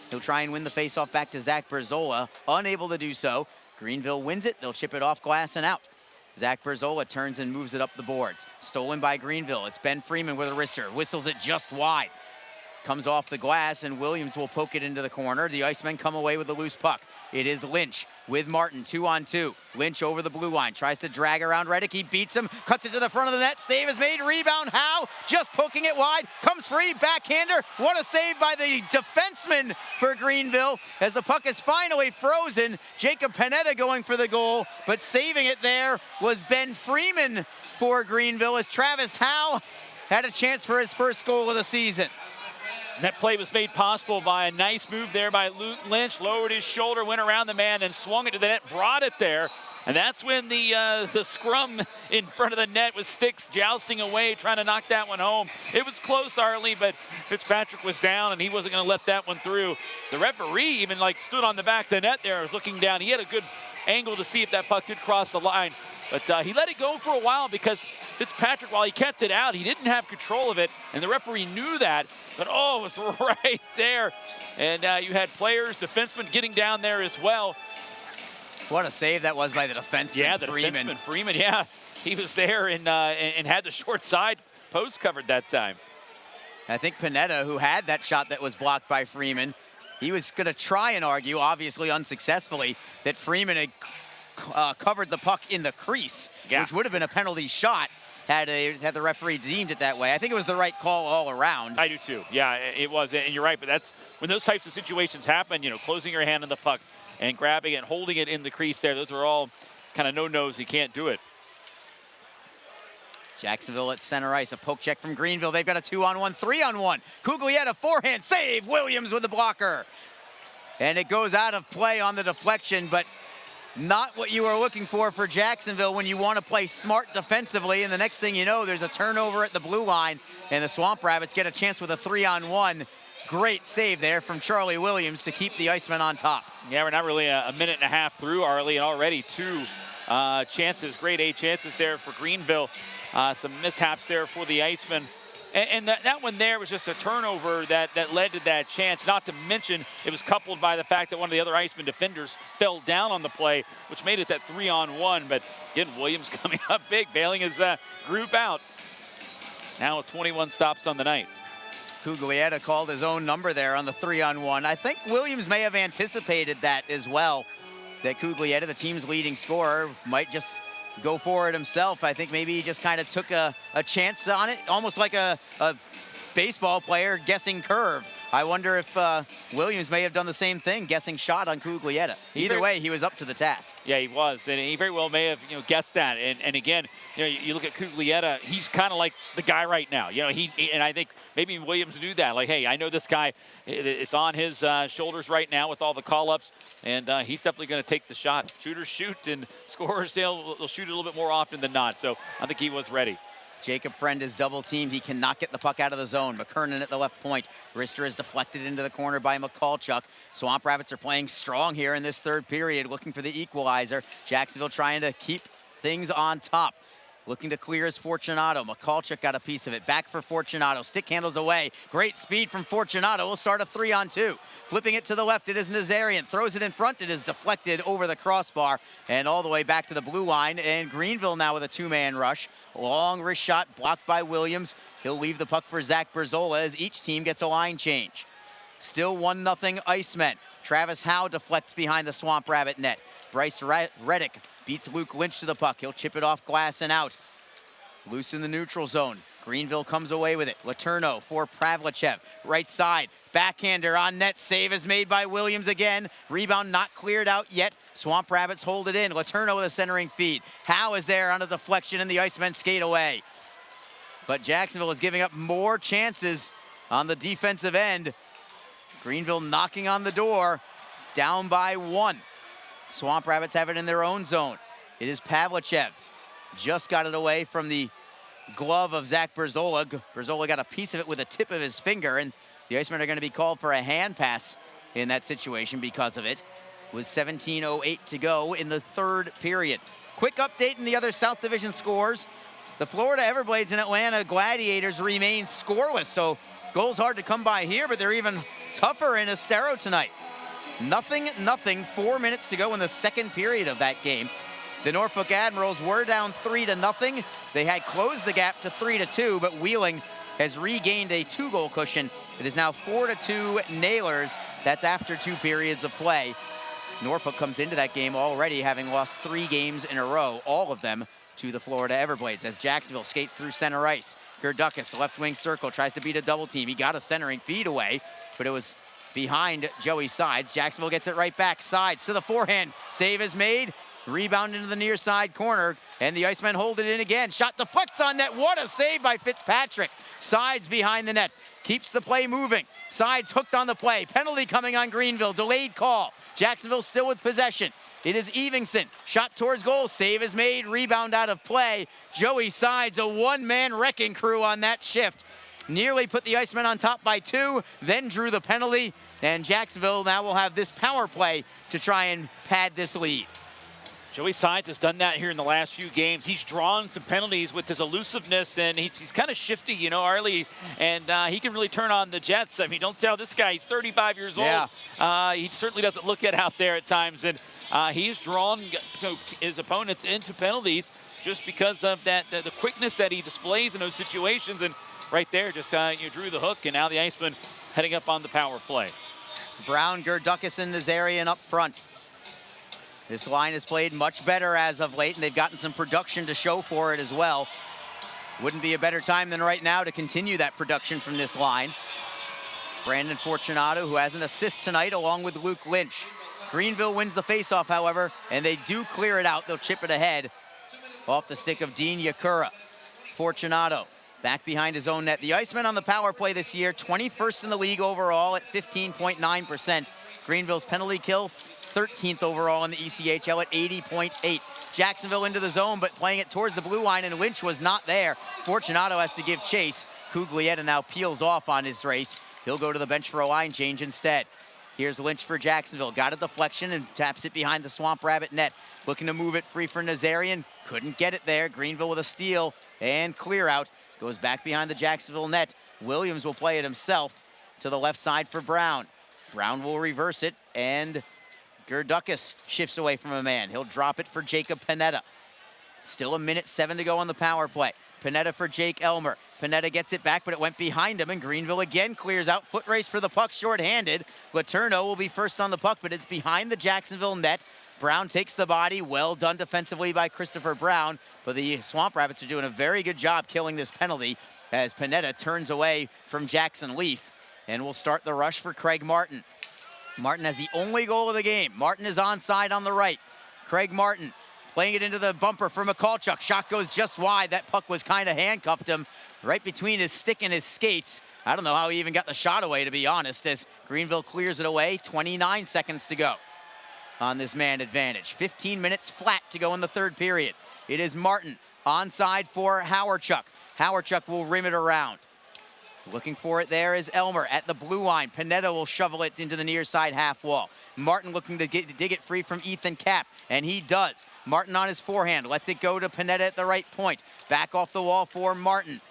He'll try and win the faceoff back to Zach Berzola. Unable to do so. Greenville wins it. They'll chip it off glass and out. Zach Berzola turns and moves it up the boards. Stolen by Greenville. It's Ben Freeman with a wrister. Whistles it just wide. Comes off the glass, and Williams will poke it into the corner. The Icemen come away with the loose puck. It is Lynch with Martin, 2-on-2. Lynch over the blue line, tries to drag around Reddick. He beats him, cuts it to the front of the net. Save is made, rebound Howe, just poking it wide. Comes free, backhander. What a save by the defenseman for Greenville as the puck is finally frozen. Jacob Panetta going for the goal, but saving it there was Ben Freeman for Greenville as Travis Howe had a chance for his first goal of the season.
That play was made possible by a nice move there by Luke Lynch. Lowered his shoulder, went around the man, and swung it to the net, brought it there. And that's when the scrum in front of the net with sticks jousting away, trying to knock that one home. It was close, Arlie, but Fitzpatrick was down, and he wasn't going to let that one through. The referee even stood on the back of the net there, was looking down. He had a good angle to see if that puck did cross the line. But he let it go for a while because Fitzpatrick, while he kept it out, he didn't have control of it, and the referee knew that. But, oh, it was right there. And you had players, defensemen getting down there as well.
What a save that was by the defenseman,
yeah, the
Freeman.
defenseman, Freeman, yeah. He was there and had the short side post covered that time.
I think Panetta, who had that shot that was blocked by Freeman, he was going to try and argue, obviously unsuccessfully, that Freeman had covered the puck in the crease, which would have been a penalty shot had the referee deemed it that way. I think it was the right call all around.
I do too. Yeah, it was, and you're right. But that's when those types of situations happen. Closing your hand on the puck and grabbing it, and holding it in the crease there. Those are all kind of no-nos. You can't do it.
Jacksonville at center ice. A poke check from Greenville. They've got a 2-on-1, 3-on-1. Cuglietta forehand save. Williams with the blocker, and it goes out of play on the deflection, but not what you were looking for Jacksonville when you want to play smart defensively. And the next thing you know, there's a turnover at the blue line, and the Swamp Rabbits get a chance with a 3-on-1. Great save there from Charlie Williams to keep the Icemen on top.
Yeah, we're not really a minute and a half through, Arlie, and already two chances, grade A chances there for Greenville. Some mishaps there for the Icemen. And that one there was just a turnover that led to that chance, not to mention it was coupled by the fact that one of the other Iceman defenders fell down on the play, which made it that 3-on-1. But again, Williams coming up big, bailing his group out. Now with 21 stops on the night.
Cuglietta called his own number there on the 3-on-1. I think Williams may have anticipated that as well, that Cuglietta, the team's leading scorer, might just go for it himself. I think maybe he just kind of took a chance on it, almost like a baseball player guessing curve. I wonder if Williams may have done the same thing, guessing shot on Cuglietta. Either way, he was up to the task.
Yeah, he was, and he very well may have guessed that. And again, you look at Cuglietta, he's kind of like the guy right now. And I think maybe Williams knew that. Like, hey, I know this guy. It's on his shoulders right now with all the call-ups, and he's definitely going to take the shot. Shooters shoot, and scorers they'll shoot a little bit more often than not. So I think he was ready.
Jacob Friend is double teamed. He cannot get the puck out of the zone. McKernan at the left point. Rister is deflected into the corner by McCallchuck. Swamp Rabbits are playing strong here in this third period, looking for the equalizer. Jacksonville trying to keep things on top. Looking to clear is Fortunato. Mikulchuk got a piece of it. Back for Fortunato. Stick handles away. Great speed from Fortunato. We'll start a 3-on-2. Flipping it to the left, it is Nazarian. Throws it in front. It is deflected over the crossbar and all the way back to the blue line. And Greenville now with a two-man rush. Long wrist shot blocked by Williams. He'll leave the puck for Zach Berzola as each team gets a line change. Still 1-0 Icemen. Travis Howe deflects behind the Swamp Rabbit net. Bryce Reddick beats Luke Lynch to the puck. He'll chip it off glass and out. Loose in the neutral zone. Greenville comes away with it. Letourneau for Pavlichev. Right side. Backhander on net. Save is made by Williams again. Rebound not cleared out yet. Swamp Rabbits hold it in. Letourneau with a centering feed. Howe is there on a deflection and the Icemen skate away. But Jacksonville is giving up more chances on the defensive end. Greenville knocking on the door. Down by 1. Swamp Rabbits have it in their own zone. It is Pavlichev. Just got it away from the glove of Zach Berzola. Berzola got a piece of it with the tip of his finger, and the Icemen are going to be called for a hand pass in that situation because of it, with 17:08 to go in the third period. Quick update in the other South Division scores. The Florida Everblades and Atlanta Gladiators remain scoreless, so goals hard to come by here, but they're even tougher in Estero tonight. 0-0, 4 minutes to go in the second period of that game. The Norfolk Admirals were down 3-0. They had closed the gap to 3-2, but Wheeling has regained a 2-goal cushion. It is now 4-2 Nailers. That's after 2 periods of play. Norfolk comes into that game already having lost 3 games in a row, all of them to the Florida Everblades, as Jacksonville skates through center ice. Gerdukas, left wing circle, tries to beat a double team. He got a centering feed away, but it was behind Joey Sides. Jacksonville gets it right back. Sides to the forehand. Save is made. Rebound into the near side corner, and the Icemen hold it in again. Shot deflects on net. What a save by Fitzpatrick. Sides behind the net. Keeps the play moving. Sides hooked on the play. Penalty coming on Greenville. Delayed call. Jacksonville still with possession. It is Evingson. Shot towards goal. Save is made. Rebound out of play. Joey Sides, a one-man wrecking crew on that shift. Nearly put the Icemen on top by 2, then drew the penalty. And Jacksonville now will have this power play to try and pad this lead.
Joey Sides has done that here in the last few games. He's drawn some penalties with his elusiveness, and he's kind of shifty, you know, Arlie, and he can really turn on the Jets. I mean, don't tell this guy, he's 35 years old. He certainly doesn't look it out there at times, and he's drawn his opponents into penalties just because of that the quickness that he displays in those situations. And right there, just you drew the hook, and now the Icemen heading up on the power play.
Brown, Gerdukas, and Nazarian up front. This line has played much better as of late, and they've gotten some production to show for it as well. Wouldn't be a better time than right now to continue that production from this line. Brandon Fortunato, who has an assist tonight, along with Luke Lynch. Greenville wins the faceoff, however, and they do clear it out. They'll chip it ahead off the stick of Dean Yakura. Fortunato back behind his own net. The Icemen on the power play this year, 21st in the league overall at 15.9%. Greenville's penalty kill, 13th overall in the ECHL at 80.8. Jacksonville into the zone, but playing it towards the blue line, and Lynch was not there. Fortunato has to give chase. Cuglietta now peels off on his race. He'll go to the bench for a line change instead. Here's Lynch for Jacksonville. Got a deflection and taps it behind the Swamp Rabbit net. Looking to move it free for Nazarian. Couldn't get it there. Greenville with a steal and clear out. Goes back behind the Jacksonville net. Williams will play it himself to the left side for Brown. Brown will reverse it, and Gerdukas shifts away from a man. He'll drop it for Jacob Panetta. Still 1:07 to go on the power play. Panetta for Jake Elmer. Panetta gets it back, but it went behind him, and Greenville again clears out. Foot race for the puck, shorthanded. Letourneau will be first on the puck, but it's behind the Jacksonville net. Brown takes the body. Well done defensively by Christopher Brown, but the Swamp Rabbits are doing a very good job killing this penalty as Panetta turns away from Jackson Leaf, and will start the rush for Craig Martin. Martin has the only goal of the game. Martin is onside on the right. Craig Martin playing it into the bumper for Mikulchuk. Shot goes just wide. That puck was kind of handcuffed him right between his stick and his skates. I don't know how he even got the shot away, to be honest, as Greenville clears it away. 29 seconds to go on this man advantage. 15 minutes flat to go in the third period. It is Martin onside for Howarchuk. Howarchuk will rim it around. Looking for it there is Elmer at the blue line. Pineda will shovel it into the near side half wall. Martin looking to dig it free from Ethan Kapp, and he does. Martin on his forehand, lets it go to Pineda at the right point. Back off the wall for Martin.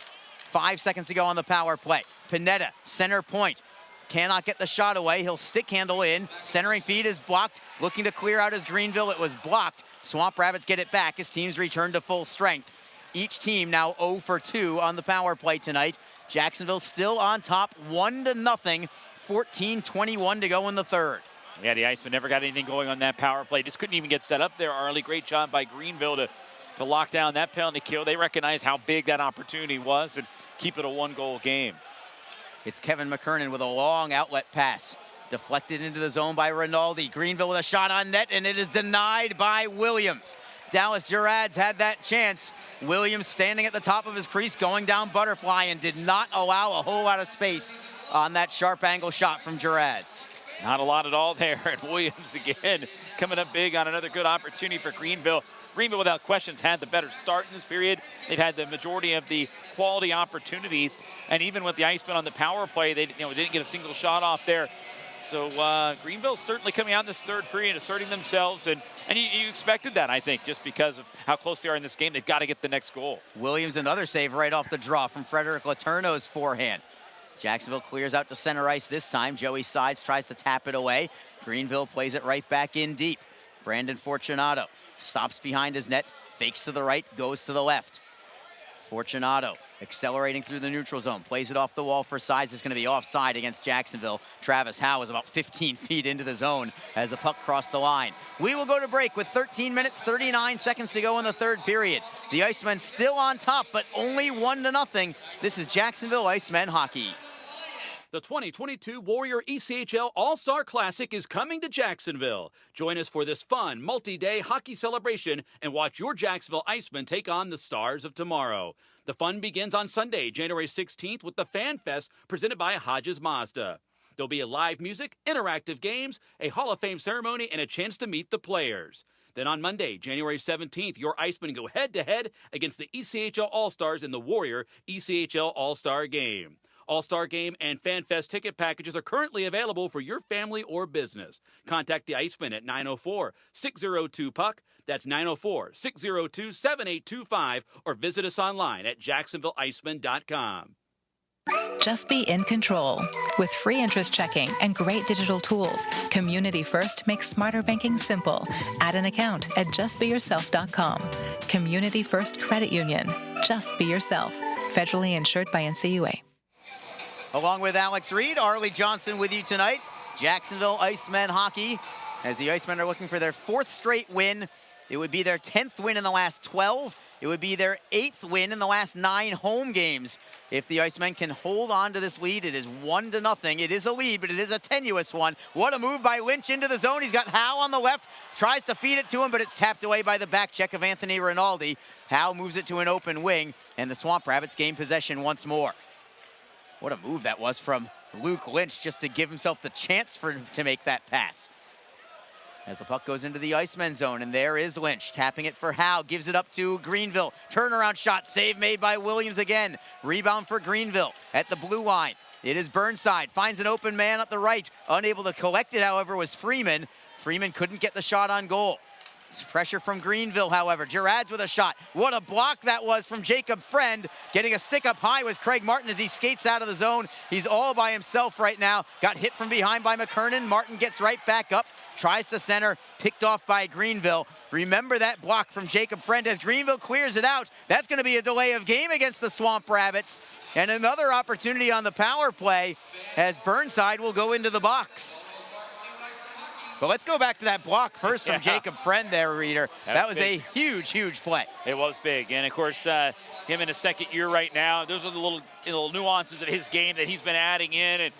5 seconds to go on the power play. Pineda, center point. Cannot get the shot away. He'll stick handle in. Centering feed is blocked. Looking to clear out his Greenville. It was blocked. Swamp Rabbits get it back. His teams return to full strength. Each team now 0 for 2 on the power play tonight. Jacksonville still on top, 1-0. 14:21 to go in the third.
Yeah, the Icemen never got anything going on that power play. Just couldn't even get set up there, Arlie. Great job by Greenville to lock down that penalty kill. They recognize how big that opportunity was and keep it a 1-goal game.
It's Kevin McKernan with a long outlet pass. Deflected into the zone by Rinaldi. Greenville with a shot on net, and it is denied by Williams. Dallas Gerads had that chance. Williams standing at the top of his crease, going down butterfly, and did not allow a whole lot of space on that sharp angle shot from Gerads.
Not a lot at all there, and Williams again coming up big on another good opportunity for Greenville. Greenville, without questions, had the better start in this period. They've had the majority of the quality opportunities, and even with the Icemen on the power play, they didn't get a single shot off there. So Greenville certainly coming out in this third period, asserting themselves, and you expected that, I think, just because of how close they are in this game. They've got to get the next goal.
Williams, another save right off the draw from Frederick Letourneau's forehand. Jacksonville clears out to center ice this time. Joey Sides tries to tap it away. Greenville plays it right back in deep. Brandon Fortunato stops behind his net, fakes to the right, goes to the left. Fortunato accelerating through the neutral zone, plays it off the wall for Sides. It's going to be offside against Jacksonville. Travis Howe is about 15 feet into the zone as the puck crossed the line. We will go to break with 13 minutes, 39 seconds to go in the third period. The Icemen still on top, but only 1-0. This is Jacksonville Icemen hockey.
The 2022 Warrior ECHL All-Star Classic is coming to Jacksonville. Join us for this fun multi-day hockey celebration and watch your Jacksonville Icemen take on the Stars of tomorrow. The fun begins on Sunday, January 16th with the Fan Fest presented by Hodges Mazda. There'll be a live music, interactive games, a Hall of Fame ceremony, and a chance to meet the players. Then on Monday, January 17th, your Icemen go head-to-head against the ECHL All-Stars in the Warrior ECHL All-Star Game. All-Star Game and Fan Fest ticket packages are currently available for your family or business. Contact the Icemen at 904-602-PUCK. That's 904-602-7825, or visit us online at jacksonvilleicemen.com.
Just be in control. With free interest checking and great digital tools, Community First makes smarter banking simple. Add an account at justbeyourself.com. Community First Credit Union. Just be yourself. Federally insured by NCUA.
Along with Alex Reed, Arlie Johnson with you tonight. Jacksonville Icemen hockey, as the Icemen are looking for their 4th straight win. It would be their 10th win in the last 12. It would be their 8th win in the last 9 home games. If the Icemen can hold on to this lead, it is 1-0. It is a lead, but it is a tenuous one. What a move by Lynch into the zone. He's got Howe on the left, tries to feed it to him, but it's tapped away by the back check of Anthony Rinaldi. Howe moves it to an open wing, and the Swamp Rabbits gain possession once more. What a move that was from Luke Lynch, just to give himself the chance to make that pass. As the puck goes into the Icemen zone, and there is Lynch tapping it for Howe, gives it up to Greenville. Turnaround shot, save made by Williams again. Rebound for Greenville at the blue line. It is Burnside, finds an open man at the right. Unable to collect it, however, was Freeman. Freeman couldn't get the shot on goal. Pressure from Greenville, however. Gerads with a shot. What a block that was from Jacob Friend. Getting a stick up high was Craig Martin as he skates out of the zone. He's all by himself right now. Got hit from behind by McKernan. Martin gets right back up. Tries to center. Picked off by Greenville. Remember that block from Jacob Friend as Greenville clears it out. That's going to be a delay of game against the Swamp Rabbits. And another opportunity on the power play as Burnside will go into the box. But let's go back to that block first from Jacob Friend there, Reader. That was a huge, huge play.
It was big. And, of course, him in his second year right now, those are the little nuances of his game that he's been adding in. And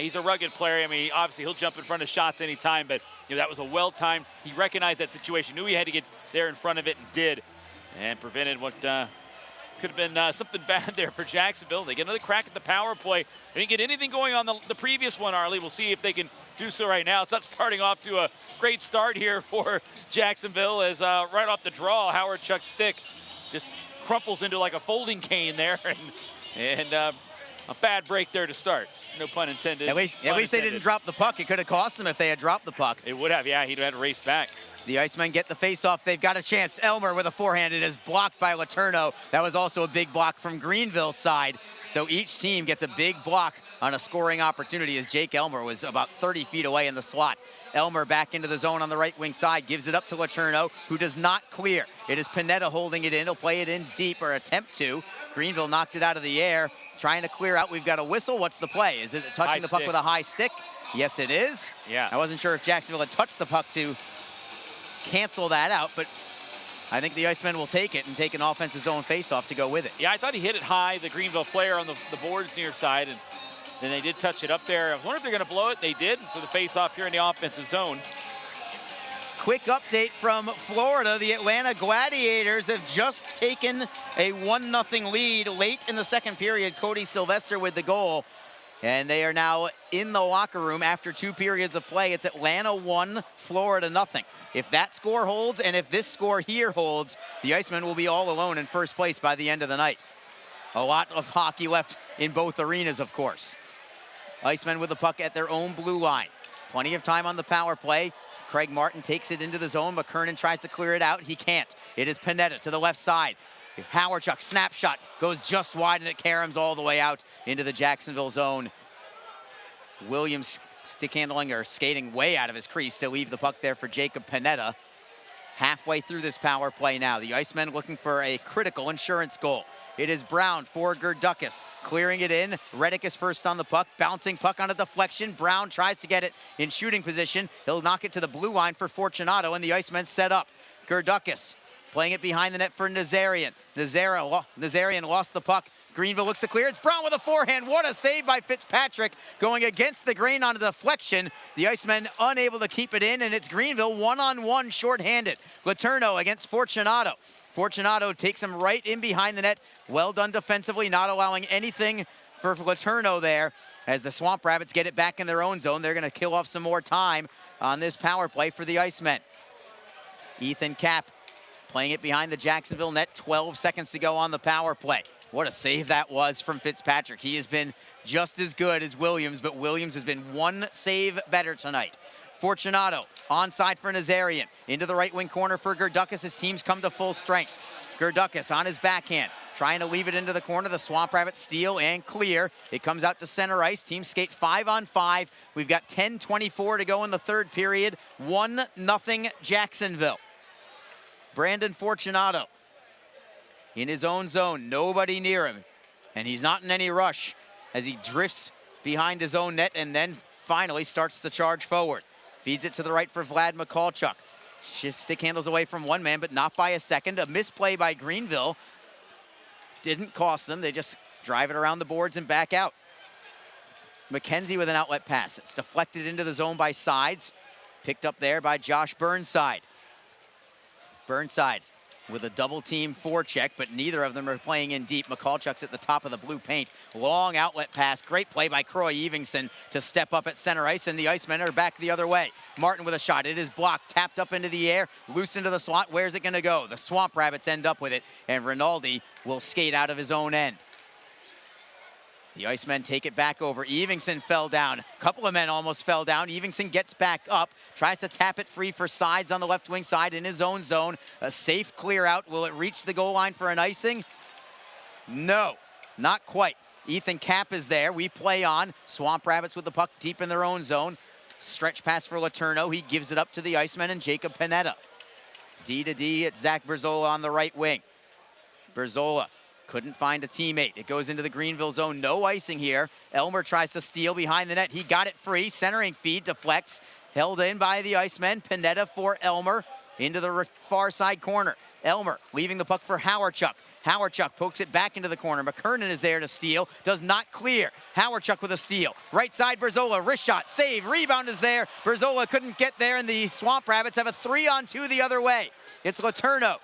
he's a rugged player. I mean, obviously, he'll jump in front of shots anytime. But, that was a well-timed. He recognized that situation, knew he had to get there in front of it, and did. And prevented what could have been something bad there for Jacksonville. They get another crack at the power play. They didn't get anything going on the previous one, Arlie. We'll see if they can do so right now. It's not starting off to a great start here for Jacksonville as right off the draw, Howard Chuck's stick just crumples into like a folding cane there. And A bad break there to start. No pun intended.
At least they didn't drop the puck. It could have cost them if they had dropped the puck.
It would have, yeah. He'd have had to race back.
The Icemen get the face-off. They've got a chance. Elmer with a forehand. It is blocked by Letourneau. That was also a big block from Greenville's side. So each team gets a big block on a scoring opportunity as Jake Elmer was about 30 feet away in the slot. Elmer back into the zone on the right wing side, gives it up to Letourneau, who does not clear. It is Pineda holding it in. He'll play it in deep, or attempt to. Greenville knocked it out of the air, trying to clear out. We've got a whistle. What's the play? Is it touching the puck with a high stick? Yes, it is.
Yeah.
I wasn't sure if Jacksonville had touched the puck to cancel that out, but I think the Icemen will take it and take an offensive zone faceoff to go with it.
Yeah, I thought he hit it high, the Greenville player on the boards near side, and then they did touch it up there. I was wondering if they're going to blow it. They did, so the faceoff here in the offensive zone.
Quick update from Florida. The Atlanta Gladiators have just taken a 1-0 lead late in the second period. Cody Sylvester with the goal. And they are now in the locker room after 2 periods of play. It's Atlanta 1, Florida 0. If that score holds, and if this score here holds, the Icemen will be all alone in first place by the end of the night. A lot of hockey left in both arenas, of course. Icemen with the puck at their own blue line. Plenty of time on the power play. Craig Martin takes it into the zone. McKernan tries to clear it out. He can't. It is Pineda to the left side. Howarchuk, snapshot, goes just wide, and it caroms all the way out into the Jacksonville zone. Williams stick handling or skating way out of his crease to leave the puck there for Jacob Pineda. Halfway through this power play now. The Icemen looking for a critical insurance goal. It is Brown for Gerdukas, clearing it in. Reddick is first on the puck, bouncing puck on a deflection. Brown tries to get it in shooting position. He'll knock it to the blue line for Fortunato, and the Icemen set up. Gerdukas playing it behind the net for Nazarian. Nazarian lost the puck. Greenville looks to clear. It's Brown with a forehand. What a save by Fitzpatrick, going against the grain on a deflection. The Icemen unable to keep it in, and it's Greenville one-on-one shorthanded. Letourneau against Fortunato. Fortunato takes him right in behind the net. Well done defensively, not allowing anything for Letourneau there. As the Swamp Rabbits get it back in their own zone, they're going to kill off some more time on this power play for the Icemen. Ethan Kapp playing it behind the Jacksonville net. 12 seconds to go on the power play. What a save that was from Fitzpatrick. He has been just as good as Williams, but Williams has been one save better tonight. Fortunato onside for Nazarian. Into the right wing corner for Gerdukas. His team's come to full strength. Gerdukas on his backhand, trying to leave it into the corner. The Swamp Rabbits steal and clear. It comes out to center ice. Team skate 5-on-5. We've got 10:24 to go in the third period. 1-0 Jacksonville. Brandon Fortunato in his own zone, nobody near him. And he's not in any rush as he drifts behind his own net and then finally starts the charge forward. Feeds it to the right for Vlad Mikulchuk. Stick handles away from one man, but not by a second. A misplay by Greenville didn't cost them. They just drive it around the boards and back out. McKenzie with an outlet pass. It's deflected into the zone by Sides. Picked up there by Josh Burnside. Burnside with a double team forecheck, but neither of them are playing in deep. Mikulchuk's at the top of the blue paint. Long outlet pass. Great play by Croy Evingson to step up at center ice, and the Icemen are back the other way. Martin with a shot. It is blocked, tapped up into the air, loose into the slot. Where's it going to go? The Swamp Rabbits end up with it, and Rinaldi will skate out of his own end. The Icemen take it back over. Evingson fell down. A couple of men almost fell down. Evingson gets back up, tries to tap it free for Sides on the left wing side in his own zone. A safe clear out. Will it reach the goal line for an icing? No, not quite. Ethan Kapp is there. We play on. Swamp Rabbits with the puck deep in their own zone. Stretch pass for Letourneau. He gives it up to the Icemen and Jacob Pineda. D to D, it's Zach Berzola on the right wing. Berzola couldn't find a teammate. It goes into the Greenville zone. No icing here. Elmer tries to steal behind the net. He got it free. Centering feed deflects. Held in by the Icemen. Pineda for Elmer into the far side corner. Elmer leaving the puck for Howarchuk. Howarchuk pokes it back into the corner. McKernan is there to steal. Does not clear. Howarchuk with a steal. Right side Berzola. Wrist shot. Save. Rebound is there. Berzola couldn't get there, and the Swamp Rabbits have a 3-on-2 the other way. It's Letourneau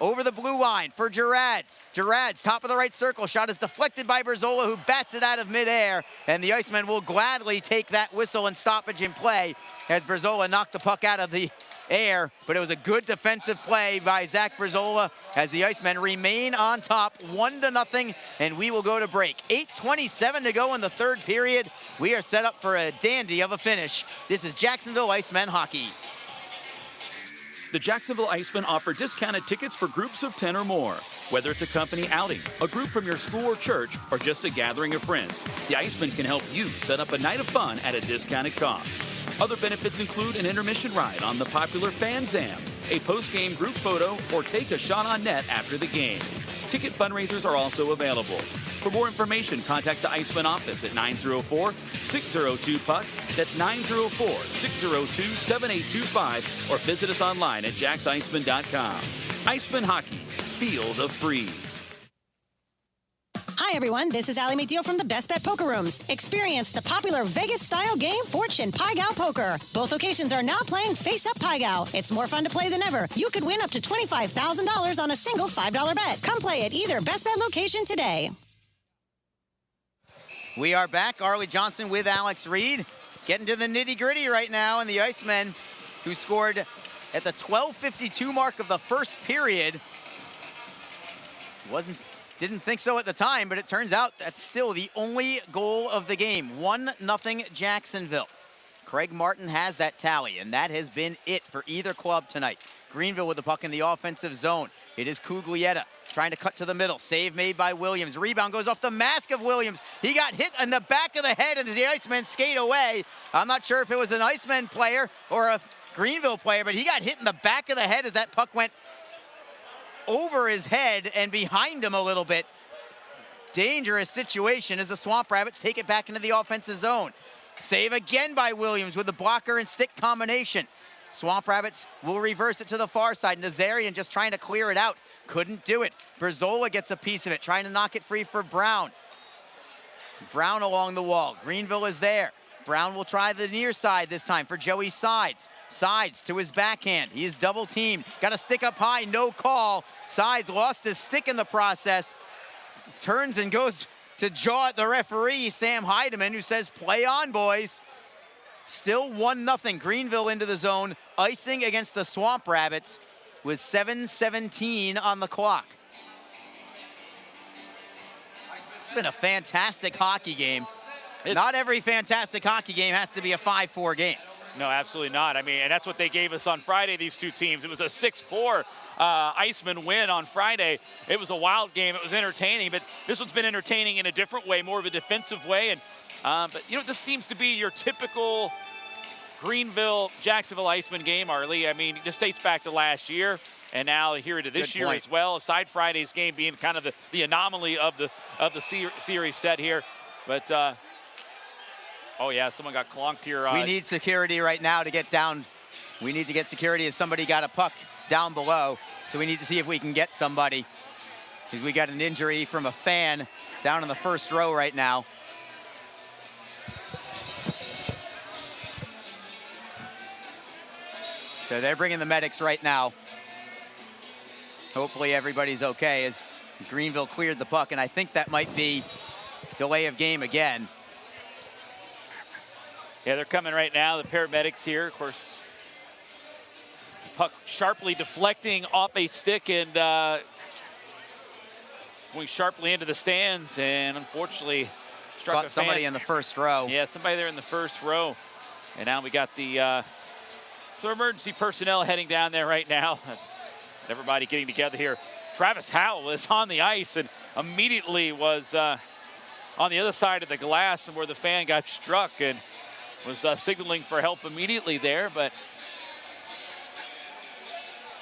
over the blue line for Gerards. Gerards, top of the right circle. Shot is deflected by Berzola, who bats it out of midair. And the Icemen will gladly take that whistle and stoppage in play as Berzola knocked the puck out of the air, but it was a good defensive play by Zach Brazola as the Icemen remain on top 1-0, and we will go to break. 8:27 to go in the third period. We are set up for a dandy of a finish. This is Jacksonville Icemen hockey.
The Jacksonville Icemen offer discounted tickets for groups of 10 or more. Whether it's a company outing, a group from your school or church, or just a gathering of friends, the Icemen can help you set up a night of fun at a discounted cost. Other benefits include an intermission ride on the popular Fan Zam, a post-game group photo, or take a shot on net after the game. Ticket fundraisers are also available. For more information, contact the Iceman office at 904-602-PUCK. That's 904-602-7825, or visit us online at jacksiceman.com. Iceman Hockey, feel the freeze.
Hi, everyone. This is Allie McDeal from the Best Bet Poker Rooms. Experience the popular Vegas-style game Fortune Pai Gow Poker. Both locations are now playing face-up Pai Gow. It's more fun to play than ever. You could win up to $25,000 on a single $5 bet. Come play at either Best Bet location today.
We are back. Arlie Johnson with Alex Reed. Getting to the nitty-gritty right now, and the Icemen, who scored at the 12:52 mark of the first period, didn't think so at the time, but it turns out that's still the only goal of the game. 1-0 Jacksonville. Craig Martin has that tally, and that has been it for either club tonight. Greenville with the puck in the offensive zone. It is Cuglietta trying to cut to the middle. Save made by Williams. Rebound goes off the mask of Williams. He got hit in the back of the head, and the Icemen skate away. I'm not sure if it was an Iceman player or a Greenville player, but he got hit in the back of the head as that puck went over his head and behind him a little bit. Dangerous situation as the Swamp Rabbits take it back into the offensive zone. Save again by Williams with the blocker and stick combination. Swamp Rabbits will reverse it to the far side. Nazarian just trying to clear it out. Couldn't do it. Brazola gets a piece of it, trying to knock it free for Brown. Brown along the wall. Greenville is there. Brown will try the near side this time for Joey Sides. Sides to his backhand. He is double teamed. Got a stick up high, no call. Sides lost his stick in the process. Turns and goes to jaw at the referee, Sam Heidemann, who says, play on, boys. Still 1-0. Greenville into the zone, icing against the Swamp Rabbits with 7:17 on the clock. It's been a fantastic hockey game. Not every fantastic hockey game has to be a 5-4 game.
No, absolutely not. I mean, and that's what they gave us on Friday, these two teams. It was a 6-4 Iceman win on Friday. It was a wild game. It was entertaining, but this one's been entertaining in a different way, more of a defensive way. And but, you know, this seems to be your typical Greenville-Jacksonville Iceman game, Arlie. I mean, it just dates back to last year, and now here to this year as well, aside Friday's game being kind of the anomaly of the series set here. But, oh, yeah, someone got clonked here.
We need security right now to get down. We need to get security as somebody got a puck down below. So we need to see if we can get somebody, because we got an injury from a fan down in the first row right now. So they're bringing the medics right now. Hopefully everybody's okay as Greenville cleared the puck, and I think that might be delay of game again.
Yeah, they're coming right now, the paramedics here. Of course, puck sharply deflecting off a stick and going sharply into the stands, and unfortunately struck a
somebody in the first row.
Yeah, somebody there in the first row. And now we got the so emergency personnel heading down there right now. Everybody getting together here. Travis Howe is on the ice and immediately was on the other side of the glass and where the fan got struck, and was signaling for help immediately there, but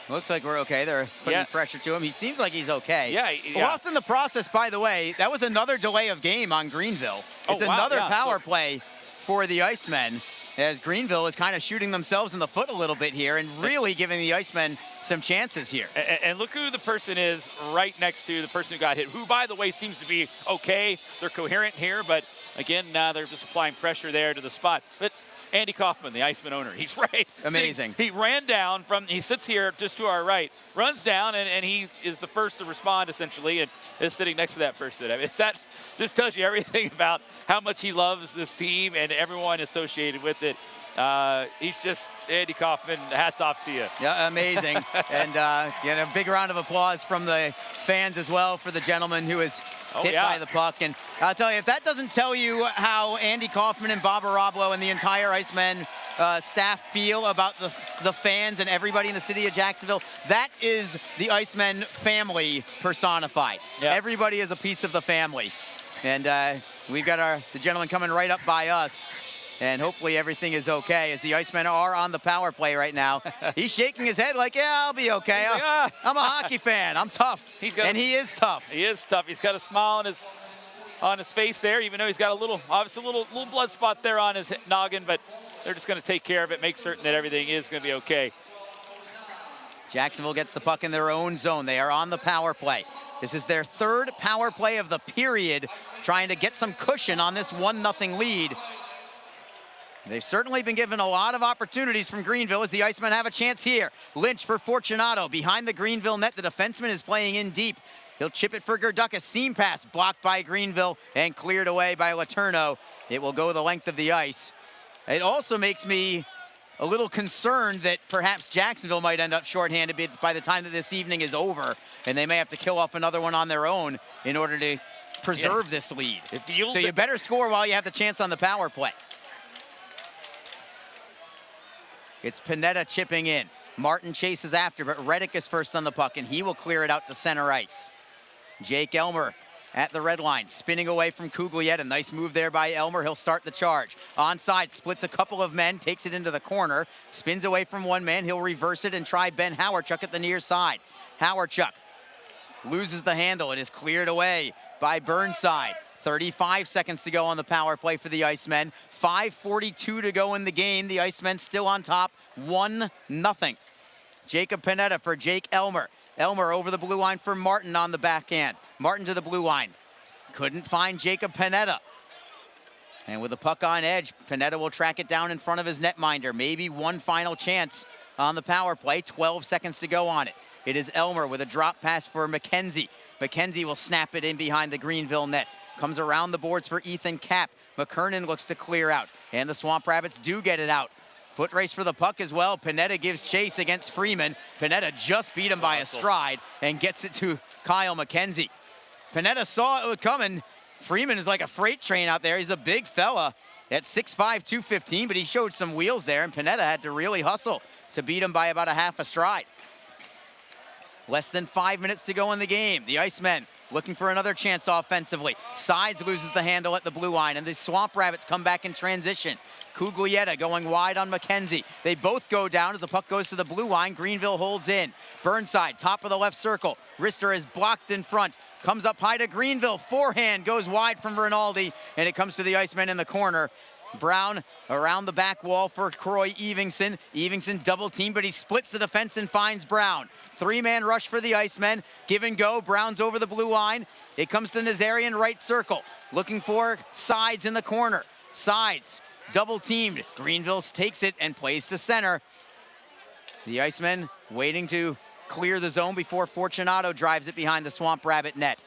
looks like we're okay. They're putting pressure to him. He seems like he's okay.
Yeah.
Lost in the process, by the way. That was another delay of game on Greenville. It's another power play for the Icemen, as Greenville is kind of shooting themselves in the foot a little bit here and really giving the Icemen some chances here.
And look who the person is right next to the person who got hit, who, by the way, seems to be okay. They're coherent here, but again, they're just applying pressure there to the spot. But Andy Kaufman, the Iceman owner, he's right.
Amazing.
He ran down he sits here just to our right, runs down, and he is the first to respond, essentially, and is sitting next to that person. I mean, this tells you everything about how much he loves this team and everyone associated with it. He's just Andy Kaufman. Hats off to you.
Yeah, amazing. And get a big round of applause from the fans as well for the gentleman who was hit by the puck. And I'll tell you, if that doesn't tell you how Andy Kaufman and Bob Arablo and the entire Icemen staff feel about the fans and everybody in the city of Jacksonville, that is the Icemen family personified.
Yep.
Everybody is a piece of the family. And we've got the gentleman coming right up by us. And hopefully everything is okay as the Icemen are on the power play right now. He's shaking his head like, yeah, I'll be okay. I'm a hockey fan. I'm tough. He is tough.
He is tough. He's got a smile on his face there, even though he's got obviously a little blood spot there on his noggin, but they're just going to take care of it, make certain that everything is going to be okay.
Jacksonville gets the puck in their own zone. They are on the power play. This is their third power play of the period, trying to get some cushion on this 1-0 lead. They've certainly been given a lot of opportunities from Greenville as the Icemen have a chance here. Lynch for Fortunato behind the Greenville net. The defenseman is playing in deep. He'll chip it for Gerducka. Seam pass blocked by Greenville and cleared away by Letourneau. It will go the length of the ice. It also makes me a little concerned that perhaps Jacksonville might end up shorthanded by the time that this evening is over, and they may have to kill off another one on their own in order to preserve this lead. So you better score while you have the chance on the power play. It's Pineda chipping in. Martin chases after, but Reddick is first on the puck, and he will clear it out to center ice. Jake Elmer at the red line, spinning away from Cuglietta. Nice move there by Elmer. He'll start the charge. Onside, splits a couple of men, takes it into the corner, spins away from one man. He'll reverse it and try Ben Howarchuk at the near side. Howarchuk loses the handle. It is cleared away by Burnside. 35 seconds to go on the power play for the Icemen. 5:42 to go in the game. The Icemen still on top, 1-0. Jacob Pineda for Jake Elmer. Elmer over the blue line for Martin on the backhand. Martin to the blue line. Couldn't find Jacob Pineda. And with the puck on edge, Pineda will track it down in front of his netminder. Maybe one final chance on the power play. 12 seconds to go on it. It is Elmer with a drop pass for McKenzie. McKenzie will snap it in behind the Greenville net. Comes around the boards for Ethan Kapp. McKernan looks to clear out. And the Swamp Rabbits do get it out. Foot race for the puck as well. Pineda gives chase against Freeman. Pineda just beat him by a stride and gets it to Kyle McKenzie. Pineda saw it coming. Freeman is like a freight train out there. He's a big fella at 6'5", 215, but he showed some wheels there, and Pineda had to really hustle to beat him by about a half a stride. Less than 5 minutes to go in the game. The Icemen looking for another chance offensively. Sides loses the handle at the blue line, and the Swamp Rabbits come back in transition. Cuglietta going wide on McKenzie. They both go down as the puck goes to the blue line. Greenville holds in. Burnside, top of the left circle. Rister is blocked in front. Comes up high to Greenville. Forehand goes wide from Rinaldi, and it comes to the Icemen in the corner. Brown around the back wall for Croy Evingson. Evingson double team, but he splits the defense and finds Brown. Three-man rush for the Icemen. Give and go. Brown's over the blue line. It comes to Nazarian, right circle. Looking for Sides in the corner. Sides double teamed. Greenville takes it and plays to center. The Icemen waiting to clear the zone before Fortunato drives it behind the Swamp Rabbit net.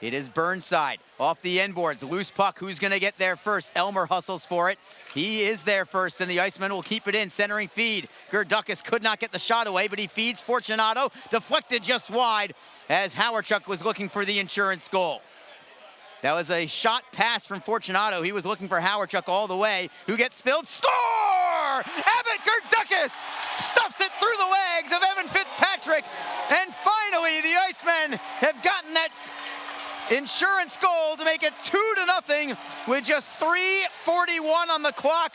It is Burnside off the end boards. Loose puck. Who's going to get there first? Elmer hustles for it. He is there first, and the Icemen will keep it in. Centering feed. Gerduckas could not get the shot away, but he feeds Fortunato. Deflected just wide as Howarchuk was looking for the insurance goal. That was a shot pass from Fortunato. He was looking for Howarchuk all the way. Who gets spilled? Score! Abbott Gerduckas stuffs it through the legs of Evan Fitzpatrick. And finally, the Icemen have gotten that insurance goal to make it 2-0 with just 3:41 on the clock.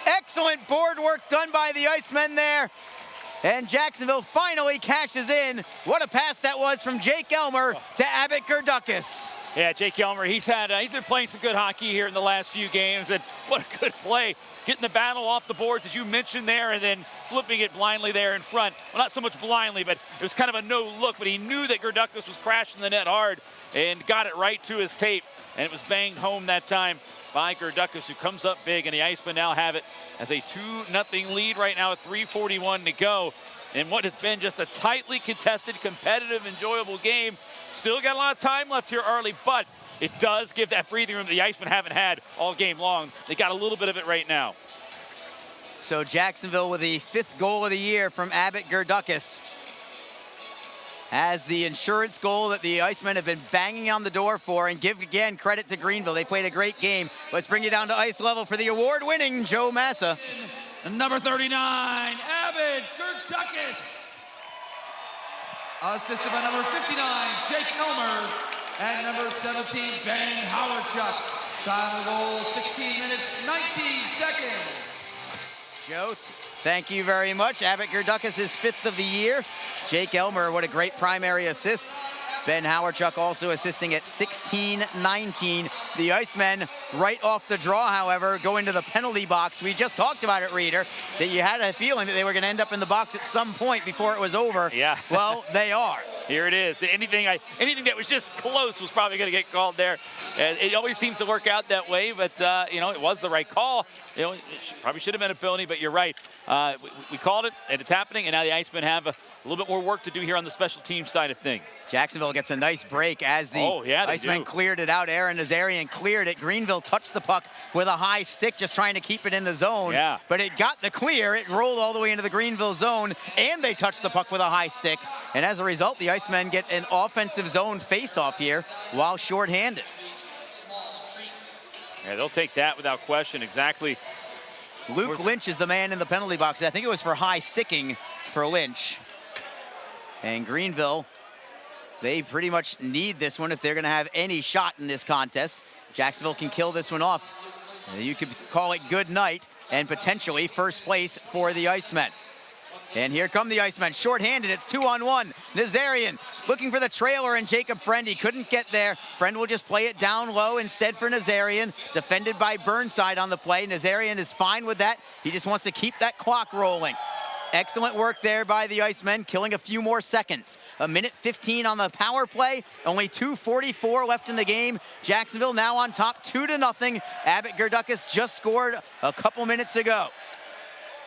Excellent board work done by the Icemen there. And Jacksonville finally cashes in. What a pass that was from Jake Elmer to Abbott Gerduckas.
Yeah, Jake Elmer, he's been playing some good hockey here in the last few games, and what a good play. Getting the battle off the boards, as you mentioned there, and then flipping it blindly there in front. Well, not so much blindly, but it was kind of a no look, but he knew that Gerduckas was crashing the net hard and got it right to his tape, and it was banged home that time by Gerduckas, who comes up big, and the Icemen now have it as a 2-0 lead right now with 3:41 to go. And what has been just a tightly contested, competitive, enjoyable game. Still got a lot of time left here early, but it does give that breathing room the Icemen haven't had all game long. They got a little bit of it right now.
So Jacksonville with the 5th goal of the year from Abbott Gerdukas. As the insurance goal that the Icemen have been banging on the door for, and give again credit to Greenville. They played a great game. Let's bring you down to ice level for the award-winning Joe Massa.
Number 39, Abbott Gerdukas. Assisted by number 59, Jake Elmer. And number 17, Ben Howerchuk. Time of goal, 16 minutes, 19 seconds.
Joe, thank you very much. Abbott Gerdukas is 5th of the year. Jake Elmer, what a great primary assist. Ben Howerchuk also assisting at 16-19. The Icemen, right off the draw, however, go into the penalty box. We just talked about it, Reader, that you had a feeling that they were going to end up in the box at some point before it was over.
Yeah.
Well, they are.
Here it is. Anything that was just close was probably going to get called there. It always seems to work out that way, but it was the right call. It probably should have been a penalty, but you're right. We called it, and it's happening, and now the Icemen have a little bit more work to do here on the special team side of things.
Jacksonville gets a nice break as the Icemen cleared it out. Aaron Nazarian cleared it. Greenville touched the puck with a high stick, just trying to keep it in the zone.
Yeah.
But it got the clear. It rolled all the way into the Greenville zone, and they touched the puck with a high stick. And as a result, the Icemen get an offensive zone face-off here while shorthanded.
Yeah, they'll take that without question. Exactly.
Luke Lynch is the man in the penalty box. I think it was for high sticking for Lynch. And Greenville, they pretty much need this one if they're going to have any shot in this contest. Jacksonville can kill this one off. You could call it good night and potentially first place for the Icemen. And here come the Icemen, shorthanded, it's 2-on-1. Nazarian looking for the trailer and Jacob Friend, he couldn't get there. Friend will just play it down low instead for Nazarian, defended by Burnside on the play. Nazarian is fine with that, he just wants to keep that clock rolling. Excellent work there by the Icemen, killing a few more seconds. 1:15 on the power play, only 2:44 left in the game. Jacksonville now on top, 2-0. Abbott Gerdukas just scored a couple minutes ago.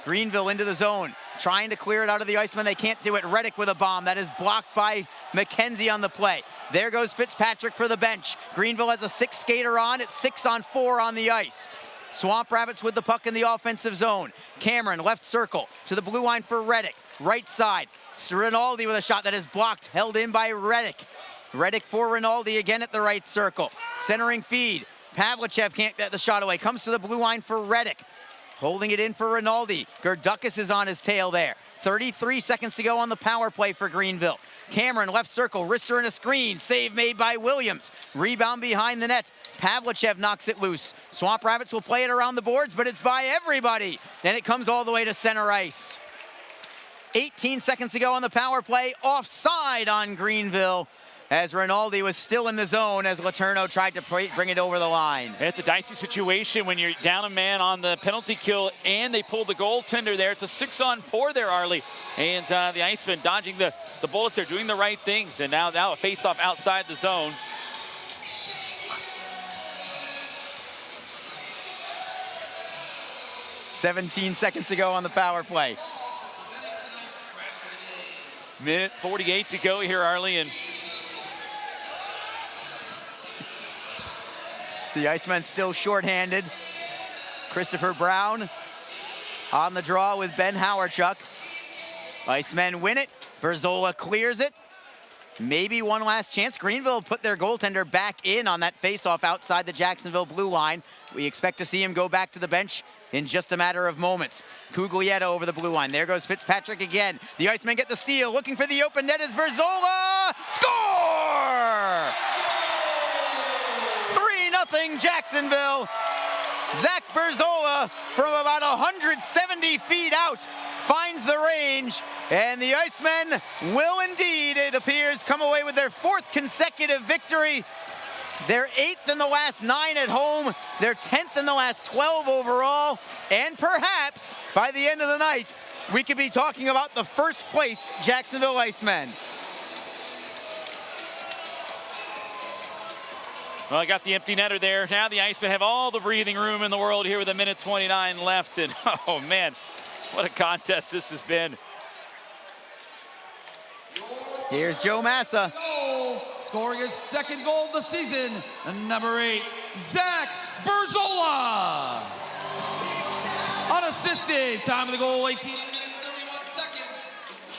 Greenville into the zone, trying to clear it out of the Icemen. They can't do it. Reddick with a bomb. That is blocked by McKenzie on the play. There goes Fitzpatrick for the bench. Greenville has a 6 skater on. It's 6-on-4 on the ice. Swamp Rabbits with the puck in the offensive zone. Cameron, left circle, to the blue line for Reddick. Right side, Rinaldi with a shot that is blocked, held in by Reddick. Reddick for Rinaldi again at the right circle. Centering feed. Pavlichev can't get the shot away. Comes to the blue line for Reddick. Holding it in for Rinaldi. Gerdukas is on his tail there. 33 seconds to go on the power play for Greenville. Cameron, left circle, wrister and a screen. Save made by Williams. Rebound behind the net. Pavlichev knocks it loose. Swamp Rabbits will play it around the boards, but it's by everybody. And it comes all the way to center ice. 18 seconds to go on the power play. Offside on Greenville, as Rinaldi was still in the zone as Letourneau tried to bring it over the line.
It's a dicey situation when you're down a man on the penalty kill and they pulled the goaltender there. It's a 6-on-4 there, Arlie. And the Icemen dodging the bullets. They're doing the right things. And now a face-off outside the zone.
$17 seconds to go on the power play.
Minute 48 to go here, Arlie. And
the Icemen still shorthanded. Christopher Brown on the draw with Ben Howerchuk. Icemen win it. Berzola clears it. Maybe one last chance. Greenville put their goaltender back in on that faceoff outside the Jacksonville blue line. We expect to see him go back to the bench in just a matter of moments. Cuglietta over the blue line. There goes Fitzpatrick again. The Icemen get the steal. Looking for the open net is Berzola. Score! 3-0 Jacksonville. Zach Berzola from about 170 feet out finds the range, and the Icemen will indeed, it appears, come away with their 4th consecutive victory. They're 8th in the last 9 at home. They're 10th in the last 12 overall. And perhaps by the end of the night, we could be talking about the first place Jacksonville Icemen.
Well, I got the empty netter there. Now the Icemen have all the breathing room in the world here with 1:29 left. And oh man, what a contest this has been.
Here's Joe Massa.
Scoring his 2nd goal of the season, and number 8, Zach Berzola. Unassisted unassisted. Time of the goal, 18 minutes, 31 seconds.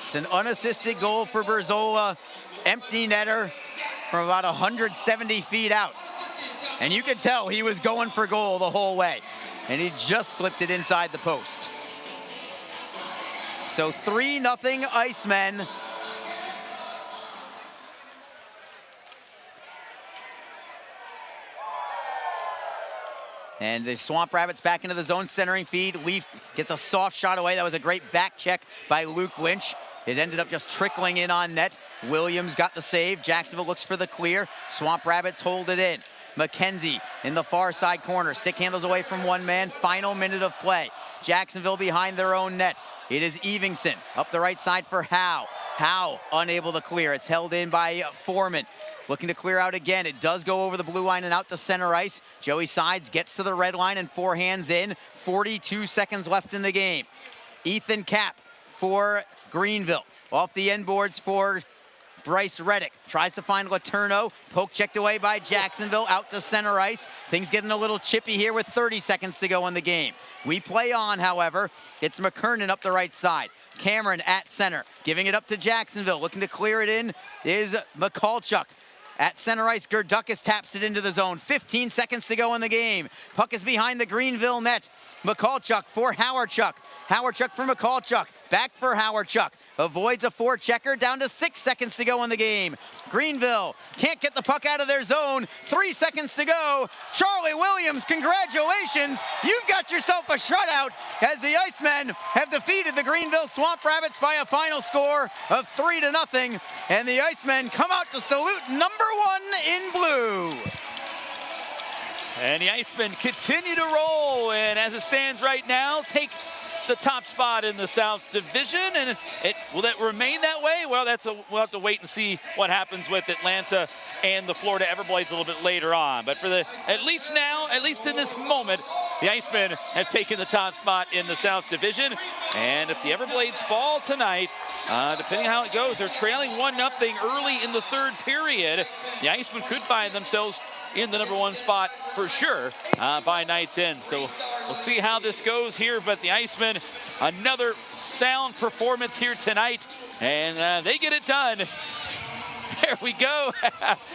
It's an unassisted goal for Berzola. Empty netter from about 170 feet out. And you could tell he was going for goal the whole way. And he just slipped it inside the post. So 3-0 Icemen. And the Swamp Rabbits back into the zone, centering feed. Leaf gets a soft shot away. That was a great back check by Luke Lynch. It ended up just trickling in on net. Williams got the save. Jacksonville looks for the clear. Swamp Rabbits hold it in. McKenzie in the far side corner. Stick handles away from one man. Final minute of play. Jacksonville behind their own net. It is Evingson up the right side for Howe. Howe unable to clear. It's held in by Foreman. Looking to clear out again. It does go over the blue line and out to center ice. Joey Sides gets to the red line and forehands in. 42 seconds left in the game. Ethan Kapp for Greenville. Off the end boards for Bryce Reddick. Tries to find Letourneau. Poke checked away by Jacksonville. Out to center ice. Things getting a little chippy here with 30 seconds to go in the game. We play on, however. It's McKernan up the right side. Cameron at center. Giving it up to Jacksonville. Looking to clear it in is McCallchuck. At center ice, Gerdukas taps it into the zone. 15 seconds to go in the game. Puck is behind the Greenville net. McCallchuck for Howardchuck. Howardchuck for McCallchuck. Back for Howardchuck. Avoids a forechecker. Down to 6 seconds to go in the game. Greenville can't get the puck out of their zone. 3 seconds to go. Charlie Williams, congratulations. You've got yourself a shutout as the Icemen have defeated the Greenville Swamp Rabbits by a final score of 3-0. And the Icemen come out to salute #1 in blue.
And the Icemen continue to roll, and as it stands right now, take the top spot in the South Division, and will that remain that way? Well, we'll have to wait and see what happens with Atlanta and the Florida Everblades a little bit later on. But at least now, at least in this moment, the Icemen have taken the top spot in the South Division. And if the Everblades fall tonight, depending on how it goes, they're trailing 1-0 early in the third period. The Icemen could find themselves in the #1 spot for sure by night's end. So we'll see how this goes here, but the Icemen, another sound performance here tonight, and they get it done. There we go.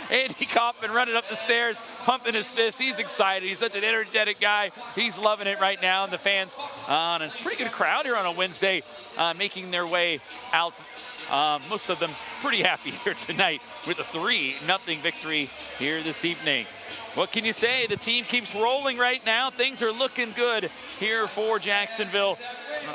Andy Kaufman running up the stairs, pumping his fist. He's excited. He's such an energetic guy. He's loving it right now, and the fans, and it's a pretty good crowd here on a Wednesday, making their way out. Most of them pretty happy here tonight with a 3-0 victory here this evening. What can you say? The team keeps rolling right now. Things are looking good here for Jacksonville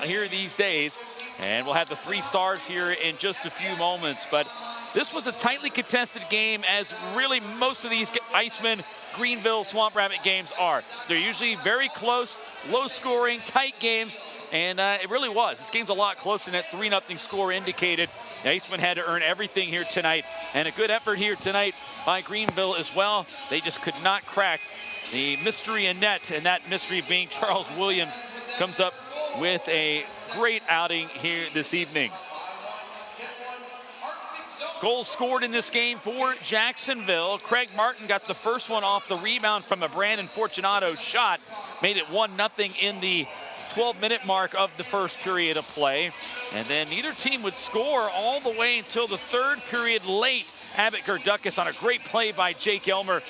here these days. And we'll have the 3 stars here in just a few moments. But this was a tightly contested game, as really most of these Icemen Greenville Swamp Rabbit games are. They're usually very close, low scoring, tight games. And it really was. This game's a lot closer than that 3-0 score indicated. The Icemen had to earn everything here tonight. And a good effort here tonight by Greenville as well. They just could not crack the mystery in net, and that mystery being Charles Williams comes up with a great outing here this evening. Goals scored in this game for Jacksonville. Craig Martin got the first one off the rebound from a Brandon Fortunato shot. Made it 1-0 in the 12-minute mark of the first period of play. And then neither team would score all the way until the third period late. Abbott Gerdukas on a great play by Jake Elmer,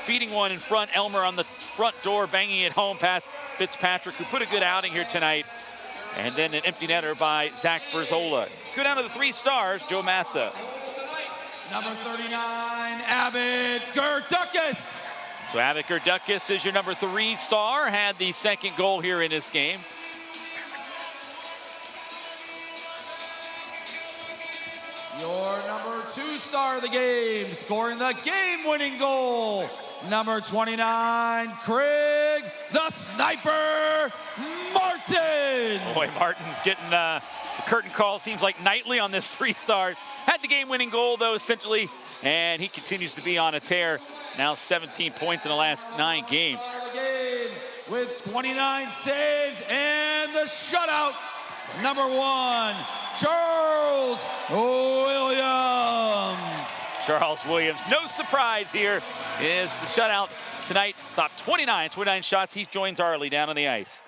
feeding one in front. Elmer on the front door, banging it home past Fitzpatrick, who put a good outing here tonight. And then an empty netter by Zach Berzola. Let's go down to the 3 stars, Joe Massa.
Number 39, Abbott Gerdukas.
So Abbott Gerdukas is your number 3 star, had the second goal here in this game.
Your number 2 star of the game, scoring the game-winning goal. Number 29, Craig the Sniper Martin.
Boy, Martin's getting the curtain call, seems like nightly on this 3 stars. Had the game-winning goal, though, essentially, and he continues to be on a tear. Now 17 points in the last 9 games.
With 29 saves and the shutout, number 1, Charles Williams.
Charles Williams, no surprise here, is the shutout tonight. Top 29 shots. He joins Arley down on the ice.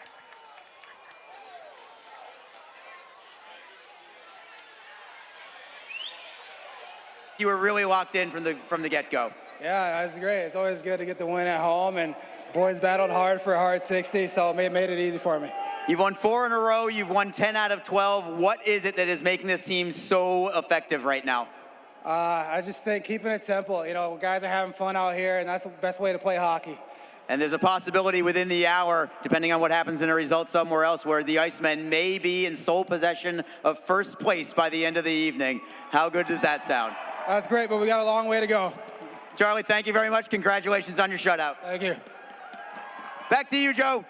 You were really locked in from the get-go.
Yeah, that's great. It's always good to get the win at home, and boys battled hard for a hard 60, so it made it easy for me.
You've won 4 in a row. You've won 10 out of 12. What is it that is making this team so effective right now?
I just think keeping it simple. You know, guys are having fun out here, and that's the best way to play hockey.
And there's a possibility within the hour, depending on what happens in a result somewhere else, where the Icemen may be in sole possession of first place by the end of the evening. How good does that sound?
That's great, but we got a long way to go.
Charlie, thank you very much. Congratulations on your shutout.
Thank you.
Back to you, Joe.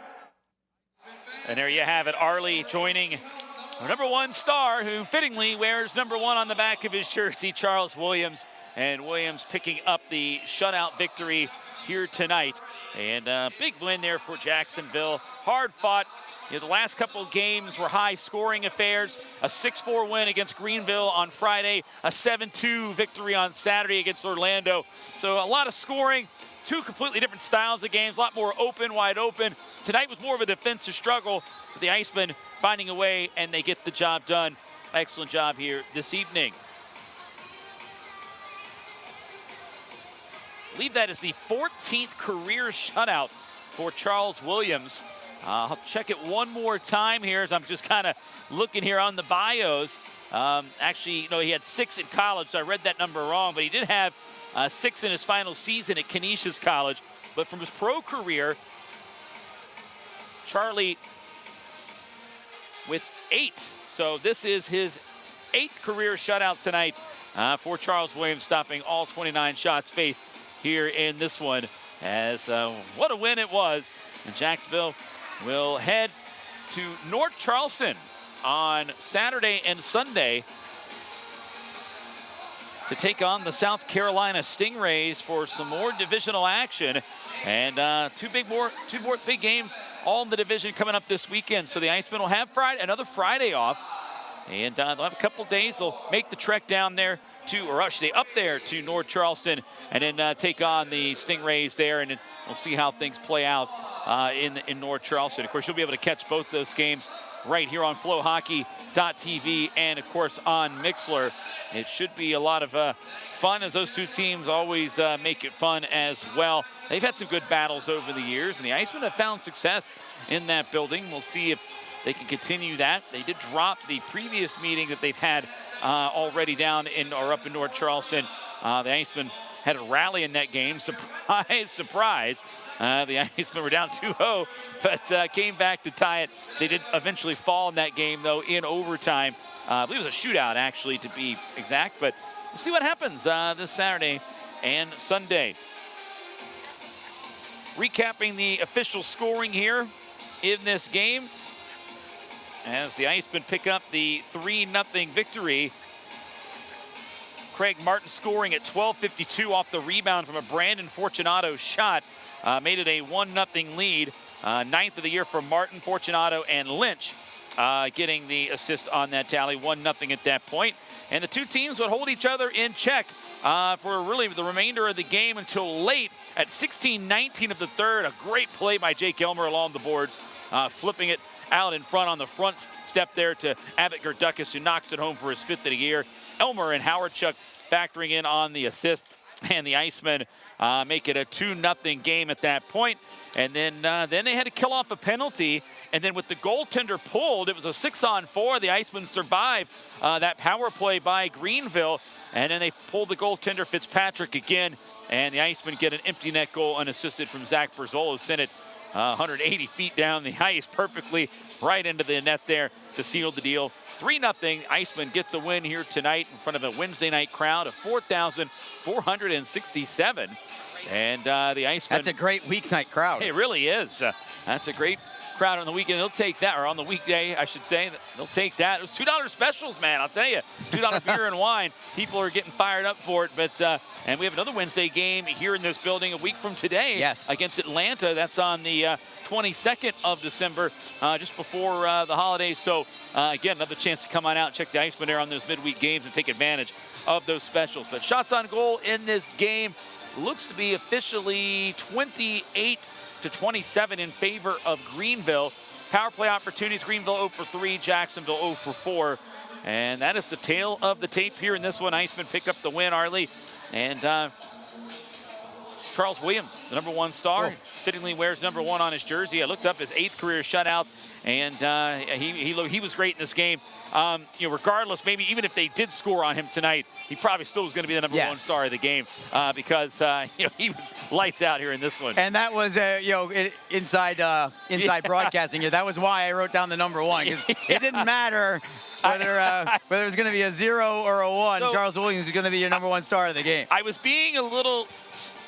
And there you have it, Arlie joining our #1 star, who fittingly wears #1 on the back of his jersey, Charles Williams. And Williams picking up the shutout victory here tonight. And a big win there for Jacksonville. Hard fought. You know, the last couple of games were high scoring affairs. A 6-4 win against Greenville on Friday. A 7-2 victory on Saturday against Orlando. So a lot of scoring. 2 completely different styles of games. A lot more open, wide open. Tonight was more of a defensive struggle. The Icemen finding a way, and they get the job done. Excellent job here this evening. I believe that is the 14th career shutout for Charles Williams. I'll check it one more time here as I'm just kind of looking here on the bios. Actually, you know, he had 6 in college, so I read that number wrong, but he did have 6 in his final season at Canisius College. But from his pro career, Charlie with 8. So this is his 8th career shutout tonight for Charles Williams, stopping all 29 shots faced here in this one. As what a win it was. And Jacksonville will head to North Charleston on Saturday and Sunday to take on the South Carolina Stingrays for some more divisional action. And two more big games all in the division coming up this weekend. So the Icemen will have another Friday off. And they'll have a couple days. They'll make the trek down there up there to North Charleston, and then take on the Stingrays there, and then we'll see how things play out in North Charleston. Of course, you'll be able to catch both those games right here on FlowHockey.tv and, of course, on Mixlr. It should be a lot of fun, as those two teams always make it fun as well. They've had some good battles over the years, and the Icemen have found success in that building. We'll see if they can continue that. They did drop the previous meeting that they've had already down up in North Charleston. The Icemen had a rally in that game. Surprise, surprise. The Icemen were down 2-0, but came back to tie it. They did eventually fall in that game, though, in overtime. I believe it was a shootout, actually, to be exact. But we'll see what happens this Saturday and Sunday. Recapping the official scoring here in this game, as the Icemen pick up the 3-0 victory. Craig Martin scoring at 12:52 off the rebound from a Brandon Fortunato shot. Made it a 1-0 lead. 9th of the year for Martin, Fortunato, and Lynch getting the assist on that tally. 1-0 at that point. And the two teams would hold each other in check for really the remainder of the game until late at 16:19 of the third. A great play by Jake Elmer along the boards, flipping it out in front on the front step there to Abbott Gerdukas, who knocks it home for his 5th of the year. Elmer and Howard Chuck factoring in on the assist, and the Icemen make it a 2-0 game at that point. And then they had to kill off a penalty, and then with the goaltender pulled, it was a 6-on-4. The Icemen survived that power play by Greenville, and then they pulled the goaltender Fitzpatrick again, and the Icemen get an empty net goal unassisted from Zach Berzola, who sent it 180 feet down the ice perfectly right into the net there to seal the deal. 3-0. Icemen get the win here tonight in front of a Wednesday night crowd of 4,467. And the Icemen.
That's a great weeknight crowd.
It really is. That's a great crowd on the weekend. They'll take that, or on the weekday, I should say. They'll take that. It was $2 specials, man. I'll tell you. $2 beer and wine. People are getting fired up for it. But and we have another Wednesday game here in this building a week from today.
Yes.
Against Atlanta. That's on the 22nd of December, just before the holidays. So again, another chance to come on out and check the Icemen there on those midweek games and take advantage of those specials. But shots on goal in this game looks to be officially 28-27 in favor of Greenville. power play opportunities. Greenville 0 for 3, Jacksonville 0 for 4. And that is the tale of the tape here in this one. Iceman pick up the win, Arlie. And Charles Williams, the #1 star, fittingly wears #1 on his jersey. I looked up his 8th career shutout, and he was great in this game. Regardless, maybe even if they did score on him tonight, he probably still was going to be the #1 star of the game because he was lights out here in this one.
And that was inside broadcasting here. That was why I wrote down the #1 because it didn't matter whether it was going to be a 0 or a 1. So, Charles Williams is going to be your #1 star of the game.
I was being a little,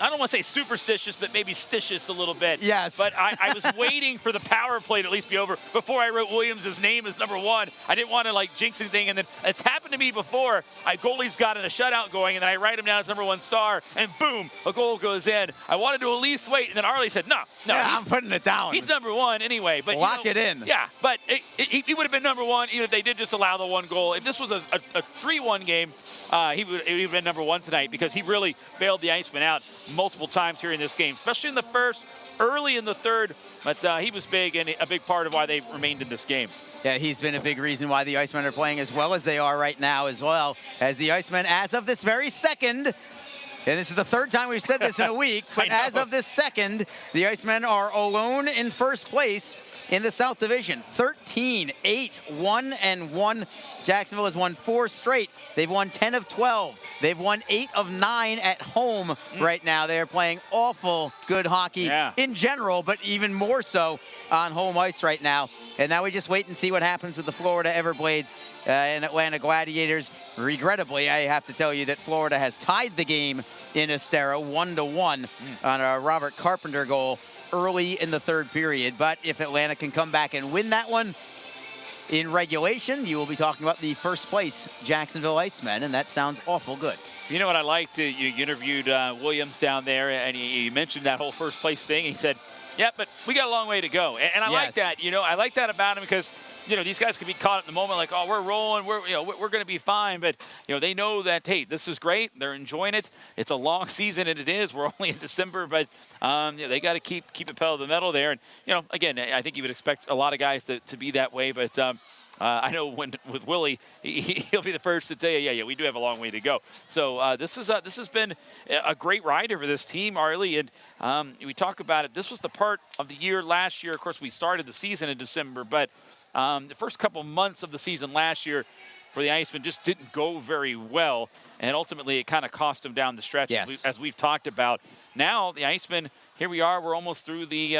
I don't want to say superstitious, but maybe stitious a little bit.
Yes.
But I was waiting for the power play to at least be over before I wrote Williams' name as #1. I didn't want to jinx anything, and then it's happened to me before. Goalie's got a shutout going, and then I write him down as #1 star, and boom, a goal goes in. I wanted to at least wait, and then Arlie said, no,
yeah, I'm putting it down.
He's #1 anyway. But
lock it in.
Yeah, but he would have been #1 even if they did just allow the 1 goal. If this was a 3-1 game, he would have been #1 tonight because he really bailed the Iceman out multiple times here in this game, especially in the first, early in the third. But he was big and a big part of why they remained in this game.
Yeah, he's been a big reason why the Icemen are playing as well as they are right now, as well as the Icemen, as of this very second, and this is the 3rd time we've said this in a week, but as of this second, the Icemen are alone in first place in the South Division. 13-8, 1-1. Jacksonville has won 4 straight. They've won 10 of 12. They've won 8 of 9 at home right now. They are playing awful good hockey in general, but even more so on home ice right now. And now we just wait and see what happens with the Florida Everblades and Atlanta Gladiators. Regrettably, I have to tell you that Florida has tied the game in Estero 1-1 on a Robert Carpenter goal early in the 3rd period. But if Atlanta can come back and win that one in regulation, you will be talking about the first place Jacksonville Icemen, and that sounds awful good.
You know what I liked? You interviewed Williams down there, and he mentioned that whole first place thing. He said, yeah, but we got a long way to go. And I like that. I like that about him because these guys can be caught in the moment like, oh, we're rolling, we're going to be fine. But, they know that, hey, this is great. They're enjoying it. It's a long season, and it is. We're only in December, but they got to keep it pedal to the metal there. And, again, I think you would expect a lot of guys to be that way. But I know with Willie, he'll be the first to tell you, yeah, we do have a long way to go. So this has been a great ride for this team, Arlie. And we talk about it. This was the part of the year last year. Of course, we started the season in December, but the first couple months of the season last year for the Icemen just didn't go very well, and ultimately it kind of cost them down the stretch, as we've talked about. Now the Icemen, here we are, we're almost through the,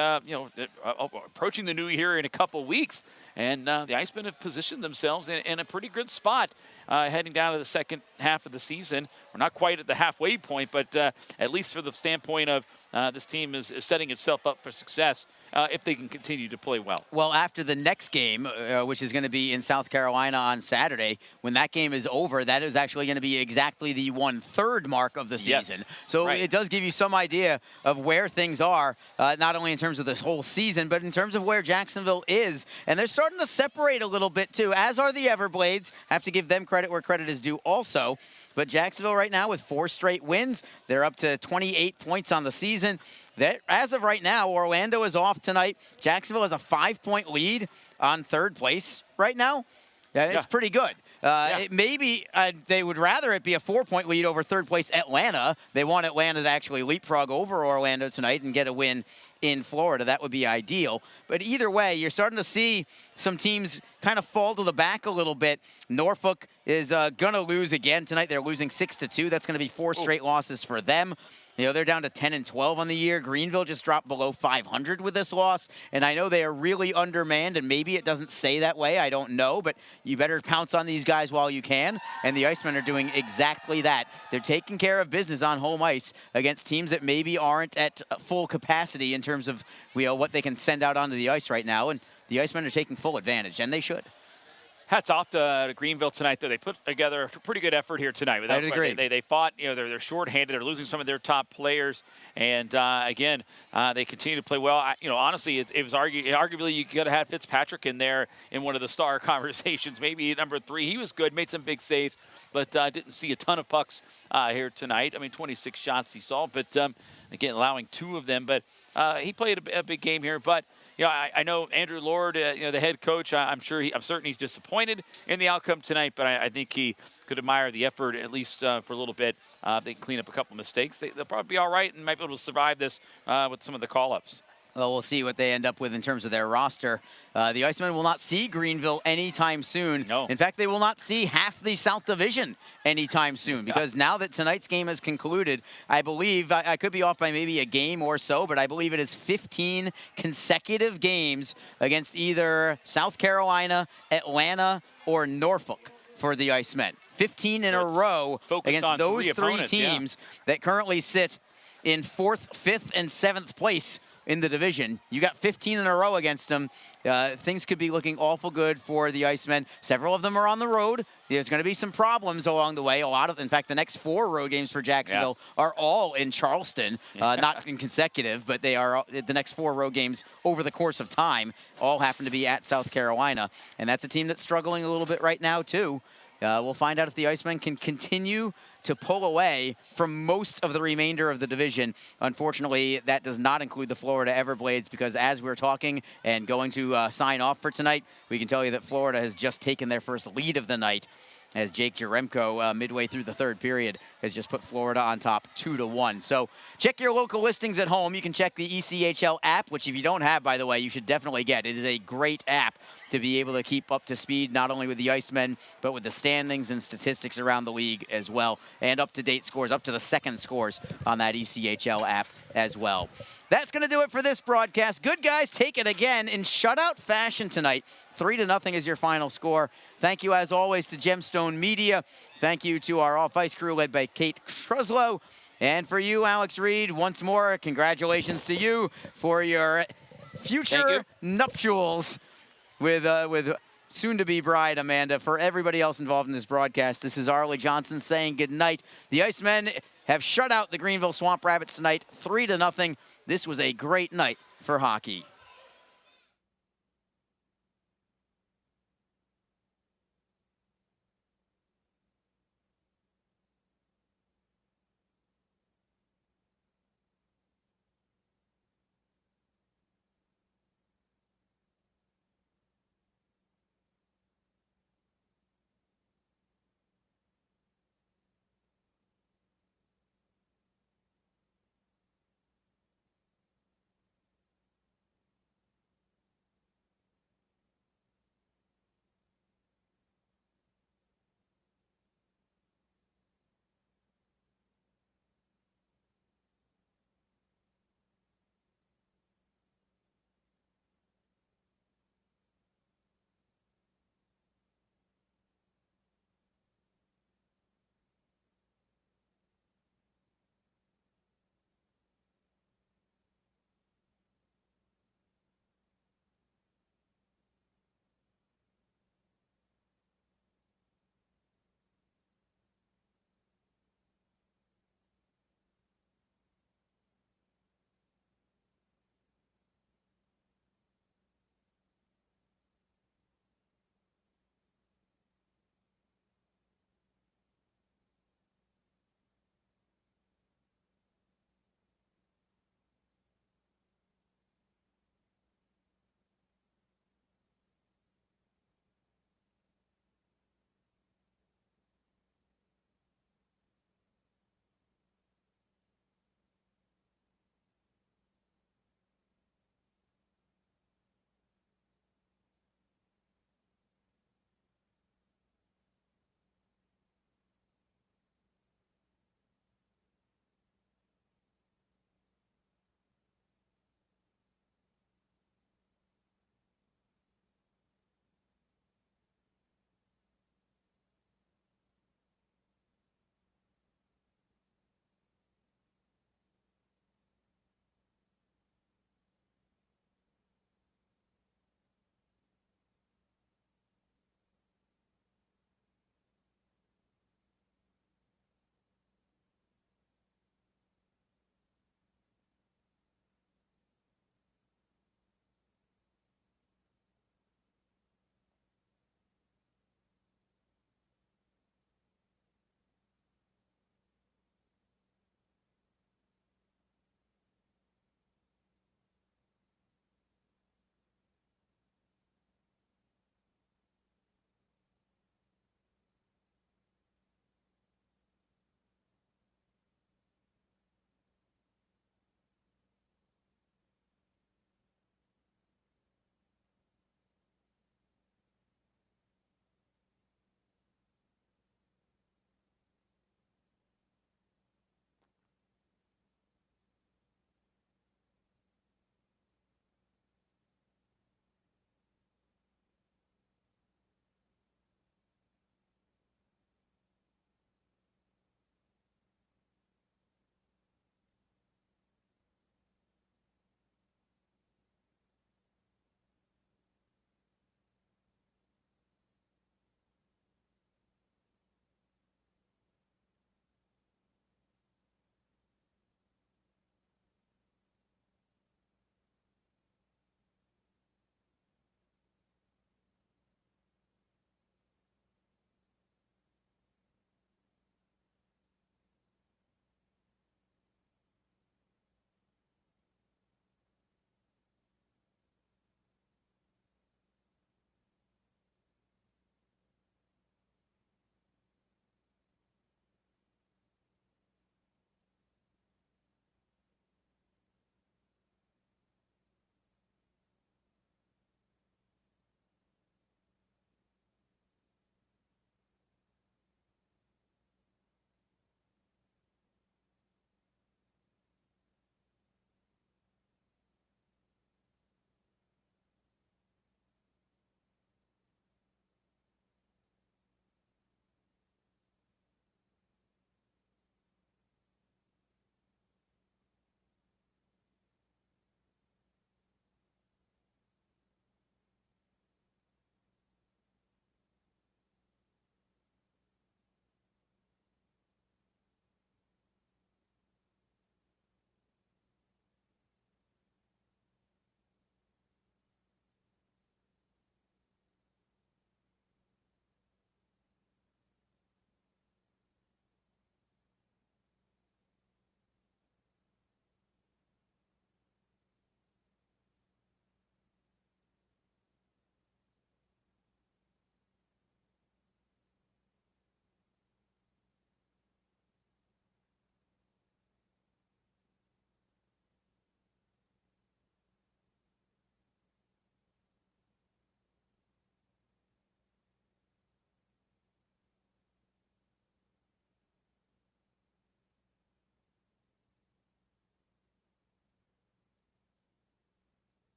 approaching the new year in a couple weeks, and the Icemen have positioned themselves in a pretty good spot heading down to the second half of the season. We're not quite at the halfway point, but at least for the standpoint of this team is setting itself up for success if they can continue to play well.
Well, after the next game, which is going to be in South Carolina on Saturday, when that game is over, that is actually going to be exactly the 1/3 mark of the season. So it does give you some idea of where things are, not only in terms of this whole season, but in terms of where Jacksonville is. And they're starting to separate a little bit, too, as are the Everblades. Have to give them credit where credit is due also. But Jacksonville right now with 4 straight wins. They're up to 28 points on the season. As of right now, Orlando is off tonight. Jacksonville has a 5-point lead on 3rd place right now. It's pretty good. Maybe they would rather it be a 4-point lead over 3rd place Atlanta. They want Atlanta to actually leapfrog over Orlando tonight and get a win in Florida. That would be ideal. But either way, you're starting to see some teams kind of fall to the back a little bit. Norfolk is going to lose again tonight. They're losing 6-2. That's going to be 4 straight losses for them. They're down to 10-12 on the year. Greenville just dropped below 500 with this loss. And I know they are really undermanned, and maybe it doesn't say that way. I don't know, but you better pounce on these guys while you can. And the Icemen are doing exactly that. They're taking care of business on home ice against teams that maybe aren't at full capacity in terms of what they can send out onto the ice right now. And the Icemen are taking full advantage, and they should.
Hats off to Greenville tonight, though. They put together a pretty good effort here tonight.
I'd agree.
They fought, they're shorthanded. They're losing some of their top players. And, again, they continue to play well. Honestly, it was arguably you could have had Fitzpatrick in there in one of the star conversations. Maybe number 3. He was good, made some big saves, but didn't see a ton of pucks here tonight. I mean, 26 shots he saw. But again, allowing 2 of them. But he played a big game here. But I know Andrew Lord, the head coach. I'm certain he's disappointed in the outcome tonight. But I think he could admire the effort at least for a little bit. They can clean up a couple mistakes. They'll probably be all right and might be able to survive this with some of the call-ups.
Well, we'll see what they end up with in terms of their roster. The Icemen will not see Greenville anytime soon.
No.
In fact, they will not see half the South Division anytime soon because now that tonight's game has concluded, I believe, I could be off by maybe a game or so, but I believe it is 15 consecutive games against either South Carolina, Atlanta, or Norfolk for the Icemen. 15 in a row against those 3 teams that currently sit in 4th, 5th, and 7th place in the division. You got 15 in a row against them. Things could be looking awful good for the Icemen. Several of them are on the road. There's going to be some problems along the way. In fact, the next 4 road games for Jacksonville are all in Charleston, not in consecutive, but they are the next 4 road games over the course of time. All happen to be at South Carolina, and that's a team that's struggling a little bit right now too. We'll find out if the Icemen can continue to pull away from most of the remainder of the division. Unfortunately, that does not include the Florida Everblades because as we're talking and going to sign off for tonight, we can tell you that Florida has just taken their first lead of the night as Jake Jaremko, midway through the 3rd period, has just put Florida on top 2-1. So check your local listings at home. You can check the ECHL app, which if you don't have, by the way, you should definitely get. It is a great app to be able to keep up to speed, not only with the Icemen, but with the standings and statistics around the league as well, and up-to-date scores, up to the second scores on that ECHL app as well. That's going to do it for this broadcast. Good guys take it again in shutout fashion tonight. 3-0 is your final score. Thank you, as always, to Gemstone Media. Thank you to our off-ice crew led by Kate Truslow. And for you, Alex Reed, once more, congratulations to you for your future nuptials with soon-to-be bride, Amanda. For everybody else involved in this broadcast, this is Arlie Johnson saying good night. The Icemen have shut out the Greenville Swamp Rabbits tonight, 3-0. This was a great night for hockey.